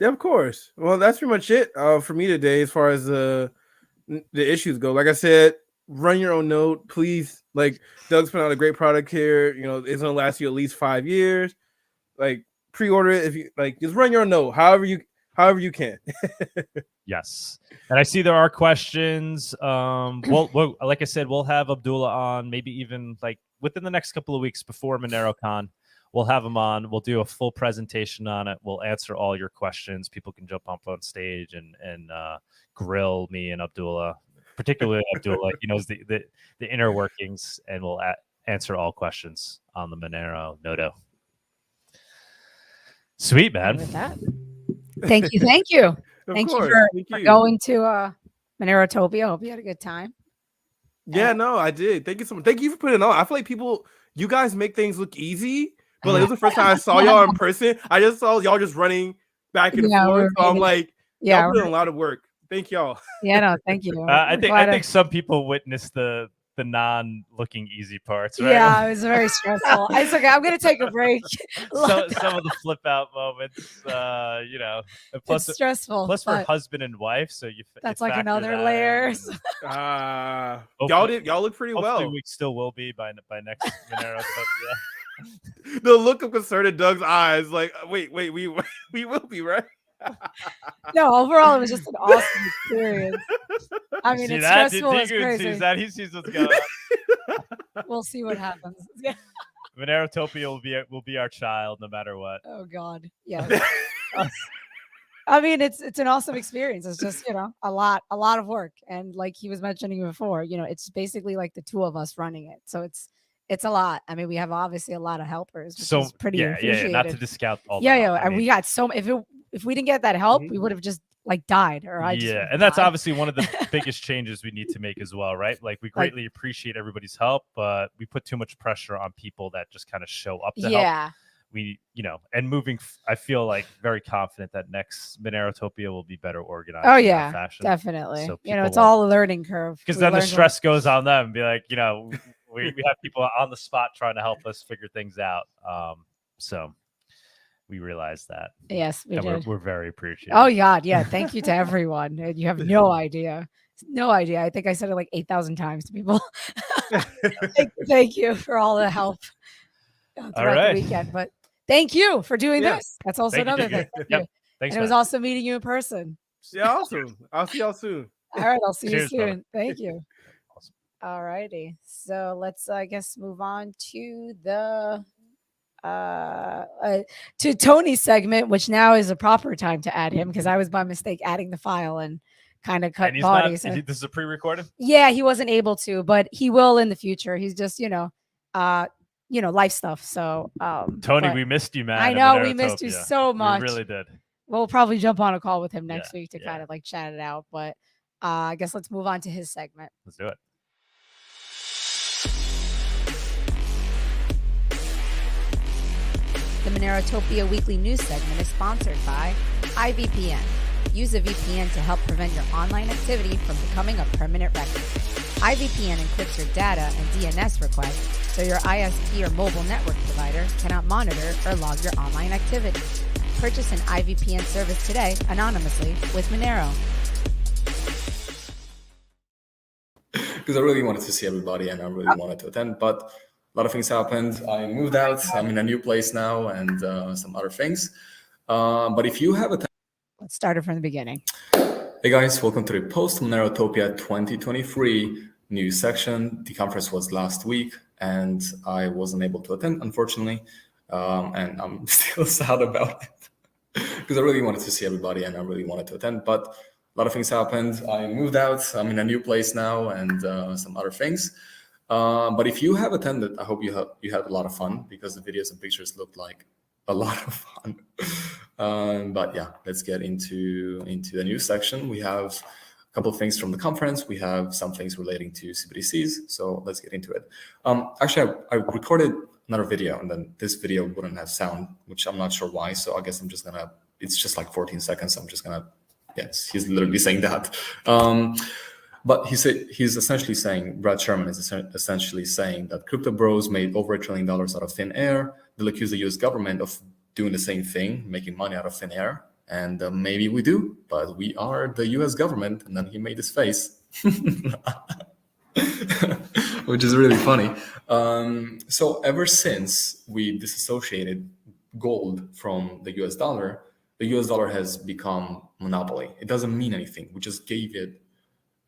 Yeah, of course. Well, that's pretty much it for me today as far as the issues go. Like I said, run your own node, please. Like Doug's put out a great product here. It's gonna last you at least 5 years. Like pre-order it if you like. Just run your own node, however you can. Yes, and I see there are questions. Well, like I said, we'll have Abdullah on maybe even like within the next couple of weeks before MoneroCon. We'll have him on. We'll do a full presentation on it. We'll answer all your questions. People can jump up on stage and grill me and Abdullah, particularly Abdullah. He knows the inner workings, and we'll answer all questions on the Monero Nodo. Sweet, man. With that. Thank you. Thank you for going to Monerotopia. Hope you had a good time. Yeah, no, I did. Thank you so much. Thank you for putting it on. I feel like you guys make things look easy. But like, it was the first time I saw y'all in person. I just saw y'all just running back and forth. So I'm like, y'all put in a lot of work. Thank y'all. Yeah, no, thank you. I think some people witnessed the non-looking easy parts, right? Yeah, it was very stressful. I was like, I'm gonna take a break. Some of the flip out moments, plus it's stressful. Plus, we're husband and wife, so that's like another layer. Y'all look pretty well. We still will be by next Monero. The look of concern in Doug's eyes, like, wait, we will be, right? No, overall, it was just an awesome experience. I mean, it's stressful. It's crazy. Sees that. He sees what's going on. We'll see what happens. Monerotopia will be our child, no matter what. Oh God, yeah. I mean, it's an awesome experience. It's just a lot of work, and like he was mentioning before, it's basically like the two of us running it. So it's a lot. I mean, we have obviously a lot of helpers, which is pretty appreciated. Not to discount all. And we got so if we didn't get that help, we would have just like died, or I just and that's died. obviously one of the biggest changes we need to make as well, right? Like we greatly appreciate everybody's help, but we put too much pressure on people that just kind of show up to help. We, and moving, I feel like very confident that next Monerotopia will be better organized. Oh in yeah, that fashion. definitely. So It's all a learning curve. Because then the stress goes on them. Be like, we have people on the spot trying to help us figure things out. So we realize that. Yes, we did. We're very appreciative. Oh God, yeah. Thank you to everyone. You have no idea. No idea. I think I said it like 8,000 times to people. Thank you for all the help throughout the weekend. But thank you for doing this. That's also another thing. Yep. Thanks. And it was also meeting you in person. Yeah, awesome. I'll see y'all soon. All right, I'll see you soon. Brother. Thank you. All righty. So let's, I guess, move on to the to Tony's segment, which now is a proper time to add him because I was by mistake adding the file and kind of cut Bawdy. This is a pre-recorded? Yeah, he wasn't able to, but he will in the future. He's just, life stuff. So Tony, we missed you, man. I know we missed you so much. We really did. We'll probably jump on a call with him next week to kind of like chat it out. But I guess let's move on to his segment. Let's do it. The Monerotopia Weekly News segment is sponsored by iVPN. Use a VPN to help prevent your online activity from becoming a permanent record. iVPN encrypts your data and DNS requests so your ISP or mobile network provider cannot monitor or log your online activity. Purchase an iVPN service today anonymously with Monero. Because I really wanted to see everybody and I really wanted to attend, but a lot of things happened. I moved out. I'm in a new place now and some other things. But if you have a... Let's start it from the beginning. Hey guys, welcome to the Post-Monerotopia 2023 news section. The conference was last week and I wasn't able to attend, unfortunately. And I'm still sad about it because I really wanted to see everybody and I really wanted to attend. But a lot of things happened. I moved out. I'm in a new place now and some other things. But if you have attended, I hope you had a lot of fun because the videos and pictures looked like a lot of fun. But yeah, let's get into the news section. We have a couple of things from the conference. We have some things relating to CBDCs. So let's get into it. Actually, I recorded another video and then this video wouldn't have sound, which I'm not sure why. So I guess I'm just gonna, it's just like 14 seconds. I'm just gonna, yes, he's literally saying that. But he's essentially saying, Brad Sherman is essentially saying that crypto bros made over $1 trillion out of thin air. They'll accuse the US government of doing the same thing, making money out of thin air. And maybe we do, but we are the US government. And then he made his face, which is really funny. So ever since we disassociated gold from the US dollar has become monopoly. It doesn't mean anything. We just gave it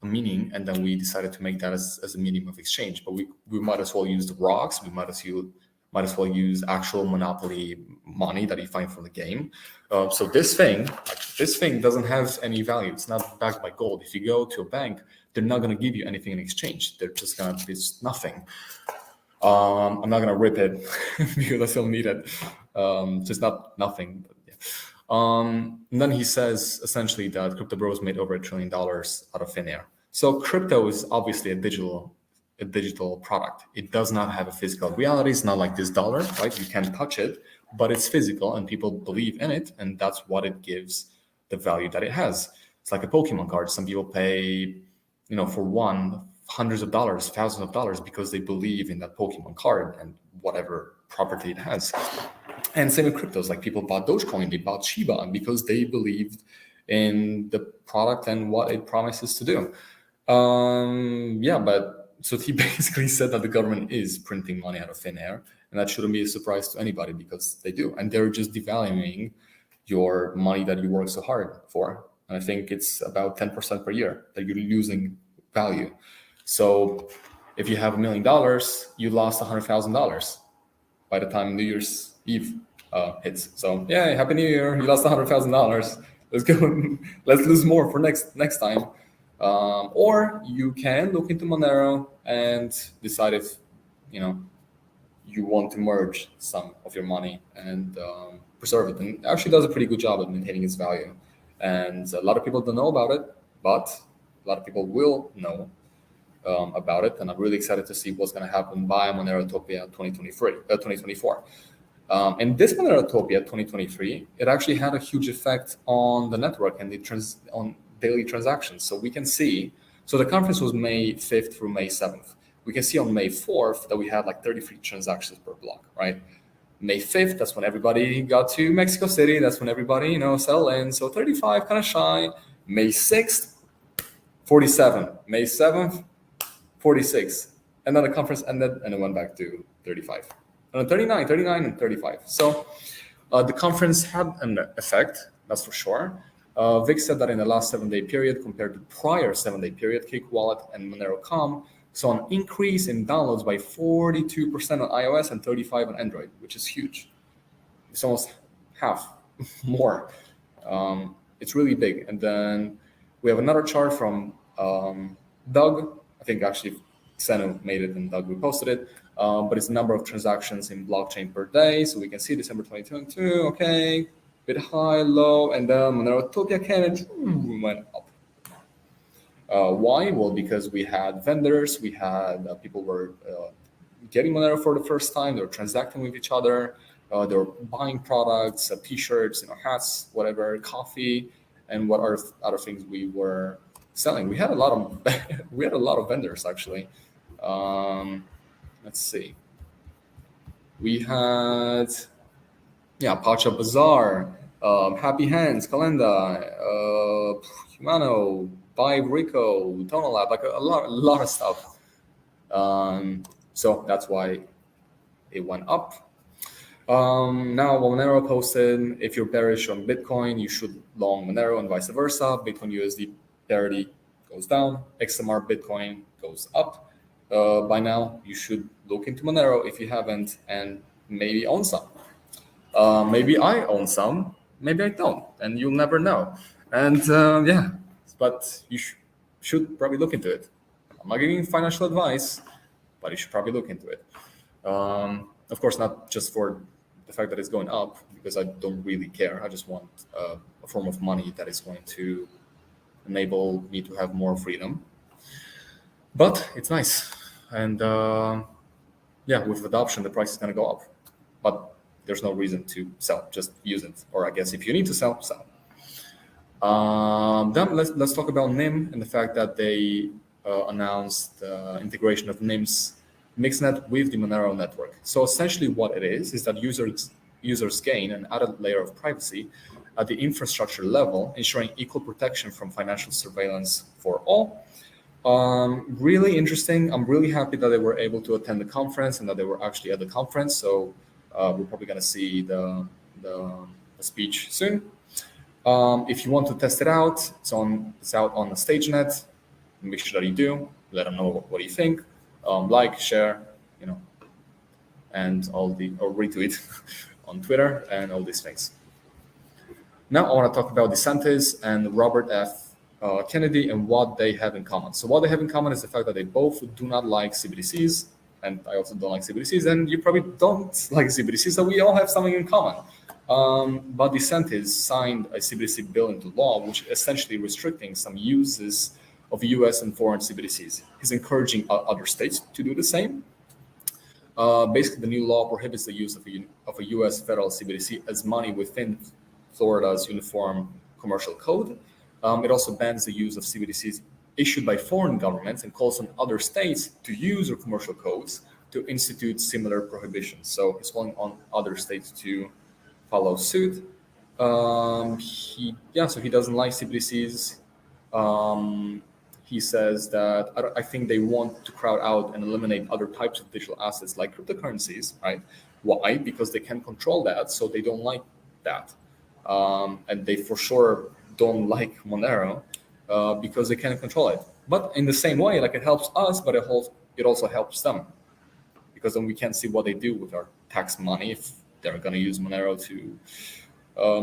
a meaning, and then we decided to make that as a medium of exchange. But we might as well use the rocks. We might as well use actual monopoly money that you find from the game. So this thing doesn't have any value. It's not backed by gold. If you go to a bank, they're not going to give you anything in exchange. They're just going to, it's nothing. I'm not going to rip it because I still need it. Just nothing. But yeah. And then he says essentially that crypto bros made over $1 trillion out of thin air. So crypto is obviously a digital product. It does not have a physical reality. It's not like this dollar, right? You can't touch it, but it's physical and people believe in it. And that's what it gives the value that it has. It's like a Pokemon card. Some people pay, for one, hundreds of dollars, thousands of dollars because they believe in that Pokemon card and whatever property it has. And same with cryptos, like people bought Dogecoin, they bought Shiba because they believed in the product and what it promises to do. So he basically said that the government is printing money out of thin air, and that shouldn't be a surprise to anybody because they do. And they're just devaluing your money that you work so hard for. And I think it's about 10% per year that you're losing value. So if you have $1 million, you lost $100,000 by the time New Year's Eve hits. So yeah, Happy New Year! You lost $100,000. Let's go. Let's lose more for next time. Or you can look into Monero and decide if you want to merge some of your money and preserve it. And it actually does a pretty good job at maintaining its value. And a lot of people don't know about it, but a lot of people will know about it. And I'm really excited to see what's going to happen by Monerotopia 2024. And this Monerotopia 2023, it actually had a huge effect on the network and on daily transactions. So we can see, so the conference was May 5th through May 7th. We can see on May 4th that we had like 33 transactions per block, right? May 5th, that's when everybody got to Mexico City. That's when everybody, settled in. So 35, kind of shy. May 6th, 47. May 7th, 46. And then the conference ended and it went back to 35. And 39, and 35. So the conference had an effect, that's for sure. Vic said that in the last 7-day period compared to prior 7-day period, Cakewallet and Monero.com saw an increase in downloads by 42% on iOS and 35% on Android, which is huge. It's almost half more. It's really big. And then we have another chart from Doug. I think actually Xenu made it and Doug reposted it. But it's the number of transactions in blockchain per day. So we can see December 2022, okay, bit high, low, and then Monerotopia came and went up. Why? Well, because we had vendors, we had people were getting Monero for the first time, they were transacting with each other, they were buying products, t-shirts, hats, whatever, coffee, and what other things we were selling. We had a lot of vendors actually. Let's see. We had, Pacha Bazar, Happy Hands, Calenda, Humano, Buy Rico, Tonal Lab, like a lot of stuff. So that's why it went up. Now Monero posted, if you're bearish on Bitcoin, you should long Monero and vice versa. Bitcoin USD parity goes down, XMR Bitcoin goes up. By now, you should look into Monero if you haven't, and maybe own some. Maybe I own some, maybe I don't, and you'll never know. And but you should probably look into it. I'm not giving financial advice, but you should probably look into it. Of course, not just for the fact that it's going up, because I don't really care. I just want a form of money that is going to enable me to have more freedom. But it's nice. And with adoption, the price is going to go up. But there's no reason to sell. Just use it. Or I guess if you need to sell, sell. Then let's talk about NIM and the fact that they announced integration of NIM's Mixnet with the Monero network. So essentially what it is that users gain an added layer of privacy at the infrastructure level, ensuring equal protection from financial surveillance for all. Really interesting. I'm really happy that they were able to attend the conference and that they were actually at the conference. So we're probably going to see the speech soon. If you want to test it out, it's out on the StageNet. Make sure that you do. Let them know what you think. Like, share, and or retweet on Twitter and all these things. Now I want to talk about DeSantis and Robert F. Kennedy and what they have in common. So what they have in common is the fact that they both do not like CBDCs, and I also don't like CBDCs, and you probably don't like CBDCs, so we all have something in common. But DeSantis signed a CBDC bill into law, which essentially restricting some uses of US and foreign CBDCs. He's encouraging other states to do the same. Basically, the new law prohibits the use of a US federal CBDC as money within Florida's Uniform Commercial Code. It also bans the use of CBDCs issued by foreign governments and calls on other states to use their commercial codes to institute similar prohibitions. So he's calling on other states to follow suit. So he doesn't like CBDCs. He says that I think they want to crowd out and eliminate other types of digital assets like cryptocurrencies, right? Why? Because they can control that, so they don't like that. And they for sure don't like Monero because they can't control it. But in the same way, like it helps us, but it also helps them, because then we can't see what they do with our tax money if they're going to use Monero to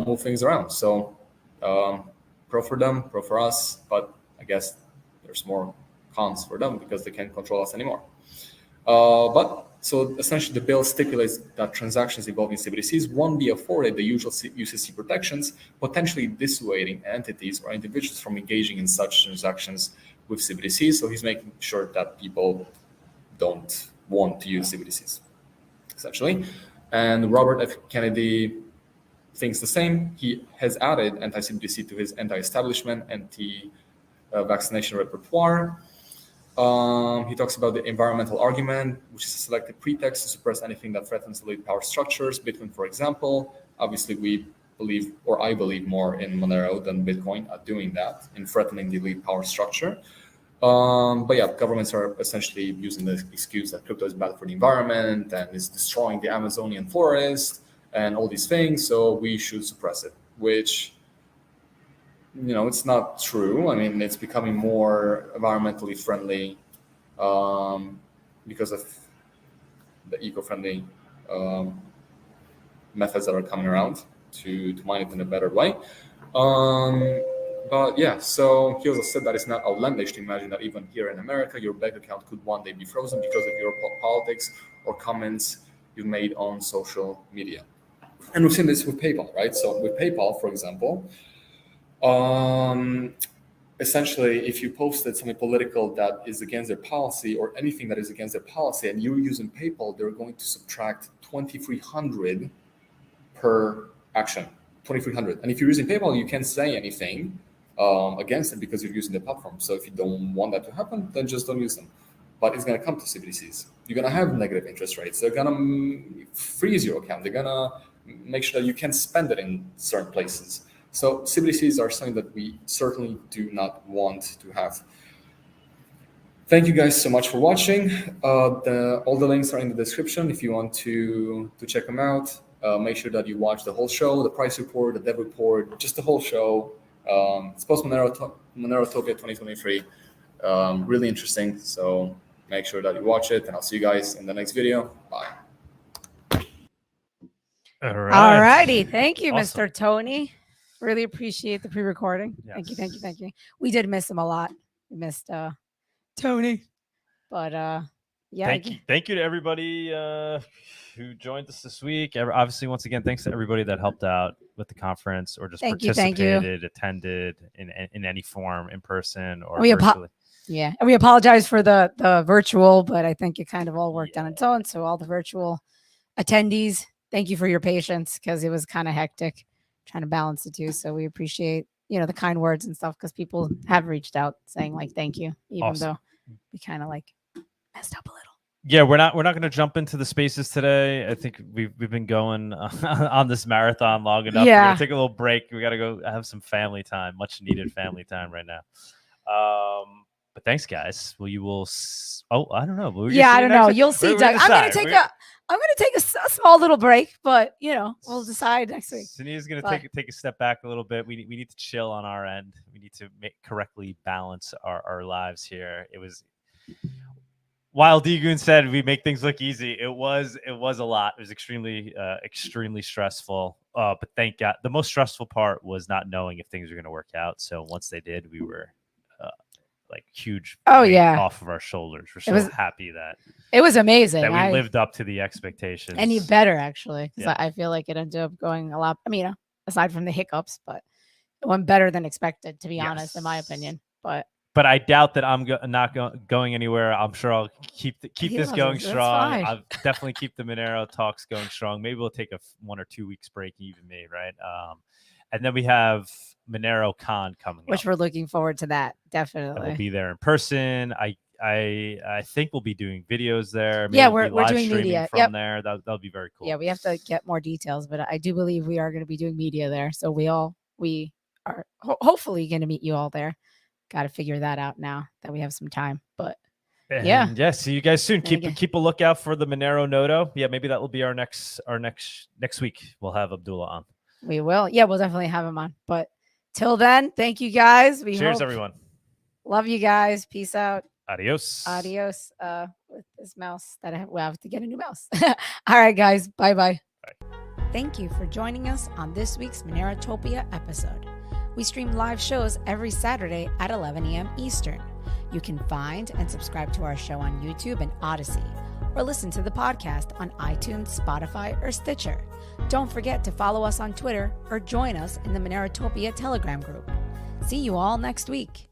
move things around. So pro for them, pro for us, but I guess there's more cons for them because they can't control us anymore. But So essentially, the bill stipulates that transactions involving CBDCs won't be afforded the usual UCC protections, potentially dissuading entities or individuals from engaging in such transactions with CBDCs. So he's making sure that people don't want to use CBDCs, essentially. And Robert F. Kennedy thinks the same. He has added anti-CBDC to his anti-establishment, anti-vaccination repertoire. He talks about the environmental argument, which is a selective pretext to suppress anything that threatens elite power structures. Bitcoin, for example. Obviously, we believe, or I believe more in Monero than Bitcoin at doing that, in threatening the elite power structure. But yeah, governments are essentially using the excuse that crypto is bad for the environment and is destroying the Amazonian forest and all these things, so we should suppress it, which, it's not true. I mean, it's becoming more environmentally friendly because of the eco-friendly methods that are coming around to mine it in a better way. But yeah, so he also said that it's not outlandish to imagine that even here in America, your bank account could one day be frozen because of your politics or comments you've made on social media. And we've seen this with PayPal, right? So with PayPal, for example, essentially, if you posted something political that is against their policy or anything that is against their policy and you're using PayPal, they're going to subtract $2,300 per action, $2,300. And if you're using PayPal, you can't say anything against it because you're using the platform. So if you don't want that to happen, then just don't use them. But it's going to come to CBDCs. You're going to have negative interest rates. They're going to freeze your account. They're going to make sure that you can't spend it in certain places. So CBDCs are something that we certainly do not want to have. Thank you guys so much for watching. All the links are in the description if you want to check them out. Make sure that you watch the whole show, the price report, the dev report, just the whole show. It's post-Monerotopia 2023. Really interesting. So make sure that you watch it, and I'll see you guys in the next video. Bye. All righty. Thank you, Awesome. Mr. Tony. Really appreciate the pre-recording. Thank you, thank you, thank you. We did miss him a lot. We missed Tony. But yeah. Thank you to everybody who joined us this week. Obviously, once again, thanks to everybody that helped out with the conference or just participated, attended in any form, in person or virtually. Yeah, and we apologize for the virtual, but I think it kind of all worked on its own. So all the virtual attendees, thank you for your patience because it was kind of hectic trying to balance the two. So we appreciate, the kind words and stuff because people have reached out saying like, thank you, even though we kind of like messed up a little. Yeah, we're not going to jump into the spaces today. I think we've been going on this marathon long enough. Yeah. We're going to take a little break. We got to go have some family time, much needed family time right now. But thanks, guys. Well, you will. I don't know. I don't know. You'll see, Doug. I'm going to take a small little break, but we'll decide next week. Sania's going to take a step back a little bit. We need to chill on our end. We need to correctly balance our lives here. It was. While DGoon said we make things look easy, it was a lot. It was extremely stressful. But thank God, the most stressful part was not knowing if things were going to work out. So once they did, we were huge off of our shoulders. We're so happy that it was amazing. That we lived up to the expectations. And you better actually, because I feel like it ended up going a lot. I mean, aside from the hiccups, but it went better than expected, to be honest, in my opinion. But I doubt that I'm not going anywhere. I'm sure I'll keep this going strong. I'll definitely keep the Monero talks going strong. Maybe we'll take a 1 or 2 weeks break, even me, right? And then we have Monero Con coming up. We're looking forward to that, definitely. And we'll be there in person. I think we'll be doing videos there. Maybe we're doing media from there. That'll be very cool. Yeah, we have to get more details, but I do believe we are going to be doing media there. So we are hopefully going to meet you all there. Got to figure that out now that we have some time, but see you guys soon. Keep a lookout for the Monero Noto. Yeah, maybe that will be our next week. We'll have Abdullah on. We will. Yeah, we'll definitely have him on. But till then, thank you guys. Cheers, everyone. Love you guys. Peace out. Adios. With this mouse that we'll have to get a new mouse. All right, guys. Bye. Thank you for joining us on this week's Monerotopia episode. We stream live shows every Saturday at 11 a.m. Eastern. You can find and subscribe to our show on YouTube and Odyssey. or listen to the podcast on iTunes, Spotify, or Stitcher. Don't forget to follow us on Twitter or join us in the Monerotopia Telegram group. See you all next week.